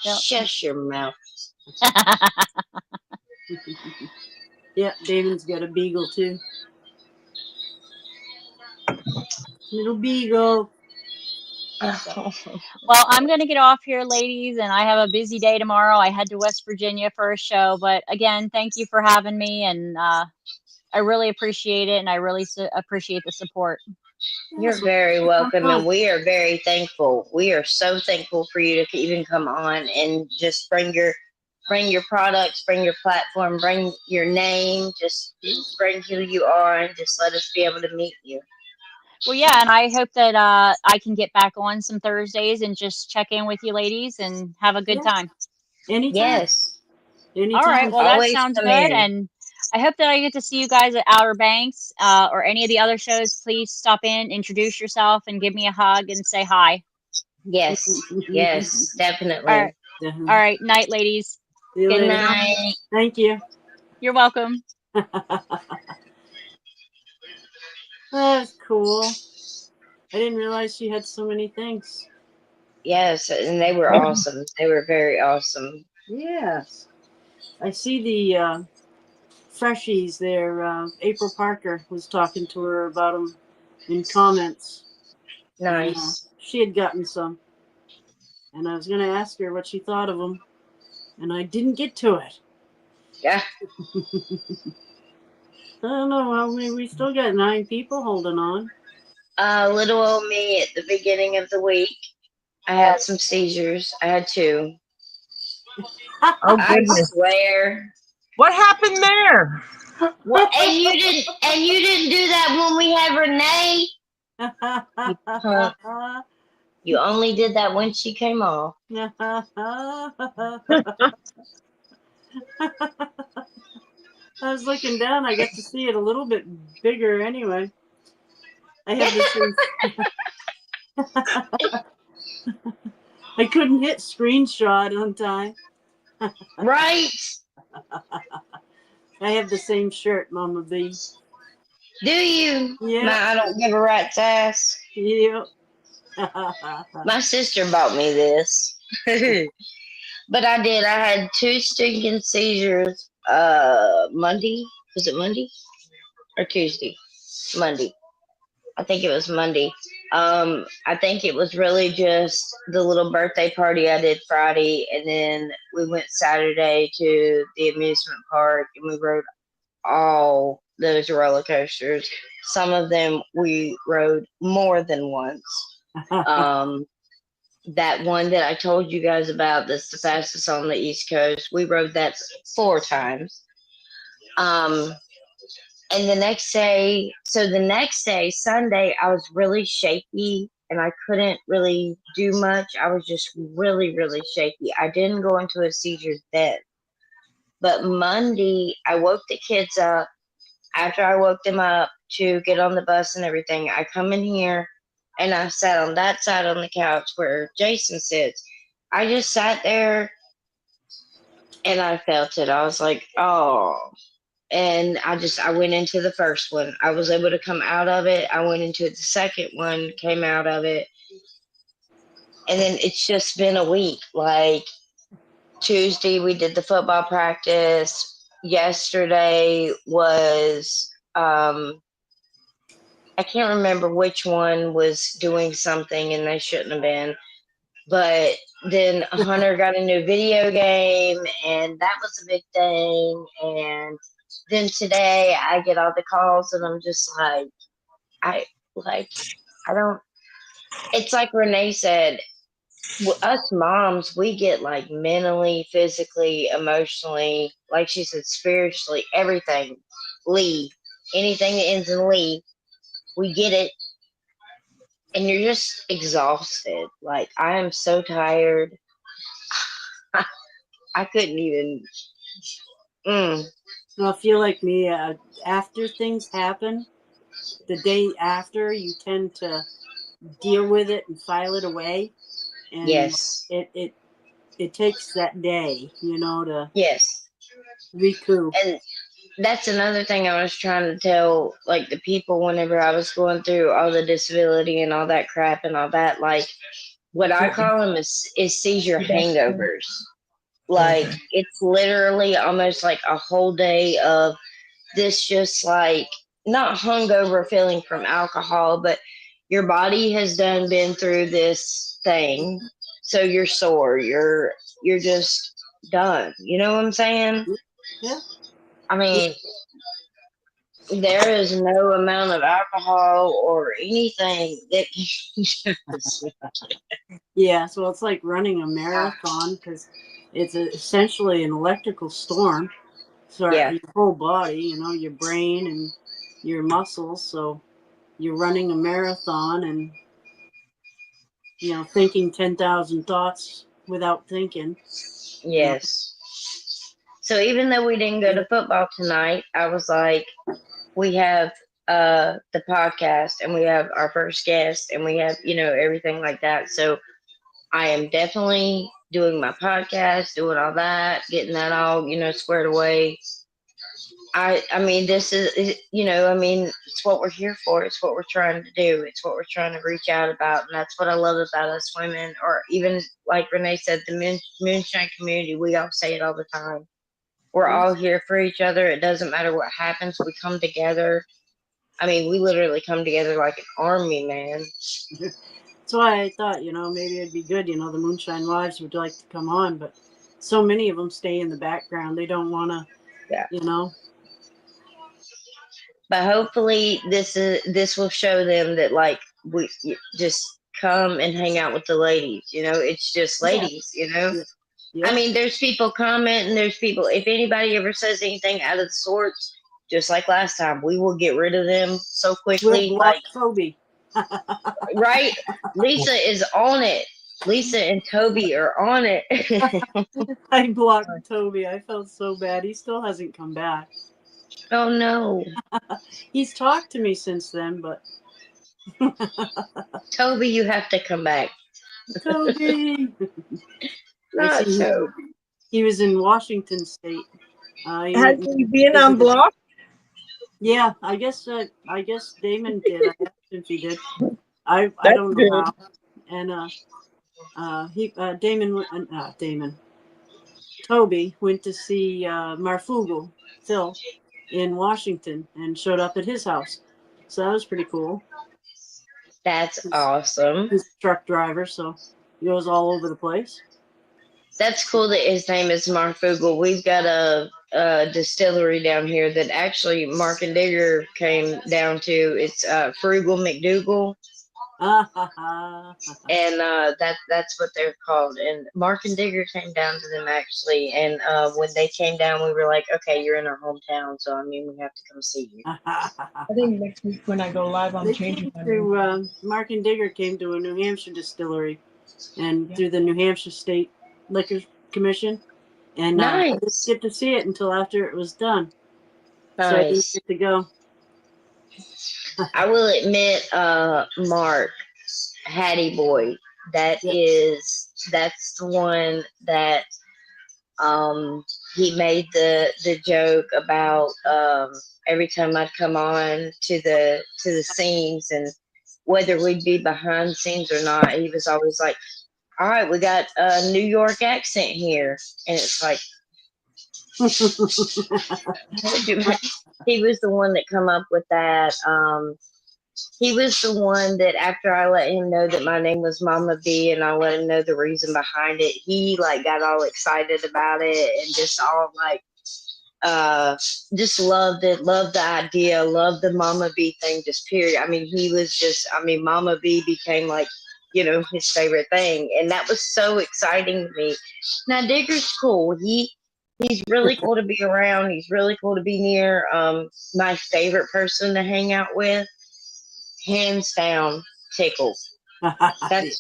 Shush your mouth. Yeah, Damon's got a beagle too. Little beagle. Well, I'm going to get off here, ladies, and I have a busy day tomorrow. I head to West Virginia for a show. But again, thank you for having me, and I really appreciate it, and I really appreciate the support. You're very welcome, and we are very thankful. We are so thankful for you to even come on and just bring your products, bring your platform, bring your name, just bring who you are, and just let us be able to meet you. Well, yeah, and I hope that I can get back on some Thursdays and just check in with you ladies and have a good time. Anytime. Yes. Anytime. All right. Well, that Always sounds come good. in. And I hope that I get to see you guys at Outer Banks or any of the other shows. Please stop in, introduce yourself, and give me a hug and say hi. Yes, yes, All right. definitely. All right. Night, ladies. See you Good later. night. Thank you. You're welcome. That's cool. I didn't realize she had so many things. Yes, and they were awesome. They were very awesome. Yes. I see the freshies there. April Parker was talking to her about them in comments. And, Nice. she had gotten some. And I was going to ask her what she thought of them. And I didn't get to it. Yeah. I don't know how many. We still got 9 people holding on. Little old me at the beginning of the week. I had some seizures. I had 2. Oh I goodness. swear. What happened there? Well, and you didn't do that when we had Renee. You only did that when she came off. I was looking down. I got to see it a little bit bigger anyway. I have this thing. I couldn't hit screenshot on time. Right? I have the same shirt, Mama B. Do you? Yeah. I don't give a rat's ass. Yeah. My sister bought me this. But I did. I had 2 stinking seizures Monday. Was it Monday? Or Tuesday? Monday. I think it was Monday. I think it was really just the little birthday party I did Friday, and then we went Saturday to the amusement park and we rode all those roller coasters. Some of them we rode more than once. That one that I told you guys about that's the fastest on the East Coast, we rode that 4 times. And the next day, Sunday, I was really shaky and I couldn't really do much. I was just really, really shaky. I didn't go into a seizure then. But Monday, I woke the kids up. After I woke them up to get on the bus and everything, I come in here and I sat on that side on the couch where Jason sits. I just sat there and I felt it. I was like, oh. And I went into the first one. I was able to come out of it. I went into the second one, came out of it. And then it's just been a week. Like Tuesday, we did the football practice. Yesterday was, I can't remember which one was doing something and they shouldn't have been. But then Hunter got a new video game and that was a big thing. And then today I get all the calls and I'm just like, I don't, it's like Renee said, us moms, we get like mentally, physically, emotionally, like she said, spiritually, everything. Lee, anything that ends in Lee, we get it. And you're just exhausted. Like, I am so tired. I couldn't even. Well, I feel like me, after things happen, the day after, you tend to deal with it and file it away. And Yes. it takes that day, to Yes. recoup. And that's another thing I was trying to tell, like, the people whenever I was going through all the disability and all that crap and all that. Like, what I call them is seizure hangovers. Like, it's literally almost like a whole day of this, just like, not hungover feeling from alcohol, but your body has been through this thing, so you're sore, you're just done. You know what I'm saying? Yeah. I mean, there is no amount of alcohol or anything that can Yeah, so it's like running a marathon because it's essentially an electrical storm. So your whole body, your brain and your muscles. So you're running a marathon and, thinking 10,000 thoughts without thinking. Yes. So even though we didn't go to football tonight, I was like, we have the podcast and we have our first guest and we have, everything like that. So I am definitely doing my podcast, doing all that, getting that all, squared away. I mean, this is, it's what we're here for. It's what we're trying to do. It's what we're trying to reach out about. And that's what I love about us women, or even like Renee said, the moonshine community. We all say it all the time. We're all here for each other. It doesn't matter what happens. We come together. I mean, we literally come together like an army, man. That's why I thought, maybe it'd be good. The Moonshine Wives would like to come on, but so many of them stay in the background. They don't want to, Yeah. But hopefully this will show them that like we just come and hang out with the ladies. It's just ladies. Yeah. I mean, there's people commenting. There's people. If anybody ever says anything out of the sorts, just like last time, we will get rid of them so quickly. We'll block Toby. Right? Lisa is on it. Lisa and Toby are on it. I blocked Toby. I felt so bad. He still hasn't come back. Oh no. He's talked to me since then, but Toby, you have to come back. Toby. Not so. He was in Washington State. Has he been unblocked? Yeah, I guess Damon did. I asked him if he did. I don't know how. And Toby went to see Marfugel Phil in Washington and showed up at his house. So that was pretty cool. That's awesome. He's a truck driver, so he goes all over the place. That's cool that his name is Marfugel. We've got a distillery down here that actually Mark and Digger came down to. It's Frugal McDougal. And that's what they're called. And Mark and Digger came down to them actually. And when they came down, we were like, okay, you're in our hometown, so I mean, we have to come see you. I think next week when I go live, I'm changing my name. Mark and Digger came to a New Hampshire distillery, and through the New Hampshire State Liquor Commission, and I didn't get to see it until after it was done. Nice. So I didn't get to go. I will admit, Mark, Hattie Boy, that's the one that he made the joke about every time I'd come on to the scenes and whether we'd be behind the scenes or not, he was always like, all right, we got a New York accent here. And it's like, he was the one that come up with that. He was the one that after I let him know that my name was Mama B and I let him know the reason behind it, he like got all excited about it and just all like just loved it, loved the idea, loved the Mama B thing, just period. I mean, he was just, Mama B became like, his favorite thing. And that was so exciting to me. Now Digger's cool. He's really cool to be around. He's really cool to be near. My favorite person to hang out with, hands down, Tickle. I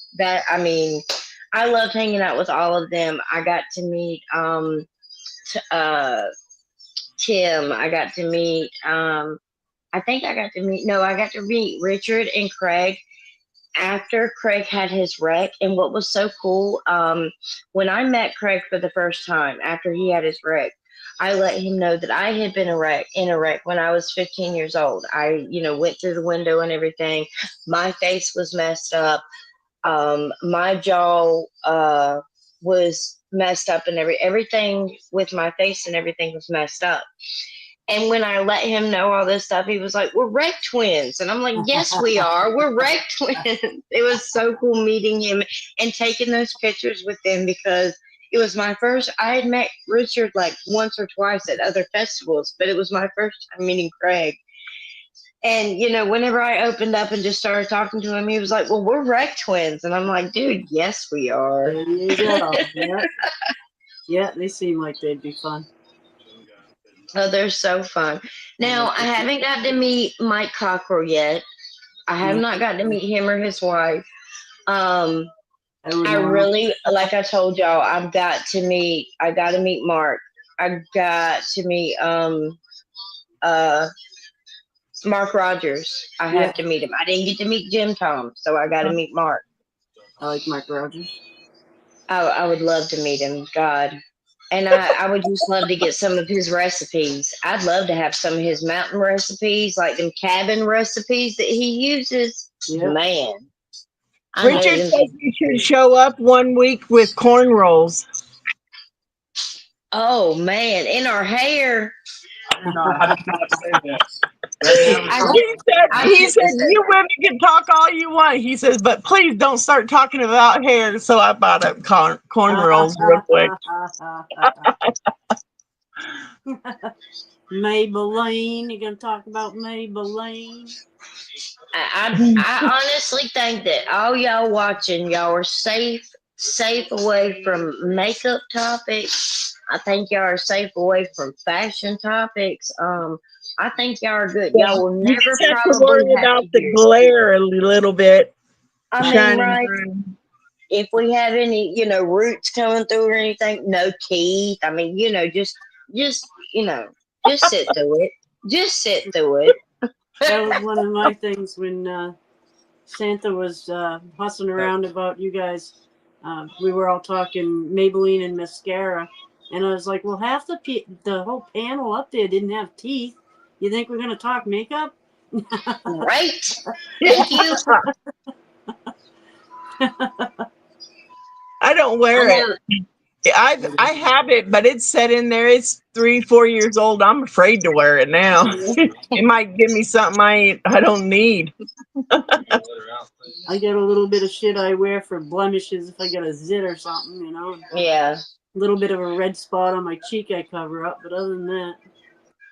loved hanging out with all of them. I got to meet Tim. I got to meet I got to meet Richard and Craig after Craig had his wreck. And what was so cool, when I met Craig for the first time after he had his wreck, I let him know that I had been in a wreck when I was 15 years old. I, went through the window and everything. My face was messed up. My jaw was messed up and everything with my face and everything was messed up. And when I let him know all this stuff, he was like, we're wreck twins. And I'm like, yes, we are. We're wreck twins. It was so cool meeting him and taking those pictures with him because it was my first. I had met Richard like once or twice at other festivals, but it was my first time meeting Craig. And, whenever I opened up and just started talking to him, he was like, well, we're wreck twins. And I'm like, dude, yes, we are. There you go. Yeah, they seem like they'd be fun. Oh, they're so fun. Now, I haven't got to meet Mike Cockrell yet. I have not got to meet him or his wife. I really, like I told y'all, I got to meet Mark. I got to meet uh Mark Rogers. I Yeah. have to meet him. I didn't get to meet Jim Tom, so I got to meet Mark. I like Mark Rogers. I would love to meet him. God. And I would just love to get some of his recipes. I'd love to have some of his mountain recipes, like them cabin recipes that he uses. Yeah. Man. I know Richard them- says you should show up one week with corn rolls. Oh man, in our hair. I did not say that. He said, you women can talk all you want. He says, but please don't start talking about hair. So I bought up corn rolls real quick. Maybelline. You gonna talk about Maybelline? I honestly think that all y'all watching, y'all are safe away from makeup topics. I think y'all are safe away from fashion topics. I think y'all are good. Y'all will You never just have to probably worry have about to the hear- glare a little bit. I mean, shining right? through. If we have any, roots coming through or anything, no teeth. I mean, just sit through it. Just sit through it. That was one of my things when Santa was fussing around about you guys. We were all talking Maybelline and mascara, and I was like, "Well, half the whole panel up there didn't have teeth. You think we're gonna talk makeup?" Right? Thank you. I don't wear I it. know. I have it, but it's set in there. It's 3-4 years old. I'm afraid to wear it now. It might give me something I don't need. I get a little bit of shit I wear for blemishes if I get a zit or something, Yeah. A little bit of a red spot on my cheek I cover up, but other than that.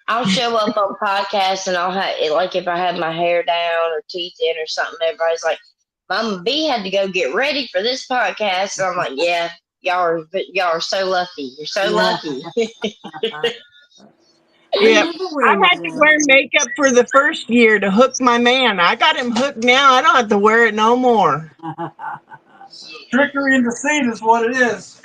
I'll show up on podcasts and I'll have like if I have my hair down or teeth in or something, everybody's like, Mama B had to go get ready for this podcast. And I'm like, yeah, y'all are so lucky. You're so lucky. Yeah, never wear I had to wear makeup for the first year to hook my man. I got him hooked now. I don't have to wear it no more. Trickery in the scene is what it is.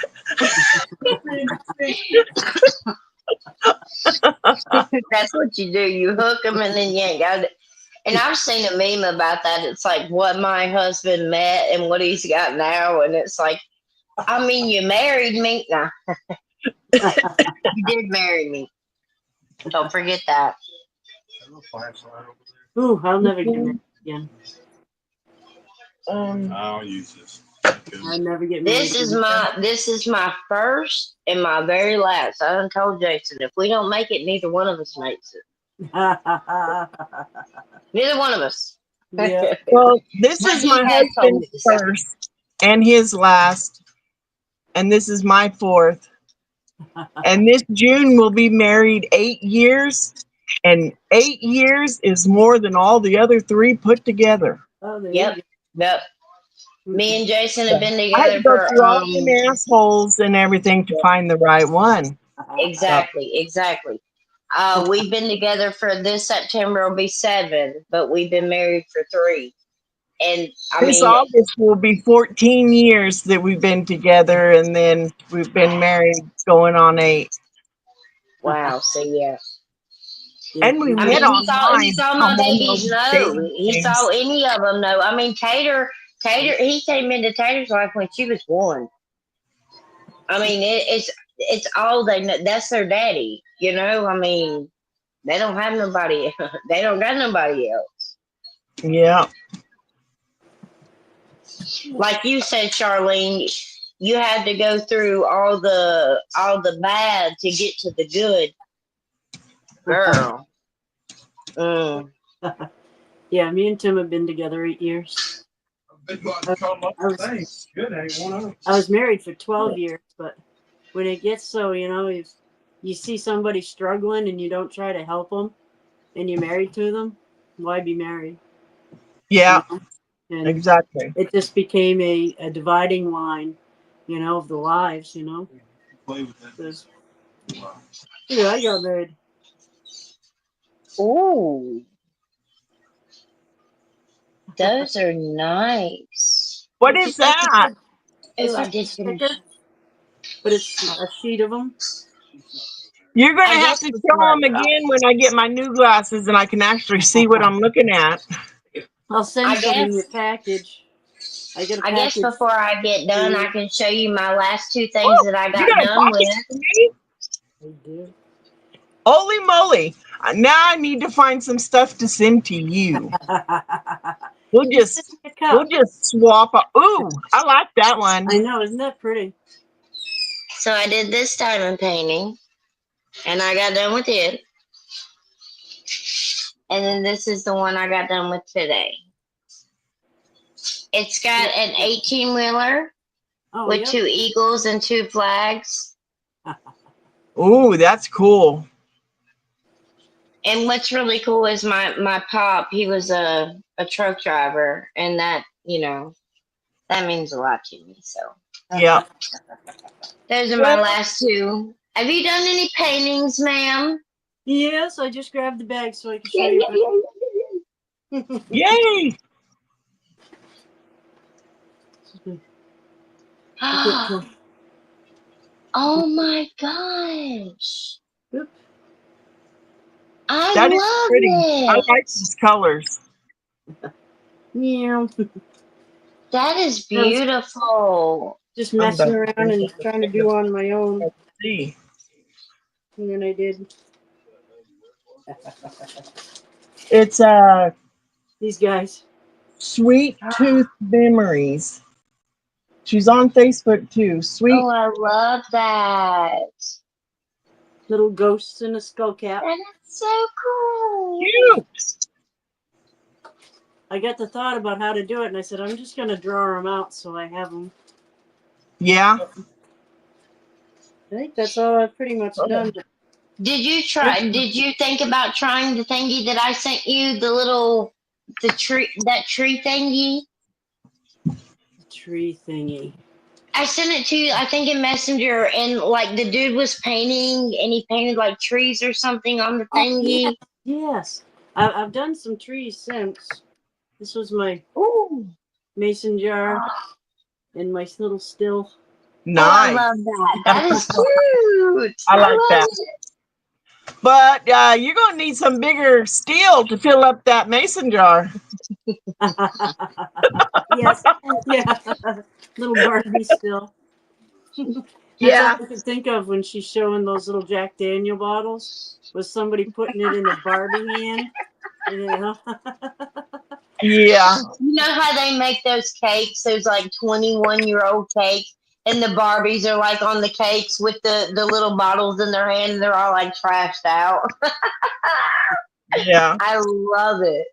That's what you do. You hook them and then you ain't got it. And I've seen a meme about that. It's like what my husband met and what he's got now. And it's like, I mean, you married me. Nah. You did marry me. Don't forget that. Ooh, I'll never get married again. I'll use this. I'll never get married. This is my first and my very last. I done told Jason, if we don't make it, neither one of us makes it. Neither one of us. Yeah. Well, this But is he my has told me husband's the same. first and his last, and this is my fourth. And this June we'll be married 8 years, and 8 years is more than all the other 3 put together. Oh, there Yep. you Yep. go. Me and Jason have been I had together to go for through all them assholes and everything to find the right one. exactly. We've been together for this September will be 7, but we've been married for 3. And I This mean, August will be 14 years that we've been together, and then we've been married going on 8. wow. So yeah. And we I met mean, he saw my online. babies. No, he saw any of them. No, I mean, Tater. He came into Tater's life when she was 1. I mean, it's all they know. That's their daddy. I mean, they don't have nobody. They don't got nobody else. Yeah. Like you said, Charlene, you had to go through all the bad to get to the good. Girl. Mm. Yeah, me and Tim have been together 8 years. Good, ain't one of them. I was married for 12 years, but when it gets so, if you see somebody struggling and you don't try to help them and you're married to them, why be married? Yeah, And exactly. it just became a dividing line, of the lives, Play with that. 'Cause, yeah, I got married. Ooh. Those are nice. What is that? Ooh, It's I just a did finish. sticker, but it's a sheet of them. You're going to I have guess to before show I them go. again when I get my new glasses and I can actually see what I'm looking at. I'll send I some in your guess package. I got a I guess package. before I get done, I Mhm. can show you my last two things Oh, that I you got got a done with. package for me? I do. Holy moly. Now I need to find some stuff to send to you. We'll Just send just me a we'll cup. just swap. Ooh, I like that one. I know, isn't that pretty? So I did this diamond painting, and I got done with it. And then this is the one I got done with today. It's got an 18-wheeler Oh, with yep. 2 eagles and 2 flags. Ooh, that's cool. And what's really cool is my pop, he was a truck driver, and that, that means a lot to me. So Yeah. those are my last 2. Have you done any paintings, ma'am? Yes, I just grabbed the bag so I can show Yeah, you. yeah, Yay. yeah. Oh my gosh. Oop. I That is love pretty. I it. like these colors. Yeah. That is I was beautiful. just messing around and trying to do on my own. See. And then I did It's these guys. Sweet Tooth Memories. She's on Facebook too. Sweet. Oh, I love that. Little ghosts in a skull cap. That is so cool. Cute. I got the thought about how to do it, and I said, I'm just going to draw them out so I have them. Yeah. I think that's all I've pretty much done. Did you think about trying the thingy that I sent you? That tree thingy? Tree thingy. I sent it to you, I think in Messenger, and like the dude was painting and he painted like trees or something on the thingy. Oh, yes. I've done some trees since. This was my Ooh. mason jar and my little still. Nice. Oh, I love that. That is cute. I like love that. it. But you're going to need some bigger steel to fill up that mason jar. Yes. Yeah. Little Barbie still. That's all I could think of when she's showing those little Jack Daniel bottles. Was somebody putting it in a Barbie hand? Yeah. You know how they make those cakes, those like 21-year-old cakes, and the Barbies are like on the cakes with the little bottles in their hand, and they're all like trashed out. Yeah. I love it.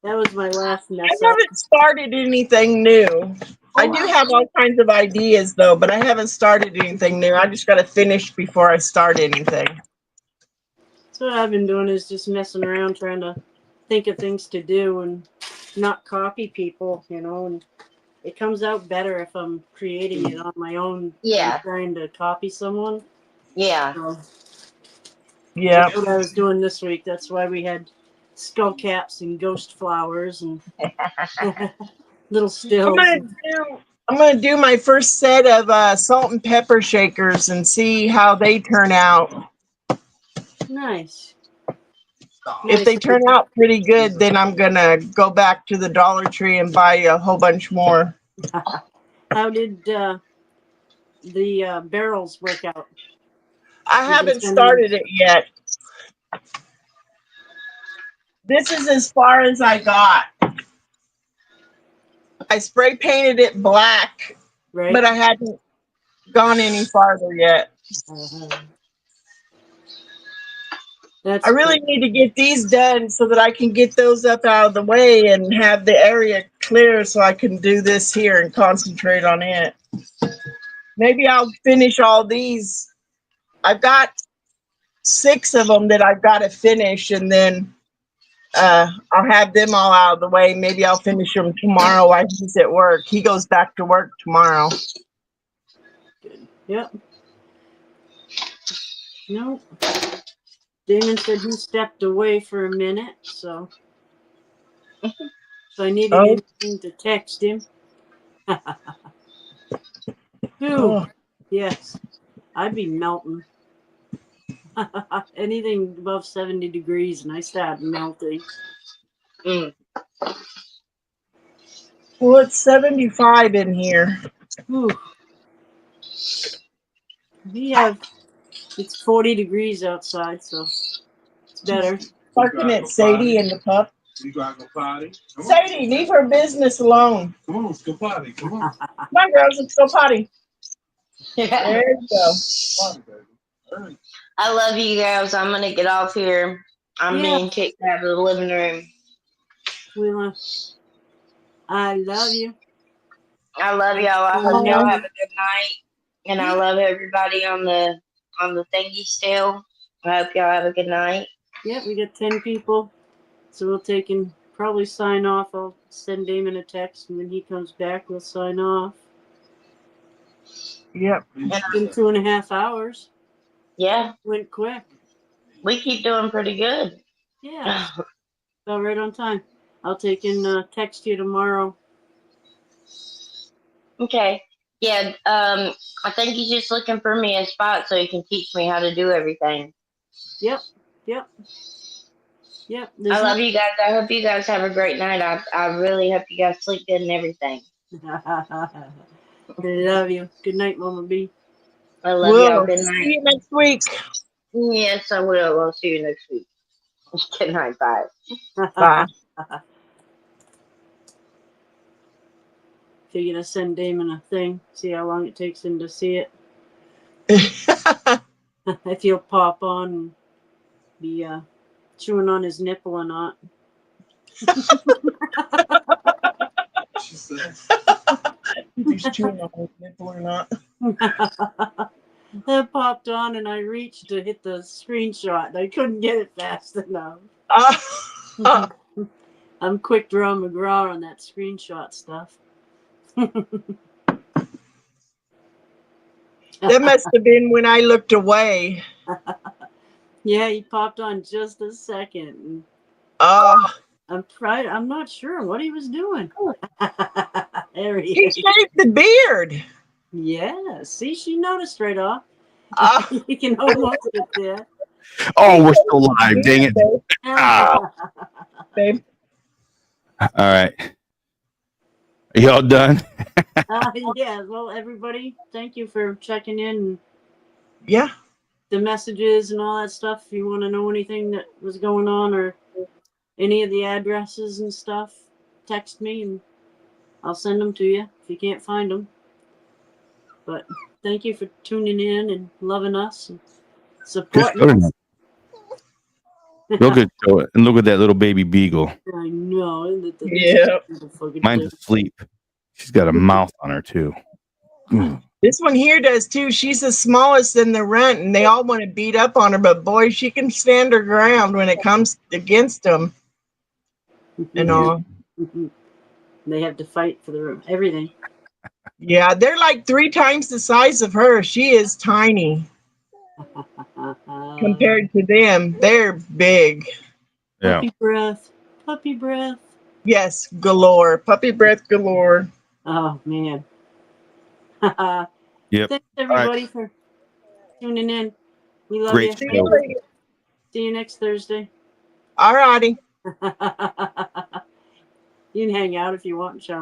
That was my last mess I up. haven't started anything new. I do have all kinds of ideas though, but I haven't started anything new. I just got to finish before I start anything. So what I've been doing is just messing around, trying to think of things to do and not copy people, and it comes out better if I'm creating it on my own. Yeah. Than trying to copy someone. Yeah. So Yeah. that's what I was doing this week. That's why we had skull caps and ghost flowers and little stills. I'm gonna do my first set of salt and pepper shakers and see how they turn out. Nice. If they turn out pretty good, then I'm gonna go back to the Dollar Tree and buy a whole bunch more. How did the barrels work out? I haven't started it yet. This is as far as I got. I spray painted it black, Right. but I hadn't gone any farther yet. That's I really need to get these done so that I can get those up out of the way and have the area clear so I can do this here and concentrate on it. Maybe I'll finish all these. I've got 6 of them that I've got to finish, and then I'll have them all out of the way. Maybe I'll finish them tomorrow while he's at work. He goes back to work tomorrow. good. Yep. No. Damon said he stepped away for a minute, so I needed anything to text him. Whew. Oh. Yes. I'd be melting. Anything above 70 degrees and I start melting. Mm. Well, it's 75 in here. Whew. It's 40 degrees outside, so it's better. Barking at Sadie and the pup. You gotta go potty. Come on. Sadie, leave her business alone. Come on, let's go potty. Come on. Come on, girls, let's go potty. There you go. Potty, baby. Hurry. I love you guys. I'm gonna get off here. I'm Yeah. being kicked out of the living room. Wheeler, I love you. I love y'all. I hope y'all have a good night. And I Yeah. love everybody on the thingy still. I hope y'all have a good night. Yeah, we got 10 people. So we'll take and probably sign off. I'll send Damon a text, and when he comes back, we'll sign off. Yep. It's been 2.5 hours. Yeah, Went quick. we keep doing pretty good. Yeah, fell right on time. I'll take and text you tomorrow. Okay. Yeah, I think he's just looking for me a spot so he can teach me how to do everything. Yep. I love you guys. I hope you guys have a great night. I really hope you guys sleep good and everything. I love you. Good night, Mama B. I love y'all. We'll Good see night. you next week. Yes, I will. I'll see you next week. Good night. Bye. Bye. So you're gonna send Damon a thing, see how long it takes him to see it. If he'll pop on and be chewing on his nipple or not. She said, He's chewing on his nipple or not. That popped on and I reached to hit the screenshot and I couldn't get it fast enough. I'm quick draw McGraw on that screenshot stuff. That must have been when I looked away. Yeah, he popped on just a second. Oh, I'm not sure what he was doing. There he he is. shaved the beard. Yeah, see, she noticed right off. Oh, You can almost get there. Oh, we're still live. Dang it. Ah. Babe. All right. Are y'all done? Yeah, well, everybody, thank you for checking in. Yeah. The messages and all that stuff. If you want to know anything that was going on or any of the addresses and stuff, text me and I'll send them to you if you can't find them. But thank you for tuning in and loving us and Good supporting show us. tonight. Real good show. And look at that little baby beagle. I know. Isn't it the Yeah. fucking Mine's thing? asleep. She's got a mouth on her, too. This one here does too. She's the smallest in the runt, and they all want to beat up on her, but boy, she can stand her ground when it comes against them and all. They have to fight for everything. Yeah, they're like 3 times the size of her. She is tiny compared to them. They're big. Yeah. Puppy breath. Puppy breath. Yes, galore. Puppy breath galore. Oh, man. Yep. Thanks, everybody, for tuning in. We love Great you. show. See you next Thursday. All righty. You can hang out if you want, Charlie.